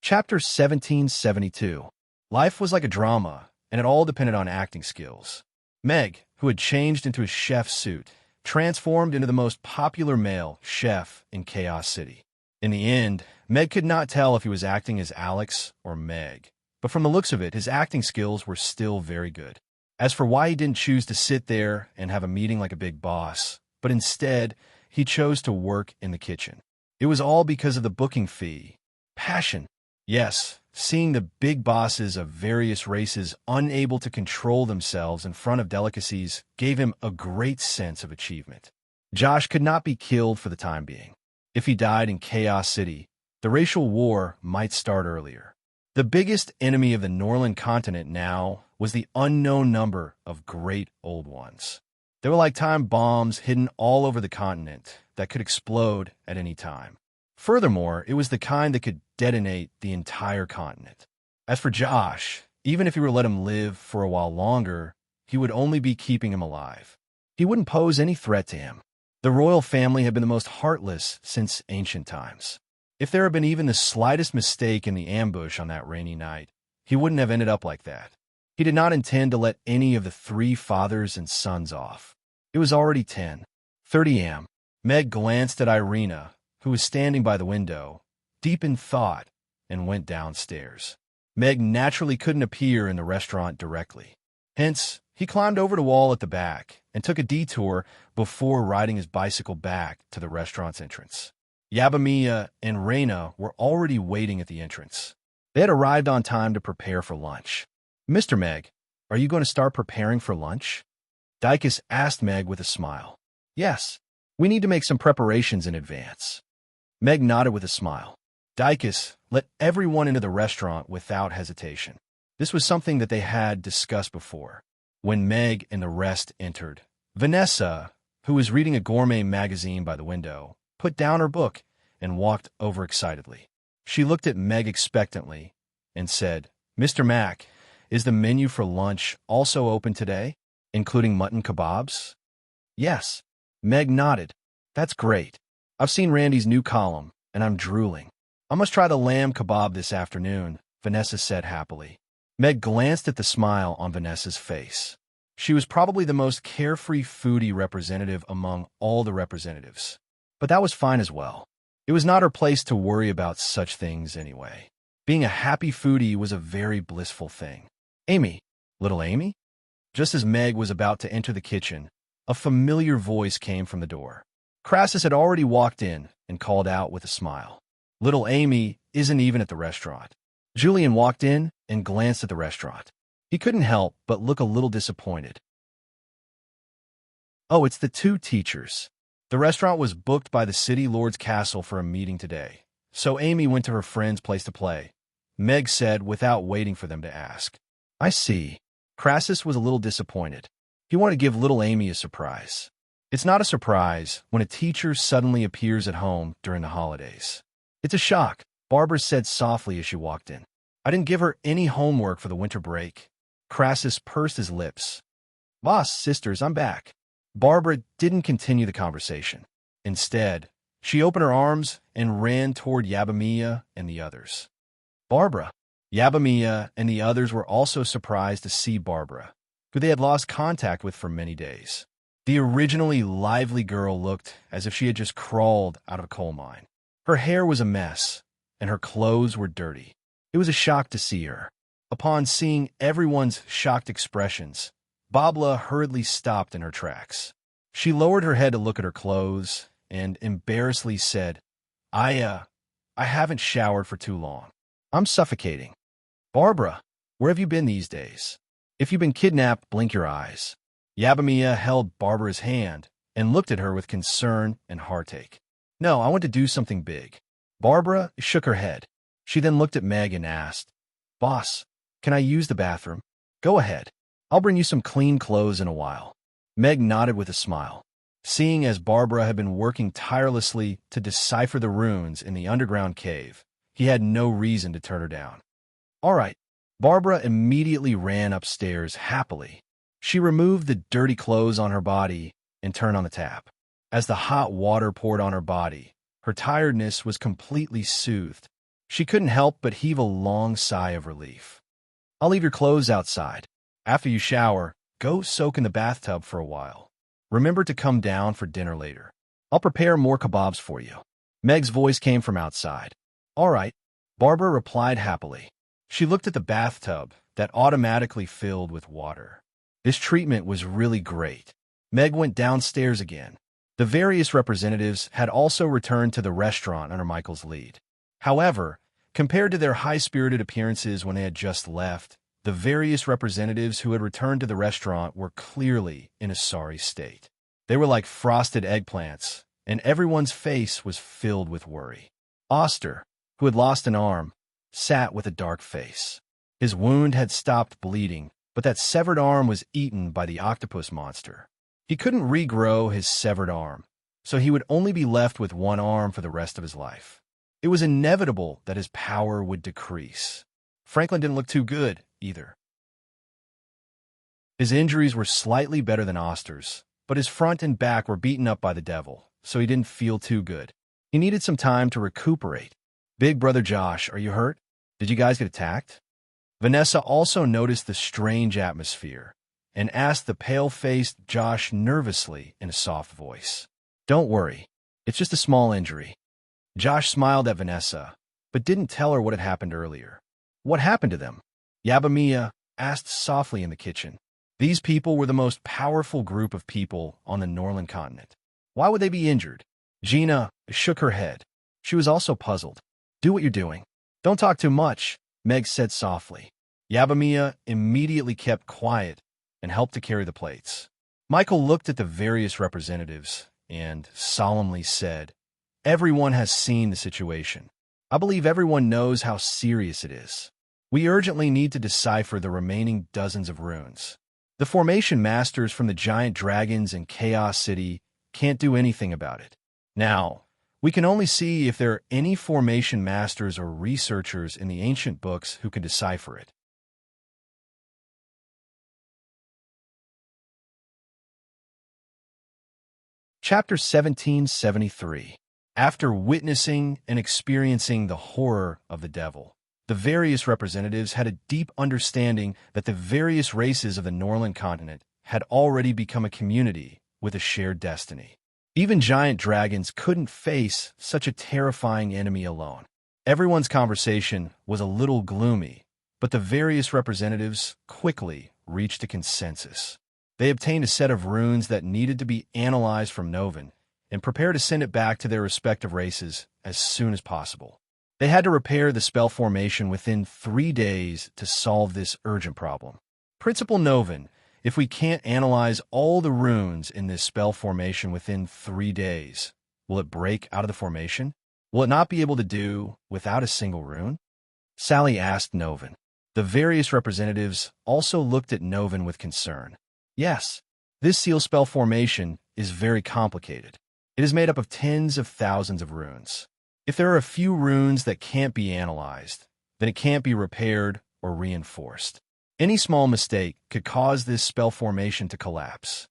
Chapter 1772. Life was like a drama, and it all depended on acting skills. Meg, who had changed into a chef's suit, transformed into the most popular male chef in Chaos City. In the end, Meg could not tell if he was acting as Alex or Meg, but from the looks of it, his acting skills were still very good. As for why he didn't choose to sit there and have a meeting like a big boss, but instead, he chose to work in the kitchen. It was all because of the booking fee. Passion. Yes, seeing the big bosses of various races unable to control themselves in front of delicacies gave him a great sense of achievement. Josh could not be killed for the time being. If he died in Chaos City, the racial war might start earlier. The biggest enemy of the Norland continent now was the unknown number of great old ones. They were like time bombs hidden all over the continent that could explode at any time. Furthermore, it was the kind that could detonate the entire continent. As for Josh, even if he were to let him live for a while longer, he would only be keeping him alive. He wouldn't pose any threat to him. The royal family had been the most heartless since ancient times. If there had been even the slightest mistake in the ambush on that rainy night, he wouldn't have ended up like that. He did not intend to let any of the three fathers and sons off. It was already 10:30 a.m. Meg glanced at Irina, who was standing by the window, deep in thought, and went downstairs. Meg naturally couldn't appear in the restaurant directly. Hence, he climbed over the wall at the back and took a detour before riding his bicycle back to the restaurant's entrance. Yabamiya and Reyna were already waiting at the entrance. They had arrived on time to prepare for lunch. "Mr. Meg, are you going to start preparing for lunch?" Dicus asked Meg with a smile. "Yes, we need to make some preparations in advance." Meg nodded with a smile. Dicus let everyone into the restaurant without hesitation. This was something that they had discussed before. When Meg and the rest entered, Vanessa, who was reading a gourmet magazine by the window, put down her book and walked over excitedly. She looked at Meg expectantly and said, "Mr. Mack, is the menu for lunch also open today, including mutton kebabs?" "Yes." Meg nodded. "That's great. I've seen Randy's new column, and I'm drooling. I must try the lamb kebab this afternoon," Vanessa said happily. Meg glanced at the smile on Vanessa's face. She was probably the most carefree foodie representative among all the representatives. But that was fine as well. It was not her place to worry about such things anyway. Being a happy foodie was a very blissful thing. "Amy, little Amy?" Just as Meg was about to enter the kitchen, a familiar voice came from the door. Crassus had already walked in and called out with a smile. "Little Amy isn't even at the restaurant." Julian walked in and glanced at the restaurant. He couldn't help but look a little disappointed. "Oh, it's the two teachers." The restaurant was booked by the city lord's castle for a meeting today, so Amy went to her friend's place to play, Meg said without waiting for them to ask. "I see." Crassus was a little disappointed. He wanted to give little Amy a surprise. It's not a surprise when a teacher suddenly appears at home during the holidays. "It's a shock," Barbara said softly as she walked in. I didn't give her any homework for the winter break. Crassus pursed his lips. Boss, sisters, I'm back. Barbara didn't continue the conversation. Instead, she opened her arms and ran toward Yabamia and the others. Barbara. Yabamia and the others were also surprised to see Barbara, who they had lost contact with for many days. The originally lively girl looked as if she had just crawled out of a coal mine. Her hair was a mess, and her clothes were dirty. It was a shock to see her. Upon seeing everyone's shocked expressions, Babla hurriedly stopped in her tracks. She lowered her head to look at her clothes and embarrassedly said, I haven't showered for too long. I'm suffocating. Barbara, where have you been these days? If you've been kidnapped, blink your eyes. Yabamia held Barbara's hand and looked at her with concern and heartache. No, I want to do something big. Barbara shook her head. She then looked at Meg and asked, Boss, can I use the bathroom? Go ahead. I'll bring you some clean clothes in a while. Meg nodded with a smile. Seeing as Barbara had been working tirelessly to decipher the runes in the underground cave, he had no reason to turn her down. All right. Barbara immediately ran upstairs happily. She removed the dirty clothes on her body and turned on the tap. As the hot water poured on her body, her tiredness was completely soothed. She couldn't help but heave a long sigh of relief. I'll leave your clothes outside. After you shower, go soak in the bathtub for a while. Remember to come down for dinner later. I'll prepare more kebabs for you. Meg's voice came from outside. All right, Barbara replied happily. She looked at the bathtub that automatically filled with water. This treatment was really great. Meg went downstairs again. The various representatives had also returned to the restaurant under Michael's lead. However, compared to their high-spirited appearances when they had just left, the various representatives who had returned to the restaurant were clearly in a sorry state. They were like frosted eggplants, and everyone's face was filled with worry. Oster, who had lost an arm, sat with a dark face. His wound had stopped bleeding, but that severed arm was eaten by the octopus monster. He couldn't regrow his severed arm, so he would only be left with one arm for the rest of his life. It was inevitable that his power would decrease. Franklin didn't look too good, either. His injuries were slightly better than Oster's, but his front and back were beaten up by the devil, so he didn't feel too good. He needed some time to recuperate. Big brother Josh, are you hurt? Did you guys get attacked? Vanessa also noticed the strange atmosphere and asked the pale-faced Josh nervously in a soft voice. Don't worry, it's just a small injury. Josh smiled at Vanessa, but didn't tell her what had happened earlier. What happened to them? Yabamia asked softly in the kitchen. These people were the most powerful group of people on the Norland continent. Why would they be injured? Gina shook her head. She was also puzzled. Do what you're doing. Don't talk too much, Meg said softly. Yabamia immediately kept quiet and helped to carry the plates. Michael looked at the various representatives and solemnly said, Everyone has seen the situation. I believe everyone knows how serious it is. We urgently need to decipher the remaining dozens of runes. The formation masters from the giant dragons in Chaos City can't do anything about it. Now, we can only see if there are any formation masters or researchers in the ancient books who can decipher it. Chapter 1773. After witnessing and experiencing the horror of the devil, the various representatives had a deep understanding that the various races of the Norland continent had already become a community with a shared destiny. Even giant dragons couldn't face such a terrifying enemy alone. Everyone's conversation was a little gloomy, but the various representatives quickly reached a consensus. They obtained a set of runes that needed to be analyzed from Novan and prepared to send it back to their respective races as soon as possible. They had to repair the spell formation within 3 days to solve this urgent problem. Principal Novan, if we can't analyze all the runes in this spell formation within 3 days, will it break out of the formation? Will it not be able to do without a single rune? Sally asked Novan. The various representatives also looked at Novan with concern. Yes, this seal spell formation is very complicated. It is made up of tens of thousands of runes. If there are a few runes that can't be analyzed, then it can't be repaired or reinforced. Any small mistake could cause this spell formation to collapse.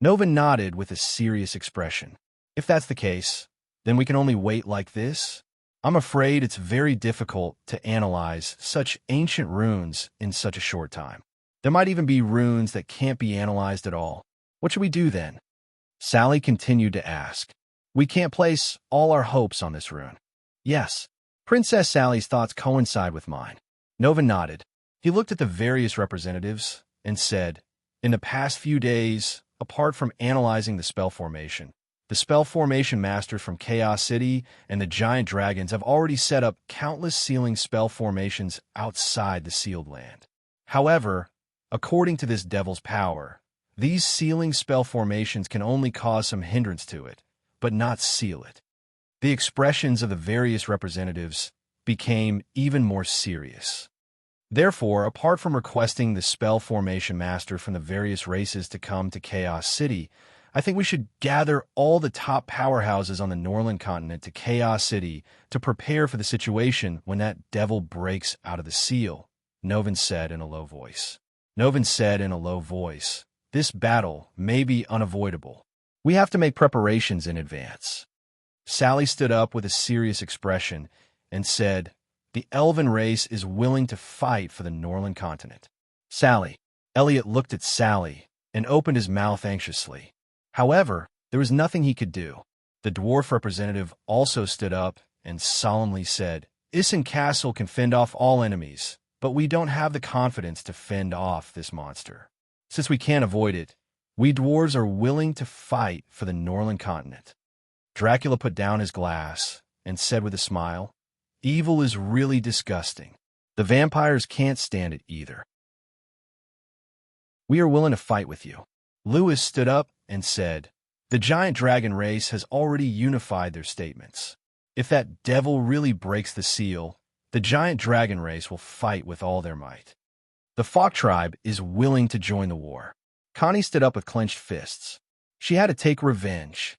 Nova nodded with a serious expression. If that's the case, then we can only wait like this? I'm afraid it's very difficult to analyze such ancient runes in such a short time. There might even be runes that can't be analyzed at all. What should we do then? Sally continued to ask. We can't place all our hopes on this rune. Yes. Princess Sally's thoughts coincide with mine. Nova nodded. He looked at the various representatives and said, in the past few days, apart from analyzing the spell formation masters from Chaos City and the giant dragons have already set up countless sealing spell formations outside the sealed land. However, according to this devil's power, these sealing spell formations can only cause some hindrance to it, but not seal it. The expressions of the various representatives became even more serious. Therefore, apart from requesting the spell formation master from the various races to come to Chaos City, I think we should gather all the top powerhouses on the Norland continent to Chaos City to prepare for the situation when that devil breaks out of the seal, Novin said in a low voice. This battle may be unavoidable. We have to make preparations in advance. Sally stood up with a serious expression and said, the elven race is willing to fight for the Norland continent. Sally. Elliot looked at Sally and opened his mouth anxiously. However, there was nothing he could do. The dwarf representative also stood up and solemnly said, Isen Castle can fend off all enemies, but we don't have the confidence to fend off this monster. Since we can't avoid it, we dwarves are willing to fight for the Norland continent. Dracula put down his glass and said with a smile, evil is really disgusting. The vampires can't stand it either. We are willing to fight with you. Lewis stood up and said, the giant dragon race has already unified their statements. If that devil really breaks the seal, the giant dragon race will fight with all their might. The Falk tribe is willing to join the war. Connie stood up with clenched fists. She had to take revenge.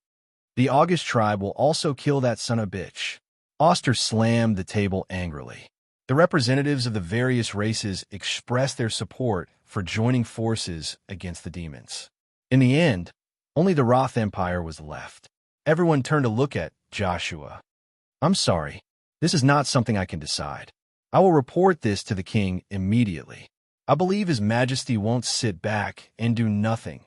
The August tribe will also kill that son of a bitch. Oster slammed the table angrily. The representatives of the various races expressed their support for joining forces against the demons. In the end, only the Roth Empire was left. Everyone turned to look at Joshua. I'm sorry. This is not something I can decide. I will report this to the king immediately. I believe His Majesty won't sit back and do nothing,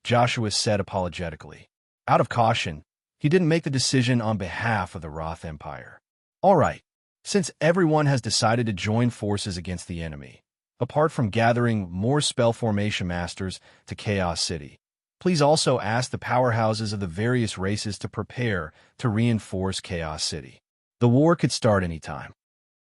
Joshua said apologetically. Out of caution, he didn't make the decision on behalf of the Roth Empire. All right, since everyone has decided to join forces against the enemy, apart from gathering more spell formation masters to Chaos City, please also ask the powerhouses of the various races to prepare to reinforce Chaos City. The war could start anytime.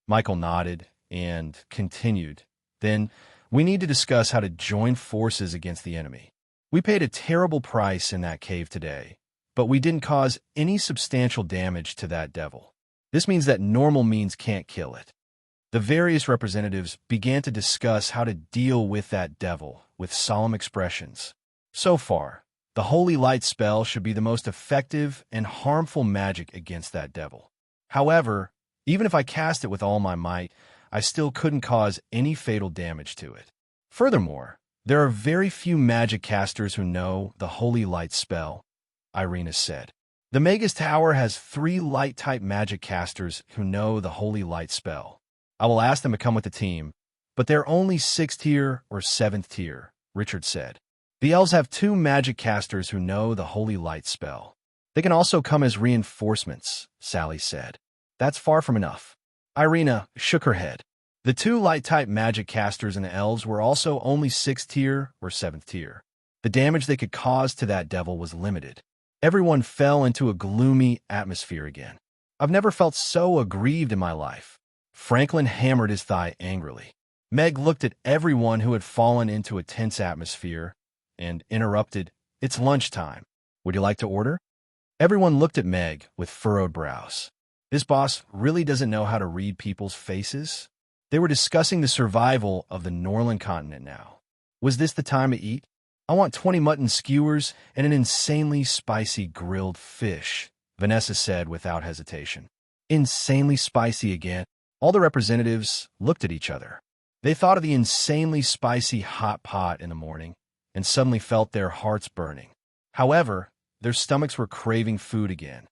Michael nodded and continued. Then, we need to discuss how to join forces against the enemy. We paid a terrible price in that cave today, but we didn't cause any substantial damage to that devil. This means that normal means can't kill it. The various representatives began to discuss how to deal with that devil with solemn expressions. So far, the Holy Light spell should be the most effective and harmful magic against that devil. However, even if I cast it with all my might, I still couldn't cause any fatal damage to it. Furthermore, there are very few magic casters who know the Holy Light spell, Irina said. The Magus Tower has 3 light-type magic casters who know the Holy Light spell. I will ask them to come with the team, but they're only 6th tier or 7th tier, Richard said. The elves have 2 magic casters who know the Holy Light spell. They can also come as reinforcements, Sally said. That's far from enough. Irina shook her head. The 2 light-type magic casters and the elves were also only 6th tier or 7th tier. The damage they could cause to that devil was limited. Everyone fell into a gloomy atmosphere again. I've never felt so aggrieved in my life. Franklin hammered his thigh angrily. Meg looked at everyone who had fallen into a tense atmosphere and interrupted, It's lunchtime. Would you like to order? Everyone looked at Meg with furrowed brows. This boss really doesn't know how to read people's faces. They were discussing the survival of the Norland continent now. Was this the time to eat? I want 20 mutton skewers and an insanely spicy grilled fish, Vanessa said without hesitation. Insanely spicy again? All the representatives looked at each other. They thought of the insanely spicy hot pot in the morning and suddenly felt their hearts burning. However, their stomachs were craving food again.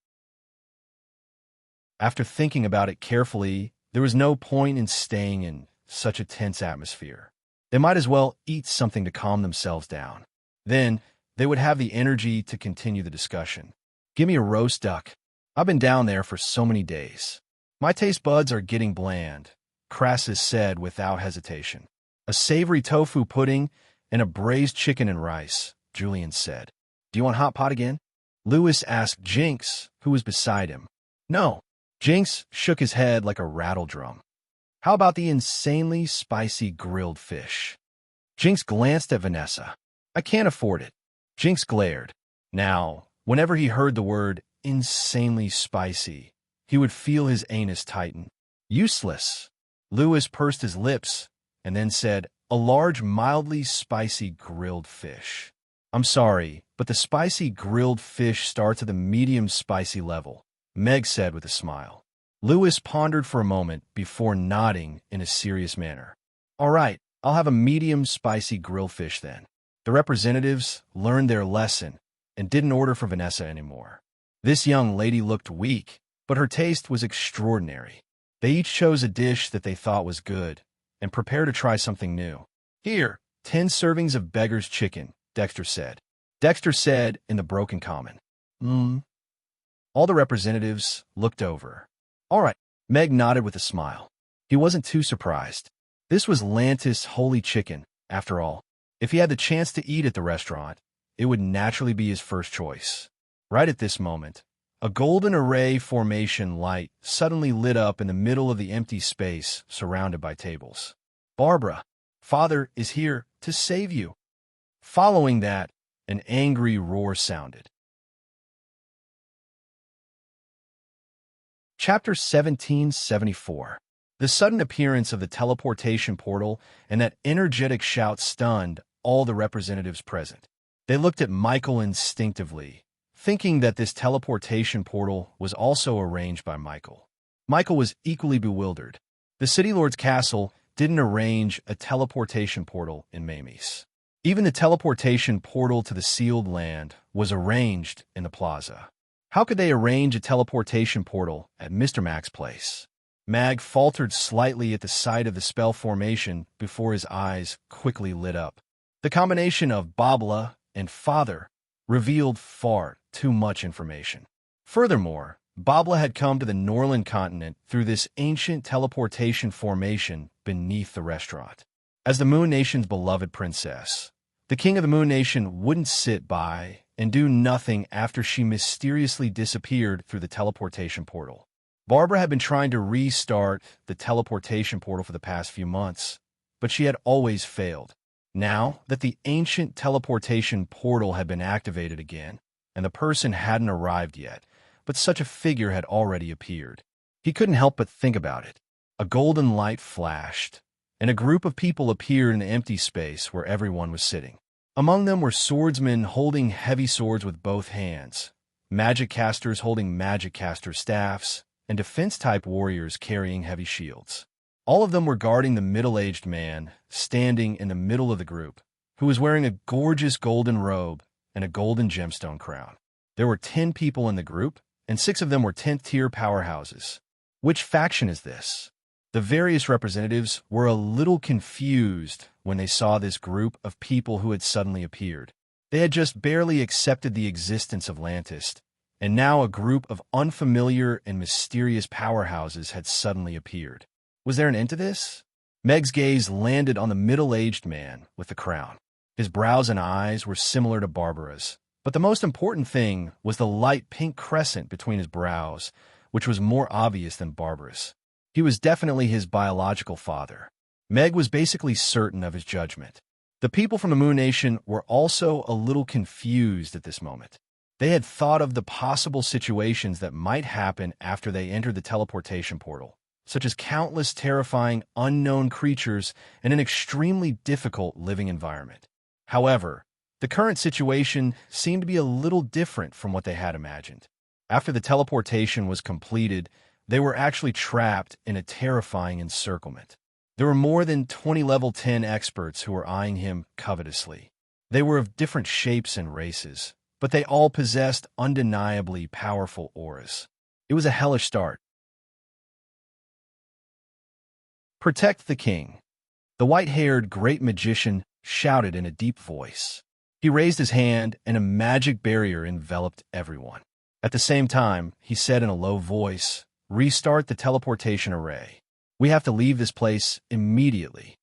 After thinking about it carefully, there was no point in staying in such a tense atmosphere. They might as well eat something to calm themselves down. Then, they would have the energy to continue the discussion. Give me a roast duck. I've been down there for so many days. My taste buds are getting bland, Crassus said without hesitation. A savory tofu pudding and a braised chicken and rice, Julian said. Do you want hot pot again? Lewis asked Jinx, who was beside him. No. Jinx shook his head like a rattle drum. How about the insanely spicy grilled fish? Jinx glanced at Vanessa. I can't afford it. Jinx glared. Now, whenever he heard the word insanely spicy, he would feel his anus tighten. Useless. Lewis pursed his lips and then said, a large, mildly spicy grilled fish. I'm sorry, but the spicy grilled fish starts at the medium spicy level, Meg said with a smile. Lewis pondered for a moment before nodding in a serious manner. All right, I'll have a medium spicy grilled fish then. The representatives learned their lesson and didn't order for Vanessa anymore. This young lady looked weak, but her taste was extraordinary. They each chose a dish that they thought was good and prepared to try something new. Here, 10 servings of beggar's chicken, Dexter said. Dexter said in the broken common. All the representatives looked over. All right, Meg nodded with a smile. He wasn't too surprised. This was Lantis' holy chicken, after all. If he had the chance to eat at the restaurant, it would naturally be his first choice. Right at this moment, a golden array formation light suddenly lit up in the middle of the empty space surrounded by tables. Barbara, Father is here to save you. Following that, an angry roar sounded. Chapter 1774. The sudden appearance of the teleportation portal and that energetic shout stunned all the representatives present. They looked at Michael instinctively, thinking that this teleportation portal was also arranged by Michael. Michael was equally bewildered. The City Lord's castle didn't arrange a teleportation portal in Mamie's. Even the teleportation portal to the sealed land was arranged in the plaza. How could they arrange a teleportation portal at Mr. Mac's place? Mag faltered slightly at the sight of the spell formation before his eyes quickly lit up. The combination of Babla and Father revealed far too much information. Furthermore, Babla had come to the Norland continent through this ancient teleportation formation beneath the restaurant. As the Moon Nation's beloved princess, the king of the Moon Nation wouldn't sit by and do nothing after she mysteriously disappeared through the teleportation portal. Barbara had been trying to restart the teleportation portal for the past few months, but she had always failed. Now that the ancient teleportation portal had been activated again, and the person hadn't arrived yet, but such a figure had already appeared, he couldn't help but think about it. A golden light flashed, and a group of people appeared in the empty space where everyone was sitting. Among them were swordsmen holding heavy swords with both hands, magic casters holding magic caster staffs, and defense-type warriors carrying heavy shields. All of them were guarding the middle-aged man standing in the middle of the group, who was wearing a gorgeous golden robe and a golden gemstone crown. There were 10 people in the group, and 6 of them were 10th-tier powerhouses. Which faction is this? The various representatives were a little confused when they saw this group of people who had suddenly appeared. They had just barely accepted the existence of Lantis, and now a group of unfamiliar and mysterious powerhouses had suddenly appeared. Was there an end to this? Meg's gaze landed on the middle-aged man with the crown. His brows and eyes were similar to Barbara's, but the most important thing was the light pink crescent between his brows, which was more obvious than Barbara's. He was definitely his biological father. Meg was basically certain of his judgment. The people from the Moon Nation were also a little confused at this moment. They had thought of the possible situations that might happen after they entered the teleportation portal, such as countless terrifying unknown creatures and an extremely difficult living environment. However, the current situation seemed to be a little different from what they had imagined. After the teleportation was completed, They were actually trapped in a terrifying encirclement. There were more than 20 level 10 experts who were eyeing him covetously. They were of different shapes and races, but they all possessed undeniably powerful auras. It was a hellish start. Protect the king. The white-haired great magician shouted in a deep voice. He raised his hand, and a magic barrier enveloped everyone. At the same time, he said in a low voice, "Restart the teleportation array. We have to leave this place immediately."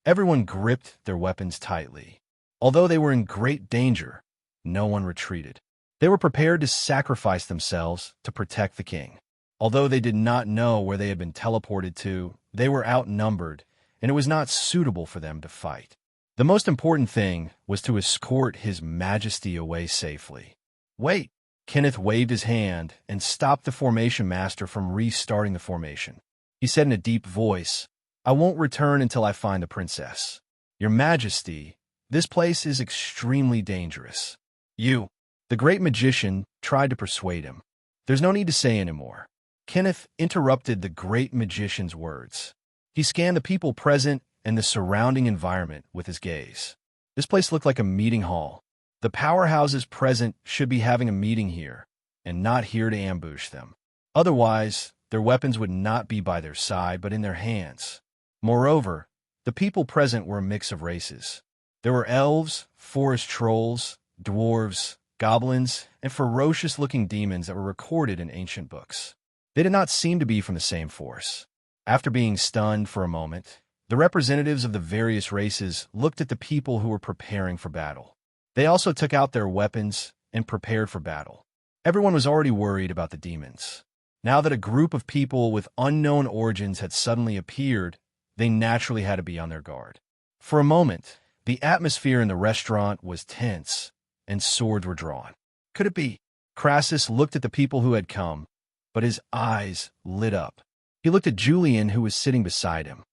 Everyone gripped their weapons tightly. Although they were in great danger, no one retreated. They were prepared to sacrifice themselves to protect the king. Although they did not know where they had been teleported to, they were outnumbered, and it was not suitable for them to fight. The most important thing was to escort His Majesty away safely. "Wait!" Kenneth waved his hand and stopped the formation master from restarting the formation. He said in a deep voice, "I won't return until I find the princess. Your Majesty, this place is extremely dangerous." The great magician tried to persuade him. "There's no need to say anymore." Kenneth interrupted the great magician's words. He scanned the people present and the surrounding environment with his gaze. This place looked like a meeting hall. The powerhouses present should be having a meeting here, and not here to ambush them. Otherwise, their weapons would not be by their side, but in their hands. Moreover, the people present were a mix of races. There were elves, forest trolls, dwarves, goblins, and ferocious-looking demons that were recorded in ancient books. They did not seem to be from the same force. After being stunned for a moment, the representatives of the various races looked at the people who were preparing for battle. They also took out their weapons and prepared for battle. Everyone was already worried about the demons. Now that a group of people with unknown origins had suddenly appeared, they naturally had to be on their guard. For a moment, the atmosphere in the restaurant was tense, and swords were drawn. Could it be? Crassus looked at the people who had come, but his eyes lit up. He looked at Julian, who was sitting beside him.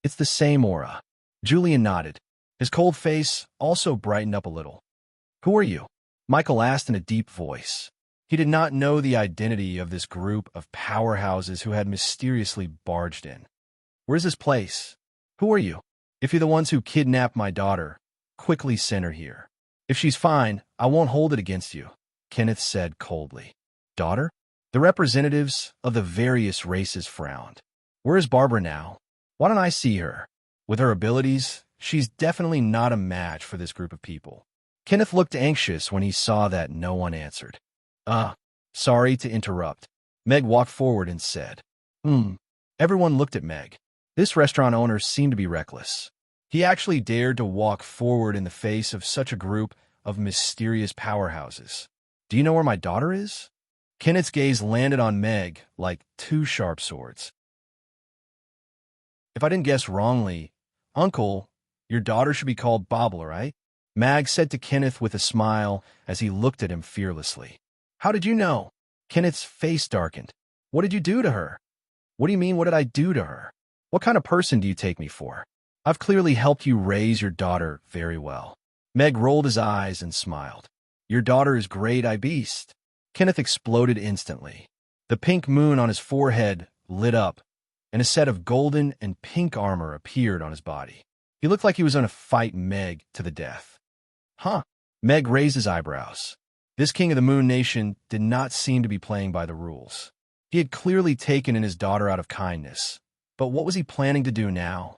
"It's the same aura." Julian nodded. His cold face also brightened up a little. "Who are you?" Michael asked in a deep voice. He did not know the identity of this group of powerhouses who had mysteriously barged in. "Where's this place? Who are you? If you're the ones who kidnapped my daughter, quickly send her here. If she's fine, I won't hold it against you," Kenneth said coldly. "Daughter?" The representatives of the various races frowned. "Where is Barbara now? Why don't I see her? With her abilities, she's definitely not a match for this group of people." Kenneth looked anxious when he saw that no one answered. Sorry to interrupt." Meg walked forward and said, Everyone looked at Meg. This restaurant owner seemed to be reckless. He actually dared to walk forward in the face of such a group of mysterious powerhouses. "Do you know where my daughter is?" Kenneth's gaze landed on Meg like two sharp swords. "If I didn't guess wrongly, Uncle, your daughter should be called Bobble, right?" Mag said to Kenneth with a smile as he looked at him fearlessly. "How did you know?" Kenneth's face darkened. "What did you do to her?" "What do you mean, what did I do to her? What kind of person do you take me for? I've clearly helped you raise your daughter very well." Meg rolled his eyes and smiled. "Your daughter is great, I beast." Kenneth exploded instantly. The pink moon on his forehead lit up, and a set of golden and pink armor appeared on his body. He looked like he was going to fight Meg to the death. "Huh?" Meg raised his eyebrows. This king of the Moon Nation did not seem to be playing by the rules. He had clearly taken in his daughter out of kindness, but what was he planning to do now?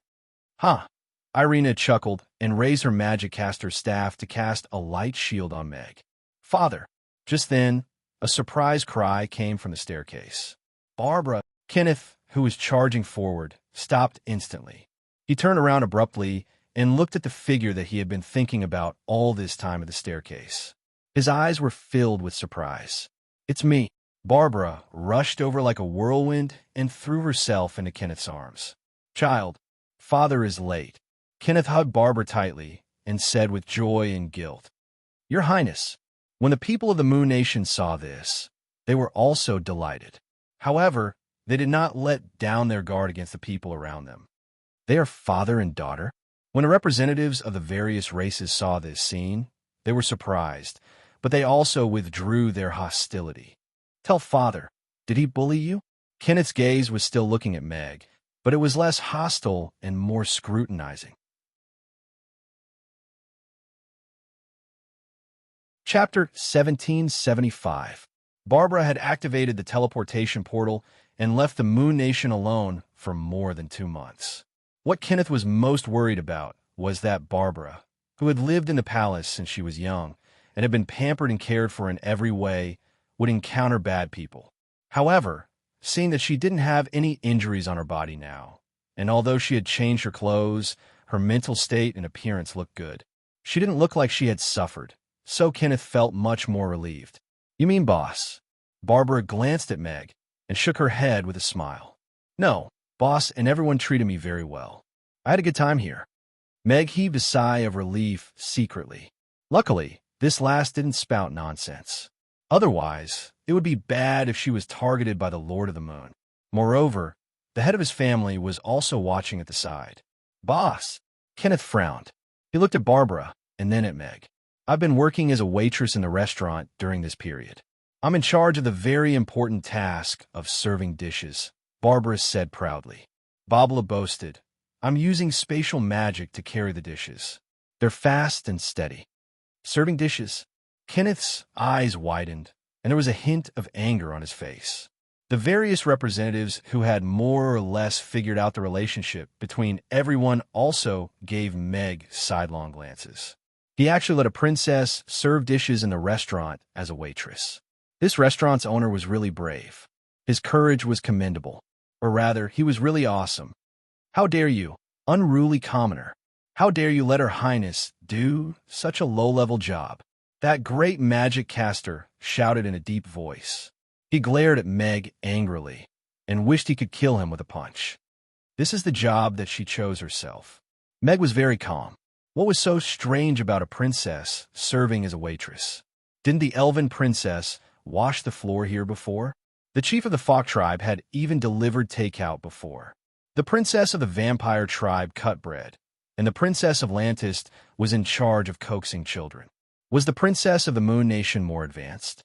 "Huh?" Irina chuckled and raised her magic caster staff to cast a light shield on Meg. "Father!" Just then, a surprise cry came from the staircase. "Barbara!" Kenneth, who was charging forward, stopped instantly. He turned around abruptly and looked at the figure that he had been thinking about all this time at the staircase. His eyes were filled with surprise. "It's me." Barbara rushed over like a whirlwind and threw herself into Kenneth's arms. "Child, Father is late." Kenneth hugged Barbara tightly and said with joy and guilt, "Your Highness." When the people of the Moon Nation saw this, they were also delighted. However, they did not let down their guard against the people around them. They are father and daughter? When the representatives of the various races saw this scene, they were surprised, but they also withdrew their hostility. "Tell Father, did he bully you?" Kenneth's gaze was still looking at Meg, but it was less hostile and more scrutinizing. Chapter 1775. Barbara had activated the teleportation portal and left the Moon Nation alone for more than 2 months. What Kenneth was most worried about was that Barbara, who had lived in the palace since she was young and had been pampered and cared for in every way, would encounter bad people. However, seeing that she didn't have any injuries on her body now, and although she had changed her clothes, her mental state and appearance looked good. She didn't look like she had suffered, so Kenneth felt much more relieved. "You mean boss?" Barbara glanced at Meg and shook her head with a smile. "No, boss and everyone treated me very well. I had a good time here." Meg heaved a sigh of relief secretly. Luckily, this last didn't spout nonsense. Otherwise, it would be bad if she was targeted by the Lord of the Moon. Moreover, the head of his family was also watching at the side. "Boss!" Kenneth frowned. He looked at Barbara and then at Meg. "I've been working as a waitress in the restaurant during this period. I'm in charge of the very important task of serving dishes," Barbara said proudly. Babla boasted, "I'm using spatial magic to carry the dishes. They're fast and steady." Serving dishes? Kenneth's eyes widened, and there was a hint of anger on his face. The various representatives who had more or less figured out the relationship between everyone also gave Meg sidelong glances. He actually let a princess serve dishes in the restaurant as a waitress. This restaurant's owner was really brave. His courage was commendable. Or rather, he was really awesome. "How dare you, unruly commoner? How dare you let Her Highness do such a low-level job?" That great magic caster shouted in a deep voice. He glared at Meg angrily and wished he could kill him with a punch. This is the job that she chose herself. Meg was very calm. What was so strange about a princess serving as a waitress? Didn't the elven princess wash the floor here before? The chief of the Fok tribe had even delivered takeout before. The princess of the vampire tribe cut bread, and the princess of Lantis was in charge of coaxing children. Was the princess of the Moon Nation more advanced?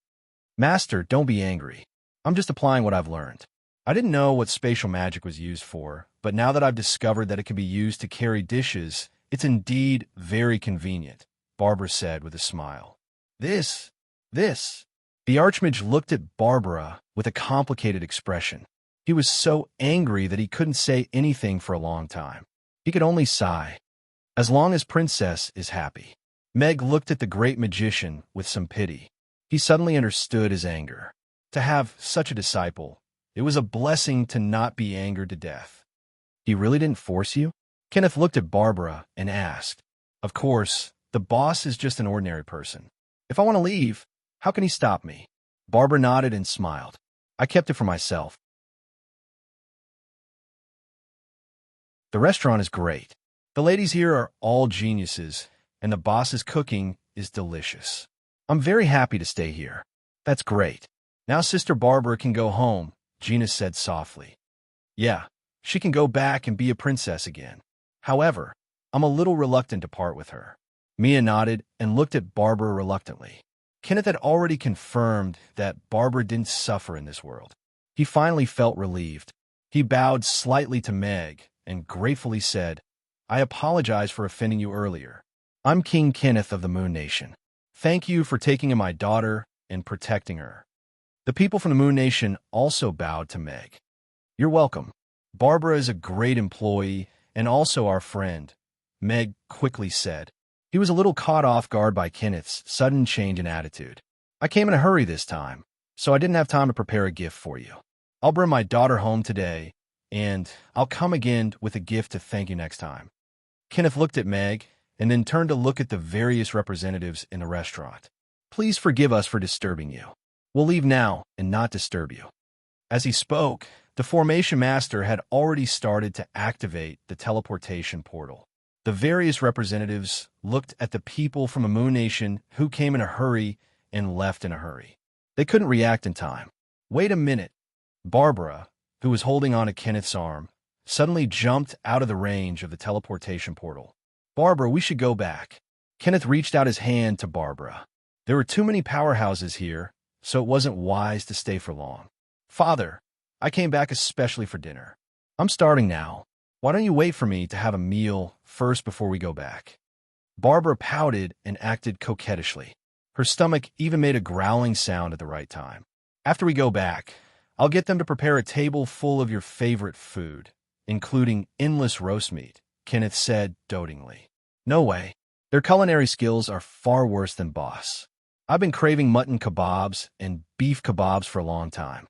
"Master, don't be angry. I'm just applying what I've learned. I didn't know what spatial magic was used for, but now that I've discovered that it can be used to carry dishes, it's indeed very convenient," Barbara said with a smile. This. The Archmage looked at Barbara with a complicated expression. He was so angry that he couldn't say anything for a long time. He could only sigh. "As long as Princess is happy." Meg looked at the great magician with some pity. He suddenly understood his anger. To have such a disciple, it was a blessing to not be angered to death. "He really didn't force you?" Kenneth looked at Barbara and asked. "Of course, the boss is just an ordinary person. If I want to leave, how can he stop me?" Barbara nodded and smiled. "I kept it for myself." "The restaurant is great. The ladies here are all geniuses, and the boss's cooking is delicious. I'm very happy to stay here." "That's great. Now Sister Barbara can go home," Gina said softly. "Yeah, she can go back and be a princess again. However, I'm a little reluctant to part with her." Mia nodded and looked at Barbara reluctantly. Kenneth had already confirmed that Barbara didn't suffer in this world. He finally felt relieved. He bowed slightly to Meg and gratefully said, "I apologize for offending you earlier. I'm King Kenneth of the Moon Nation. Thank you for taking in my daughter and protecting her." The people from the Moon Nation also bowed to Meg. "You're welcome. Barbara is a great employee and also our friend," Meg quickly said. He was a little caught off guard by Kenneth's sudden change in attitude. "I came in a hurry this time, so I didn't have time to prepare a gift for you. I'll bring my daughter home today, and I'll come again with a gift to thank you next time." Kenneth looked at Meg and then turned to look at the various representatives in the restaurant. "Please forgive us for disturbing you. We'll leave now and not disturb you." As he spoke, the Formation Master had already started to activate the teleportation portal. The various representatives looked at the people from the Moon Nation who came in a hurry and left in a hurry. They couldn't react in time. "Wait a minute." Barbara, who was holding on to Kenneth's arm, suddenly jumped out of the range of the teleportation portal. "Barbara, we should go back." Kenneth reached out his hand to Barbara. There were too many powerhouses here, so it wasn't wise to stay for long. "Father, I came back especially for dinner. I'm starving now. Why don't you wait for me to have a meal first before we go back?" Barbara pouted and acted coquettishly. Her stomach even made a growling sound at the right time. "After we go back, I'll get them to prepare a table full of your favorite food, including endless roast meat," Kenneth said dotingly. "No way. Their culinary skills are far worse than Boss. I've been craving mutton kebabs and beef kebabs for a long time."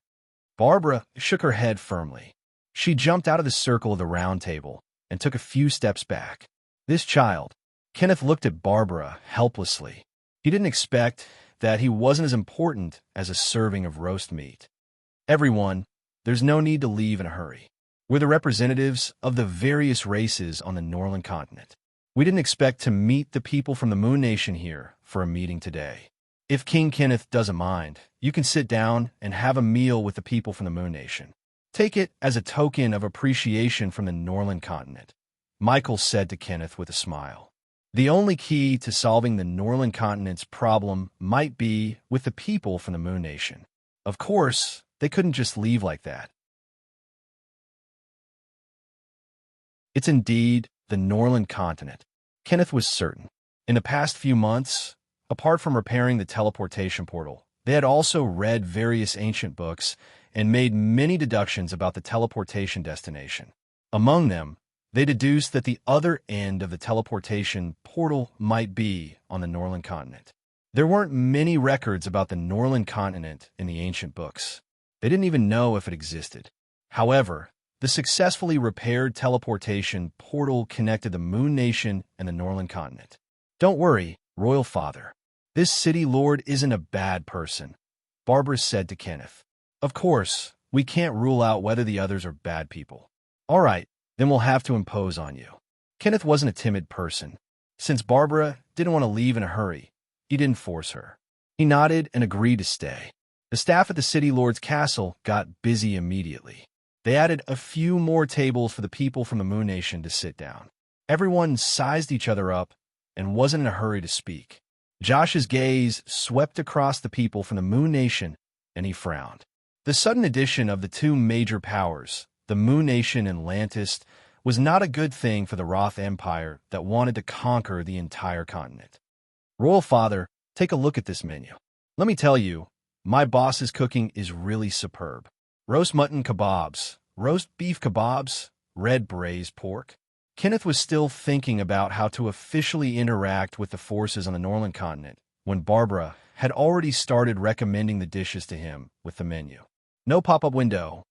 Barbara shook her head firmly. She jumped out of the circle of the round table and took a few steps back. This child. Kenneth looked at Barbara helplessly. He didn't expect that he wasn't as important as a serving of roast meat. "Everyone, there's no need to leave in a hurry. We're the representatives of the various races on the Norland continent. We didn't expect to meet the people from the Moon Nation here for a meeting today. If King Kenneth doesn't mind, you can sit down and have a meal with the people from the Moon Nation. Take it as a token of appreciation from the Norland continent," Michael said to Kenneth with a smile. The only key to solving the Norland continent's problem might be with the people from the Moon Nation. Of course, they couldn't just leave like that. It's indeed the Norland continent. Kenneth was certain. In the past few months, apart from repairing the teleportation portal, they had also read various ancient books and made many deductions about the teleportation destination. Among them, they deduced that the other end of the teleportation portal might be on the Norland continent. There weren't many records about the Norland continent in the ancient books. They didn't even know if it existed. However, the successfully repaired teleportation portal connected the Moon Nation and the Norland continent. "Don't worry, Royal Father. This city lord isn't a bad person," Barbara said to Kenneth. "Of course, we can't rule out whether the others are bad people. All right, then we'll have to impose on you." Kenneth wasn't a timid person. Since Barbara didn't want to leave in a hurry, he didn't force her. He nodded and agreed to stay. The staff at the city lord's castle got busy immediately. They added a few more tables for the people from the Moon Nation to sit down. Everyone sized each other up and wasn't in a hurry to speak. Josh's gaze swept across the people from the Moon Nation, and he frowned. The sudden addition of the two major powers, the Moon Nation and Lantis, was not a good thing for the Roth Empire that wanted to conquer the entire continent. "Royal Father, take a look at this menu. Let me tell you, my boss's cooking is really superb. Roast mutton kebabs, roast beef kebabs, red braised pork." Kenneth was still thinking about how to officially interact with the forces on the Norland continent when Barbara had already started recommending the dishes to him with the menu. No pop-up window.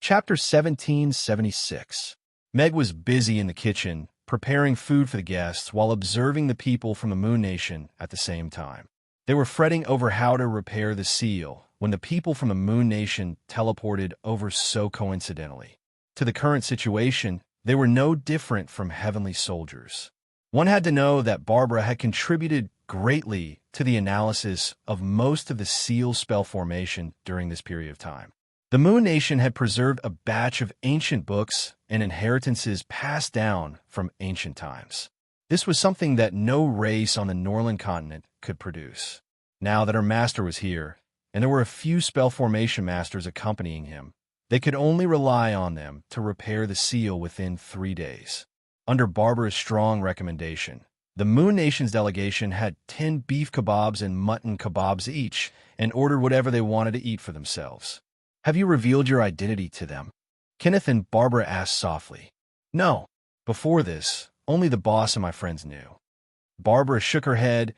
Chapter 1776. Meg was busy in the kitchen, preparing food for the guests while observing the people from the Moon Nation at the same time. They were fretting over how to repair the seal when the people from the Moon Nation teleported over so coincidentally. To the current situation, they were no different from heavenly soldiers. One had to know that Barbara had contributed greatly to the analysis of most of the seal spell formation during this period of time. The Moon Nation had preserved a batch of ancient books and inheritances passed down from ancient times. This was something that no race on the Norland continent could produce. Now that her master was here, and there were a few spell formation masters accompanying him, they could only rely on them to repair the seal within 3 days. Under Barbara's strong recommendation, the Moon Nation's delegation had 10 beef kebabs and mutton kebabs each and ordered whatever they wanted to eat for themselves. "Have you revealed your identity to them?" Kenneth and Barbara asked softly. "No. Before this, only the boss and my friends knew." Barbara shook her head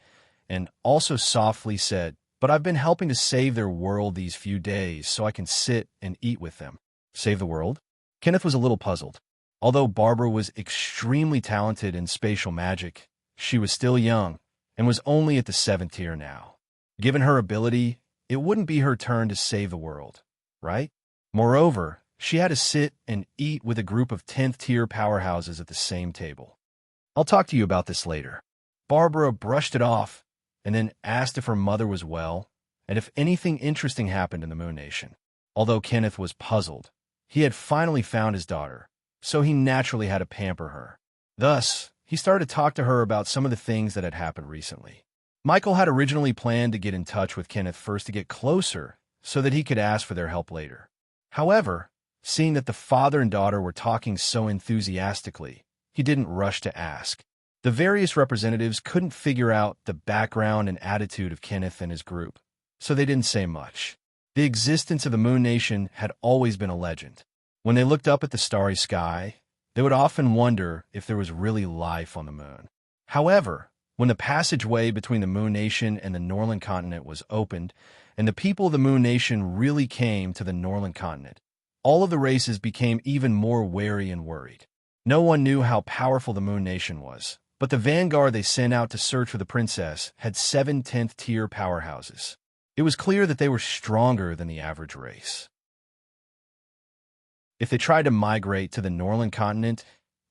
and also softly said, "But I've been helping to save their world these few days so I can sit and eat with them." "Save the world?" Kenneth was a little puzzled. Although Barbara was extremely talented in spatial magic, she was still young and was only at the 7th tier now. Given her ability, it wouldn't be her turn to save the world, right? Moreover, she had to sit and eat with a group of 10th tier powerhouses at the same table. "I'll talk to you about this later." Barbara brushed it off and then asked if her mother was well and if anything interesting happened in the Moon Nation. Although Kenneth was puzzled, he had finally found his daughter, so he naturally had to pamper her. Thus, he started to talk to her about some of the things that had happened recently. Michael had originally planned to get in touch with Kenneth first to get closer so that he could ask for their help later. However, seeing that the father and daughter were talking so enthusiastically, he didn't rush to ask. The various representatives couldn't figure out the background and attitude of Kenneth and his group, so they didn't say much. The existence of the Moon Nation had always been a legend. When they looked up at the starry sky, they would often wonder if there was really life on the moon. However, when the passageway between the Moon Nation and the Norland continent was opened, and the people of the Moon Nation really came to the Norland continent, all of the races became even more wary and worried. No one knew how powerful the Moon Nation was, but the vanguard they sent out to search for the princess had 7 10th-tier powerhouses. It was clear that they were stronger than the average race. If they tried to migrate to the Norland continent,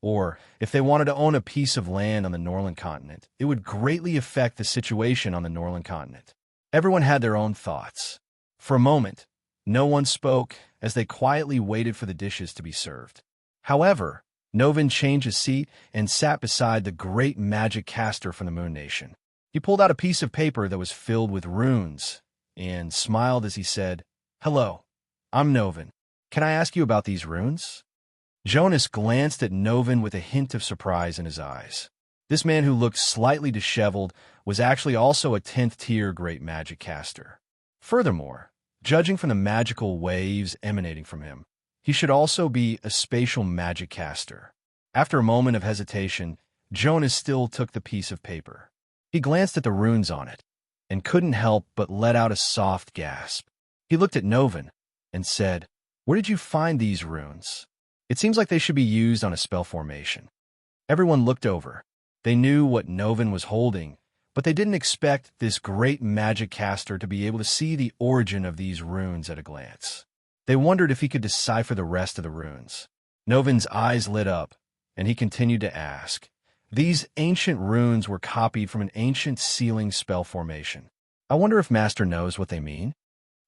or if they wanted to own a piece of land on the Norland continent, it would greatly affect the situation on the Norland continent. Everyone had their own thoughts. For a moment, no one spoke as they quietly waited for the dishes to be served. However, Novin changed his seat and sat beside the great magic caster from the Moon Nation. He pulled out a piece of paper that was filled with runes and smiled as he said, "Hello, I'm Novin. Can I ask you about these runes?" Jonas glanced at Novin with a hint of surprise in his eyes. This man who looked slightly disheveled was actually also a 10th-tier great magic caster. Furthermore, judging from the magical waves emanating from him, he should also be a spatial magic caster. After a moment of hesitation, Jonas still took the piece of paper. He glanced at the runes on it and couldn't help but let out a soft gasp. He looked at Novin and said, "Where did you find these runes? It seems like they should be used on a spell formation." Everyone looked over. They knew what Novin was holding, but they didn't expect this great magic caster to be able to see the origin of these runes at a glance. They wondered if he could decipher the rest of the runes. Novin's eyes lit up, and he continued to ask. These ancient runes were copied from an ancient sealing spell formation. I wonder if Master knows what they mean?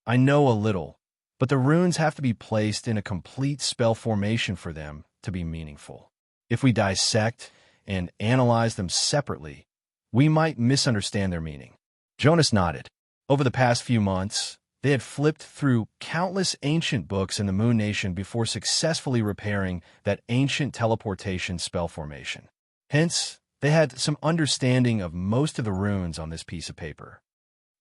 I know a little, but the runes have to be placed in a complete spell formation for them to be meaningful. If we dissect and analyze them separately, we might misunderstand their meaning. Jonas nodded. Over the past few months, they had flipped through countless ancient books in the Moon Nation before successfully repairing that ancient teleportation spell formation. Hence, they had some understanding of most of the runes on this piece of paper.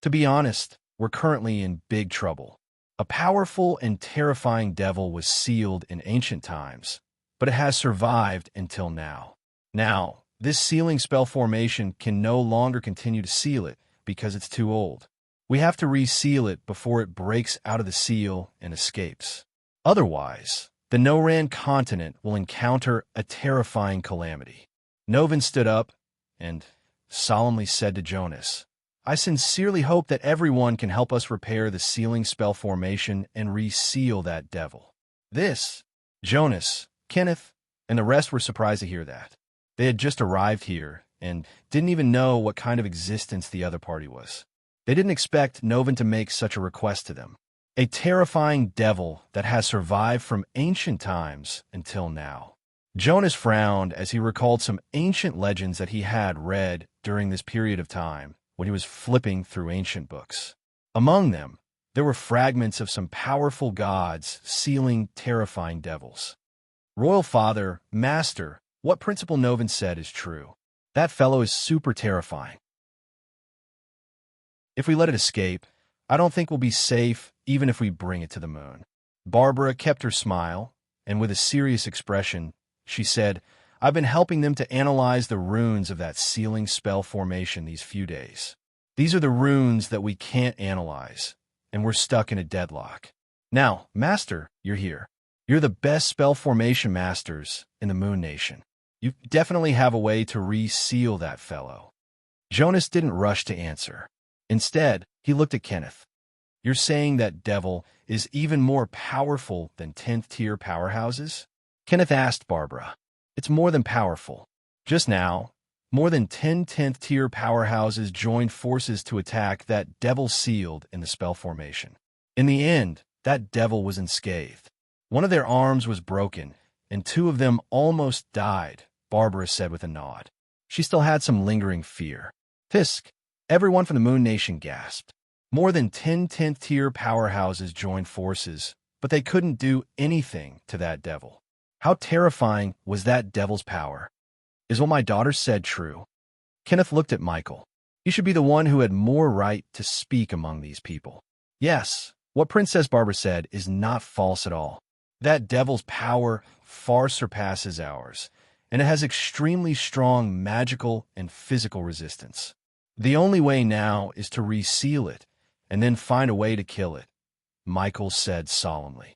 To be honest, we're currently in big trouble. A powerful and terrifying devil was sealed in ancient times, but it has survived until now. Now, this sealing spell formation can no longer continue to seal it because it's too old. We have to reseal it before it breaks out of the seal and escapes. Otherwise, the Noran continent will encounter a terrifying calamity. Novin stood up and solemnly said to Jonas, "I sincerely hope that everyone can help us repair the sealing spell formation and reseal that devil." Jonas, Kenneth, and the rest were surprised to hear that. They had just arrived here and didn't even know what kind of existence the other party was. They didn't expect Novin to make such a request to them. A terrifying devil that has survived from ancient times until now. Jonas frowned as he recalled some ancient legends that he had read during this period of time when he was flipping through ancient books. Among them, there were fragments of some powerful gods sealing terrifying devils. Royal Father, Master, what Principal Novin said is true. That fellow is super terrifying. If we let it escape, I don't think we'll be safe even if we bring it to the moon. Barbara kept her smile, and with a serious expression, she said, "I've been helping them to analyze the runes of that sealing spell formation these few days. These are the runes that we can't analyze, and we're stuck in a deadlock. Now, Master, you're here. You're the best spell formation masters in the Moon Nation. You definitely have a way to reseal that fellow." Jonas didn't rush to answer. Instead, he looked at Kenneth. "You're saying that devil is even more powerful than 10th-tier powerhouses?" Kenneth asked Barbara. "It's more than powerful. Just now, more than 10 10th-tier powerhouses joined forces to attack that devil sealed in the spell formation. In the end, that devil was unscathed. One of their arms was broken, and 2 of them almost died," Barbara said with a nod. She still had some lingering fear. "Fisk, Everyone from the Moon Nation gasped. More than 10 10th-tier powerhouses joined forces, but they couldn't do anything to that devil. How terrifying was that devil's power? Is what my daughter said true? Kenneth looked at Michael. You should be the one who had more right to speak among these people. Yes, what Princess Barbara said is not false at all. That devil's power far surpasses ours, and it has extremely strong magical and physical resistance. The only way now is to reseal it, and then find a way to kill it, Michael said solemnly.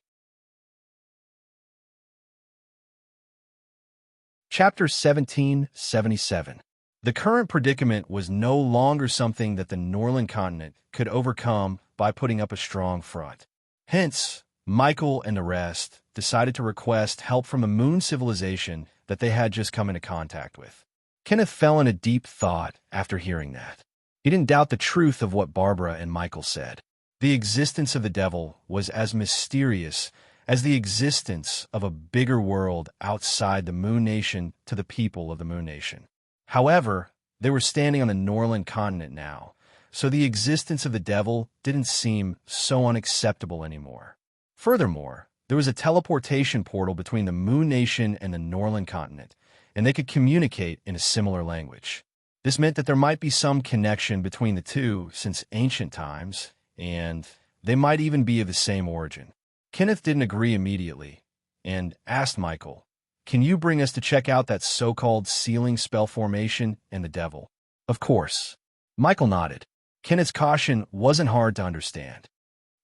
Chapter 1777. The current predicament was no longer something that the Norland continent could overcome by putting up a strong front. Hence, Michael and the rest decided to request help from a moon civilization that they had just come into contact with. Kenneth fell in a deep thought after hearing that. He didn't doubt the truth of what Barbara and Michael said. The existence of the devil was as mysterious as the existence of a bigger world outside the Moon Nation to the people of the Moon Nation. However, they were standing on the Norland continent now, so the existence of the devil didn't seem so unacceptable anymore. Furthermore, there was a teleportation portal between the Moon Nation and the Norland continent, and they could communicate in a similar language. This meant that there might be some connection between the two since ancient times, and they might even be of the same origin. Kenneth didn't agree immediately, and asked Michael, "Can you bring us to check out that so-called sealing spell formation and the devil?" Of course. Michael nodded. Kenneth's caution wasn't hard to understand.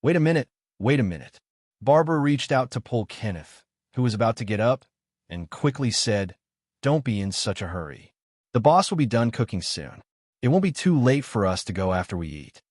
Wait a minute. Barbara reached out to pull Kenneth, who was about to get up, and quickly said, "Don't be in such a hurry. The boss will be done cooking soon. It won't be too late for us to go after we eat.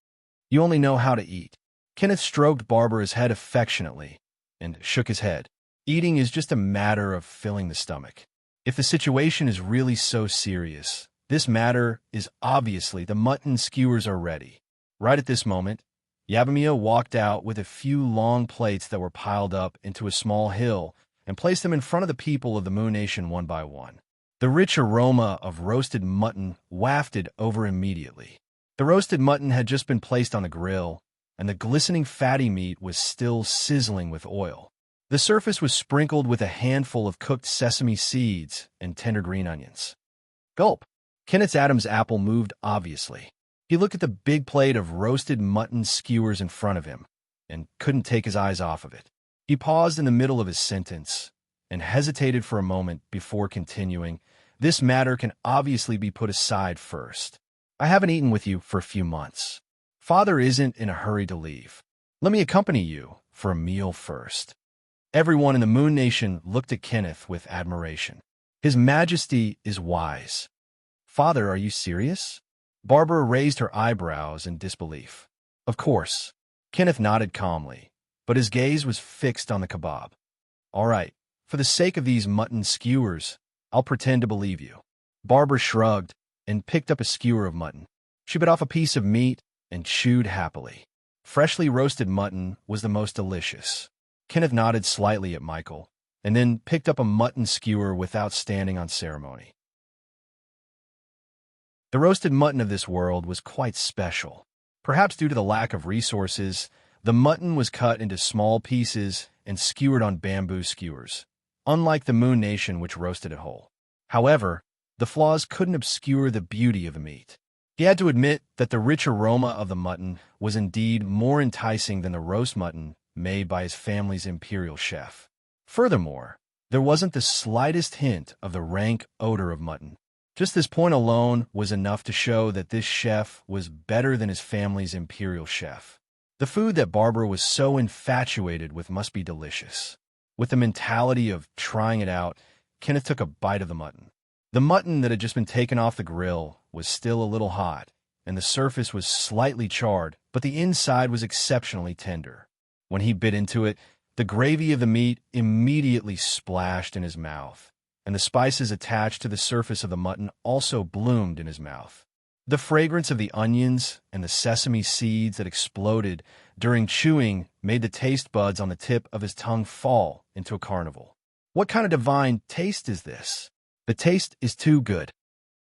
You only know how to eat." Kenneth stroked Barbara's head affectionately and shook his head. Eating is just a matter of filling the stomach. If the situation is really so serious, this matter is obviously the mutton skewers are ready. Right at this moment, Yabamia walked out with a few long plates that were piled up into a small hill and placed them in front of the people of the Moon Nation one by one. The rich aroma of roasted mutton wafted over immediately. The roasted mutton had just been placed on the grill, and the glistening fatty meat was still sizzling with oil. The surface was sprinkled with a handful of cooked sesame seeds and tender green onions. Gulp! Kenneth's Adam's apple moved obviously. He looked at the big plate of roasted mutton skewers in front of him and couldn't take his eyes off of it. He paused in the middle of his sentence and hesitated for a moment before continuing, "This matter can obviously be put aside first. I haven't eaten with you for a few months. Father isn't in a hurry to leave. Let me accompany you for a meal first." Everyone in the Moon Nation looked at Kenneth with admiration. His Majesty is wise. "Father, are you serious?" Barbara raised her eyebrows in disbelief. Of course. Kenneth nodded calmly, but his gaze was fixed on the kebab. "All right, for the sake of these mutton skewers, I'll pretend to believe you." Barbara shrugged and picked up a skewer of mutton. She bit off a piece of meat and chewed happily. Freshly roasted mutton was the most delicious. Kenneth nodded slightly at Michael, and then picked up a mutton skewer without standing on ceremony. The roasted mutton of this world was quite special. Perhaps due to the lack of resources, the mutton was cut into small pieces and skewered on bamboo skewers, unlike the Moon Nation which roasted it whole. However, the flaws couldn't obscure the beauty of the meat. He had to admit that the rich aroma of the mutton was indeed more enticing than the roast mutton made by his family's imperial chef. Furthermore, there wasn't the slightest hint of the rank odor of mutton. Just this point alone was enough to show that this chef was better than his family's imperial chef. The food that Barbara was so infatuated with must be delicious. With the mentality of trying it out, Kenneth took a bite of the mutton. The mutton that had just been taken off the grill was still a little hot, and the surface was slightly charred, but the inside was exceptionally tender. When he bit into it, the gravy of the meat immediately splashed in his mouth, and the spices attached to the surface of the mutton also bloomed in his mouth. The fragrance of the onions and the sesame seeds that exploded during chewing made the taste buds on the tip of his tongue fall into a carnival. What kind of divine taste is this? The taste is too good.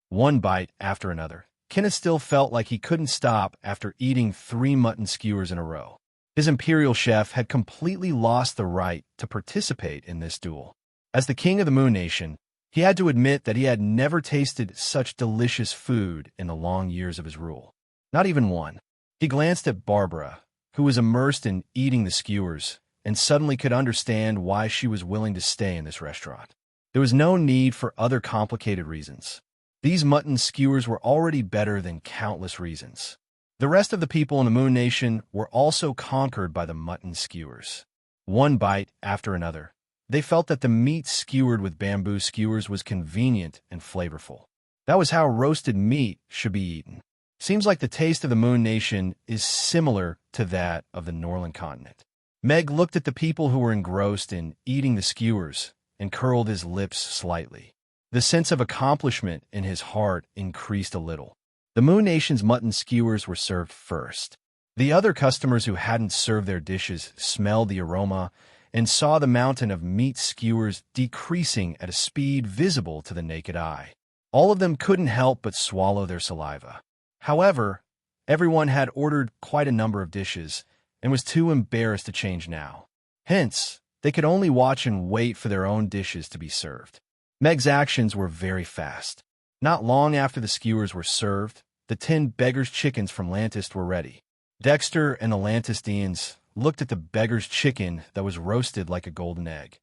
One bite after another, Kenneth still felt like he couldn't stop after eating 3 mutton skewers in a row. His imperial chef had completely lost the right to participate in this duel. As the king of the Moon Nation, he had to admit that he had never tasted such delicious food in the long years of his rule. Not even one. He glanced at Barbara, who was immersed in eating the skewers, and suddenly could understand why she was willing to stay in this restaurant. There was no need for other complicated reasons. These mutton skewers were already better than countless reasons. The rest of the people in the Moon Nation were also conquered by the mutton skewers. One bite after another, they felt that the meat skewered with bamboo skewers was convenient and flavorful. That was how roasted meat should be eaten. Seems like the taste of the Moon Nation is similar to that of the Northern continent. Meg looked at the people who were engrossed in eating the skewers and curled his lips slightly. The sense of accomplishment in his heart increased a little. The Moon Nation's mutton skewers were served first. The other customers who hadn't served their dishes smelled the aroma and saw the mountain of meat skewers decreasing at a speed visible to the naked eye. All of them couldn't help but swallow their saliva. However, everyone had ordered quite a number of dishes and was too embarrassed to change now. Hence, they could only watch and wait for their own dishes to be served. Meg's actions were very fast. Not long after the skewers were served, the 10 beggars' chickens from Lantist were ready. Dexter and the Lantistians looked at the beggar's chicken that was roasted like a golden egg.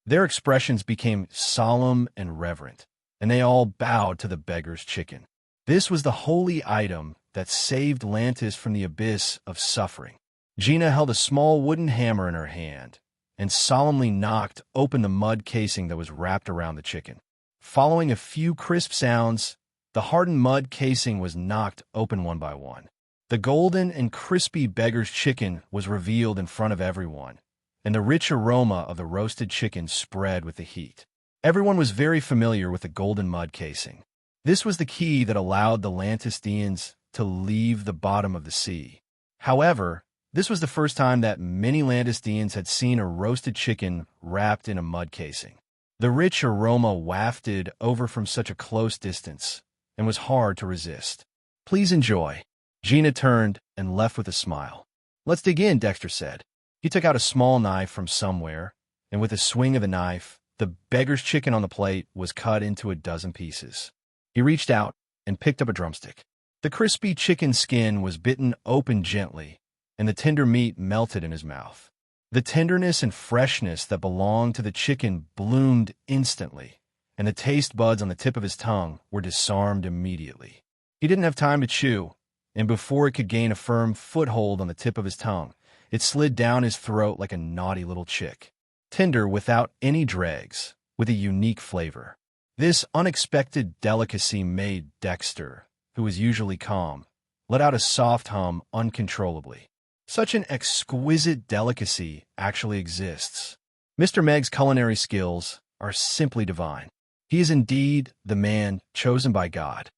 Their expressions became solemn and reverent, and they all bowed to the beggar's chicken. This was the holy item that saved Lantis from the abyss of suffering. Gina held a small wooden hammer in her hand and solemnly knocked open the mud casing that was wrapped around the chicken. Following a few crisp sounds, the hardened mud casing was knocked open one by one. The golden and crispy beggar's chicken was revealed in front of everyone, and the rich aroma of the roasted chicken spread with the heat. Everyone was very familiar with the golden mud casing. This was the key that allowed the Lantistians to leave the bottom of the sea. However, this was the first time that many Lantistians had seen a roasted chicken wrapped in a mud casing. The rich aroma wafted over from such a close distance and was hard to resist. "Please enjoy." Gina turned and left with a smile. "Let's dig in," Dexter said. He took out a small knife from somewhere, and with a swing of the knife, the beggar's chicken on the plate was cut into a dozen pieces. He reached out and picked up a drumstick. The crispy chicken skin was bitten open gently, and the tender meat melted in his mouth. The tenderness and freshness that belonged to the chicken bloomed instantly, and the taste buds on the tip of his tongue were disarmed immediately. He didn't have time to chew, and before it could gain a firm foothold on the tip of his tongue, it slid down his throat like a naughty little chick. Tender without any dregs, with a unique flavor. This unexpected delicacy made Dexter, who was usually calm, let out a soft hum uncontrollably. Such an exquisite delicacy actually exists. Mr. Meg's culinary skills are simply divine. He is indeed the man chosen by God.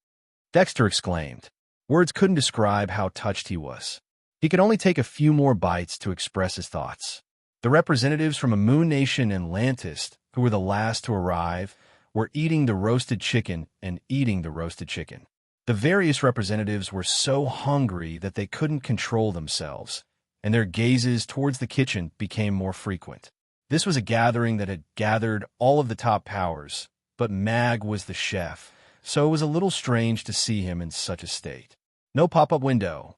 Dexter exclaimed. Words couldn't describe how touched he was. He could only take a few more bites to express his thoughts. The representatives from a Moon Nation and Lantist, who were the last to arrive, were eating the roasted chicken and eating the roasted chicken. The various representatives were so hungry that they couldn't control themselves, and their gazes towards the kitchen became more frequent. This was a gathering that had gathered all of the top powers, but Mag was the chef, so it was a little strange to see him in such a state. No pop-up window.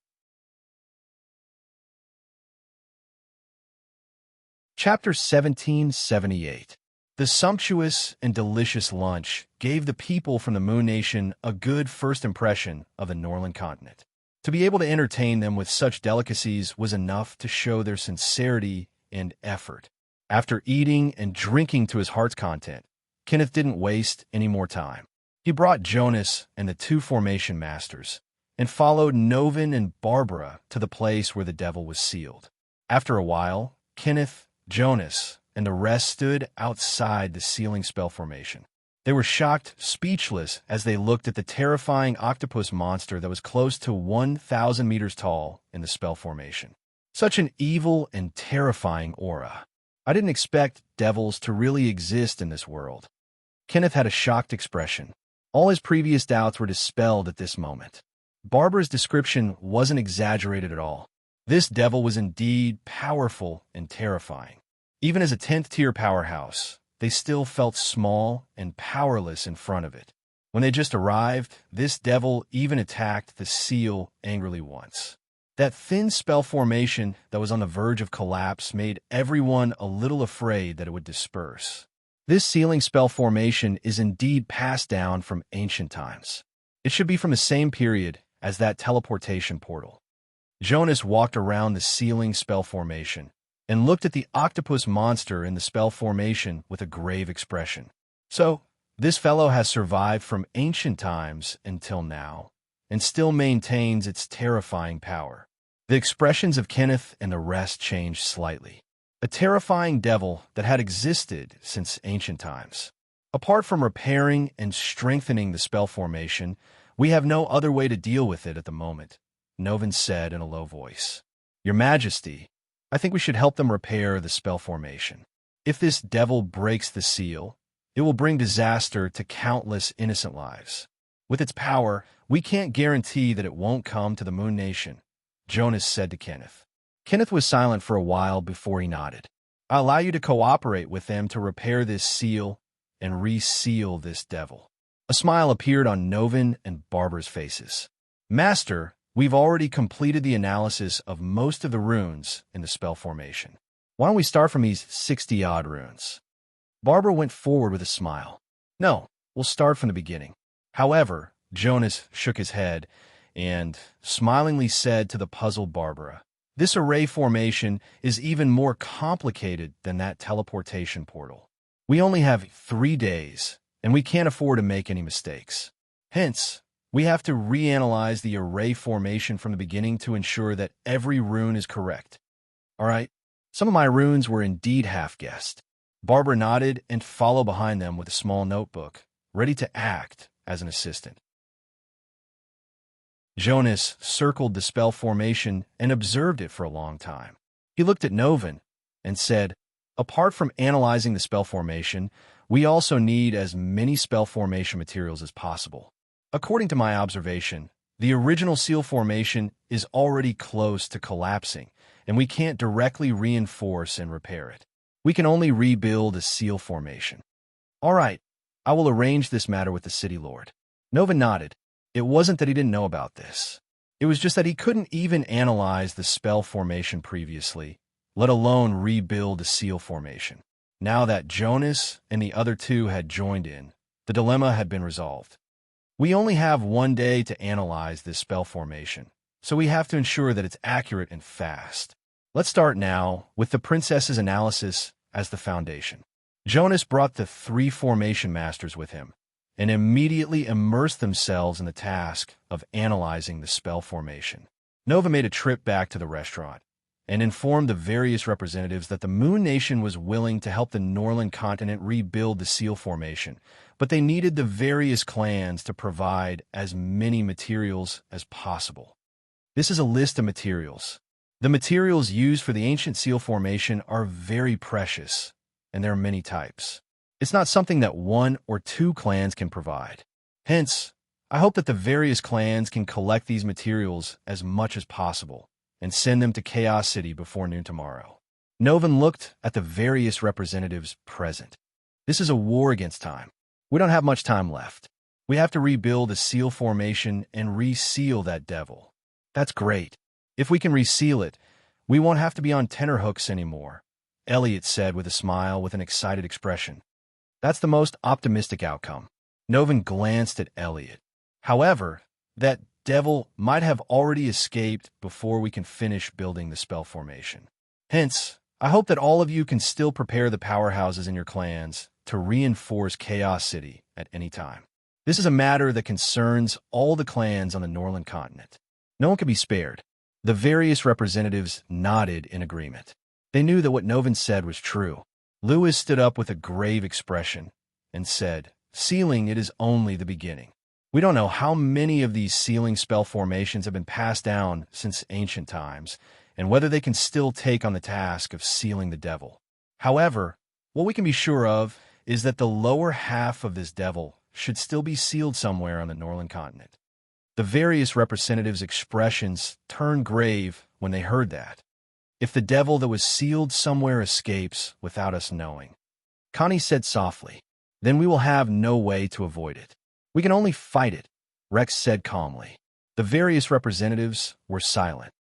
Chapter 1778. The sumptuous and delicious lunch gave the people from the Moon Nation a good first impression of the Northern continent. To be able to entertain them with such delicacies was enough to show their sincerity and effort. After eating and drinking to his heart's content, Kenneth didn't waste any more time. He brought Jonas and the 2 formation masters, and followed Novin and Barbara to the place where the devil was sealed. After a while, Kenneth, Jonas, and the rest stood outside the sealing spell formation. They were shocked, speechless, as they looked at the terrifying octopus monster that was close to 1,000 meters tall in the spell formation. Such an evil and terrifying aura. I didn't expect devils to really exist in this world. Kenneth had a shocked expression. All his previous doubts were dispelled at this moment. Barbara's description wasn't exaggerated at all. This devil was indeed powerful and terrifying. Even as a 10th-tier powerhouse, they still felt small and powerless in front of it. When they just arrived, this devil even attacked the seal angrily once. That thin spell formation that was on the verge of collapse made everyone a little afraid that it would disperse. This sealing spell formation is indeed passed down from ancient times. It should be from the same period as that teleportation portal. Jonas walked around the sealing spell formation and looked at the octopus monster in the spell formation with a grave expression. So, this fellow has survived from ancient times until now, and still maintains its terrifying power. The expressions of Kenneth and the rest changed slightly. A terrifying devil that had existed since ancient times. Apart from repairing and strengthening the spell formation, we have no other way to deal with it at the moment, Novin said in a low voice. Your Majesty, I think we should help them repair the spell formation. If this devil breaks the seal, it will bring disaster to countless innocent lives. With its power, we can't guarantee that it won't come to the Moon Nation, Jonas said to Kenneth. Kenneth was silent for a while before he nodded. I allow you to cooperate with them to repair this seal and reseal this devil. A smile appeared on Novin and Barbara's faces. Master, we've already completed the analysis of most of the runes in the spell formation. Why don't we start from these 60-odd runes? Barbara went forward with a smile. No, we'll start from the beginning. However, Jonas shook his head and smilingly said to the puzzled Barbara, this array formation is even more complicated than that teleportation portal. We only have 3 days, and we can't afford to make any mistakes. Hence, we have to reanalyze the array formation from the beginning to ensure that every rune is correct. All right, some of my runes were indeed half-guessed. Barbara nodded and followed behind them with a small notebook, ready to act as an assistant. Jonas circled the spell formation and observed it for a long time. He looked at Novin and said, apart from analyzing the spell formation, we also need as many spell formation materials as possible. According to my observation, the original seal formation is already close to collapsing, and we can't directly reinforce and repair it. We can only rebuild a seal formation. All right, I will arrange this matter with the city lord. Novin nodded. It wasn't that he didn't know about this. It was just that he couldn't even analyze the spell formation previously, let alone rebuild a seal formation. Now that Jonas and the other two had joined in, the dilemma had been resolved. We only have 1 day to analyze this spell formation, so we have to ensure that it's accurate and fast. Let's start now with the princess's analysis as the foundation. Jonas brought the 3 formation masters with him, and immediately immersed themselves in the task of analyzing the spell formation. Nova made a trip back to the restaurant and informed the various representatives that the Moon Nation was willing to help the Norland continent rebuild the seal formation, but they needed the various clans to provide as many materials as possible. This is a list of materials. The materials used for the ancient seal formation are very precious, and there are many types. It's not something that 1 or 2 clans can provide. Hence, I hope that the various clans can collect these materials as much as possible and send them to Chaos City before noon tomorrow. Novin looked at the various representatives present. This is a war against time. We don't have much time left. We have to rebuild a seal formation and reseal that devil. That's great. If we can reseal it, we won't have to be on tenterhooks anymore, Elliot said with a smile with an excited expression. That's the most optimistic outcome. Novin glanced at Elliot. However, that devil might have already escaped before we can finish building the spell formation. Hence, I hope that all of you can still prepare the powerhouses in your clans to reinforce Chaos City at any time. This is a matter that concerns all the clans on the Norland continent. No one can be spared. The various representatives nodded in agreement. They knew that what Novin said was true. Lewis stood up with a grave expression and said, sealing it is only the beginning. We don't know how many of these sealing spell formations have been passed down since ancient times, and whether they can still take on the task of sealing the devil. However, what we can be sure of is that the lower half of this devil should still be sealed somewhere on the Northern continent. The various representatives' expressions turned grave when they heard that. If the devil that was sealed somewhere escapes without us knowing, Connie said softly, then we will have no way to avoid it. We can only fight it, Rex said calmly. The various representatives were silent.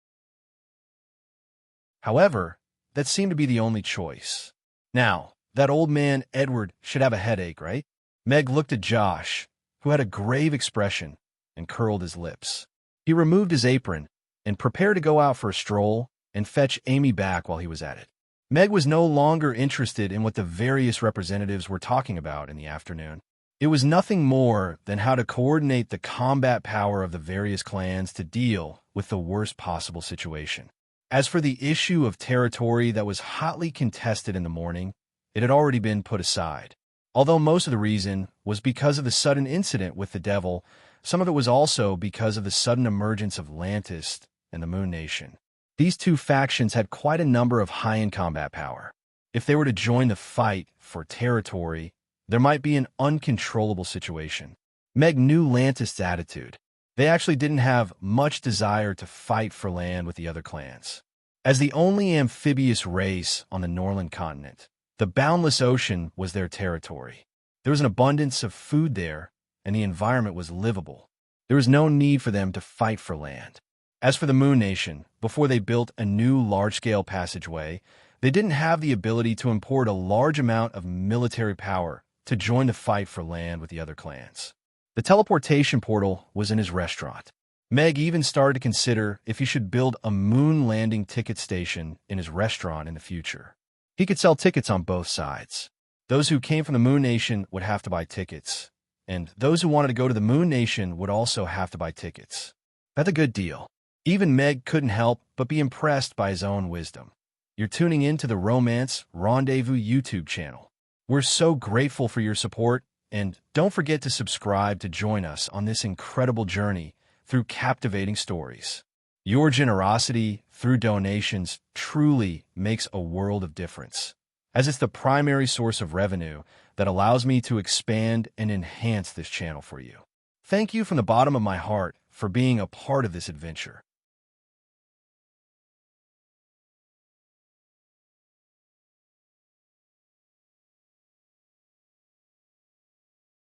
However, that seemed to be the only choice. Now, that old man Edward should have a headache, right? Meg looked at Josh, who had a grave expression, and curled his lips. He removed his apron and prepared to go out for a stroll and fetch Amy back while he was at it. Meg was no longer interested in what the various representatives were talking about in the afternoon. It was nothing more than how to coordinate the combat power of the various clans to deal with the worst possible situation. As for the issue of territory that was hotly contested in the morning, it had already been put aside. Although most of the reason was because of the sudden incident with the devil, some of it was also because of the sudden emergence of Lantis and the Moon Nation. These two factions had quite a number of high-end combat power. If they were to join the fight for territory, there might be an uncontrollable situation. Meg knew Lantis' attitude. They actually didn't have much desire to fight for land with the other clans. As the only amphibious race on the Northern continent, the boundless ocean was their territory. There was an abundance of food there, and the environment was livable. There was no need for them to fight for land. As for the Moon Nation, before they built a new large-scale passageway, they didn't have the ability to import a large amount of military power to join the fight for land with the other clans. The teleportation portal was in his restaurant. Meg even started to consider if he should build a moon landing ticket station in his restaurant in the future. He could sell tickets on both sides. Those who came from the Moon Nation would have to buy tickets, and those who wanted to go to the Moon Nation would also have to buy tickets. That's a good deal. Even Meg couldn't help but be impressed by his own wisdom. You're tuning in to the Romance Rendezvous YouTube channel. We're so grateful for your support, and don't forget to subscribe to join us on this incredible journey through captivating stories. Your generosity through donations truly makes a world of difference, as it's the primary source of revenue that allows me to expand and enhance this channel for you. Thank you from the bottom of my heart for being a part of this adventure.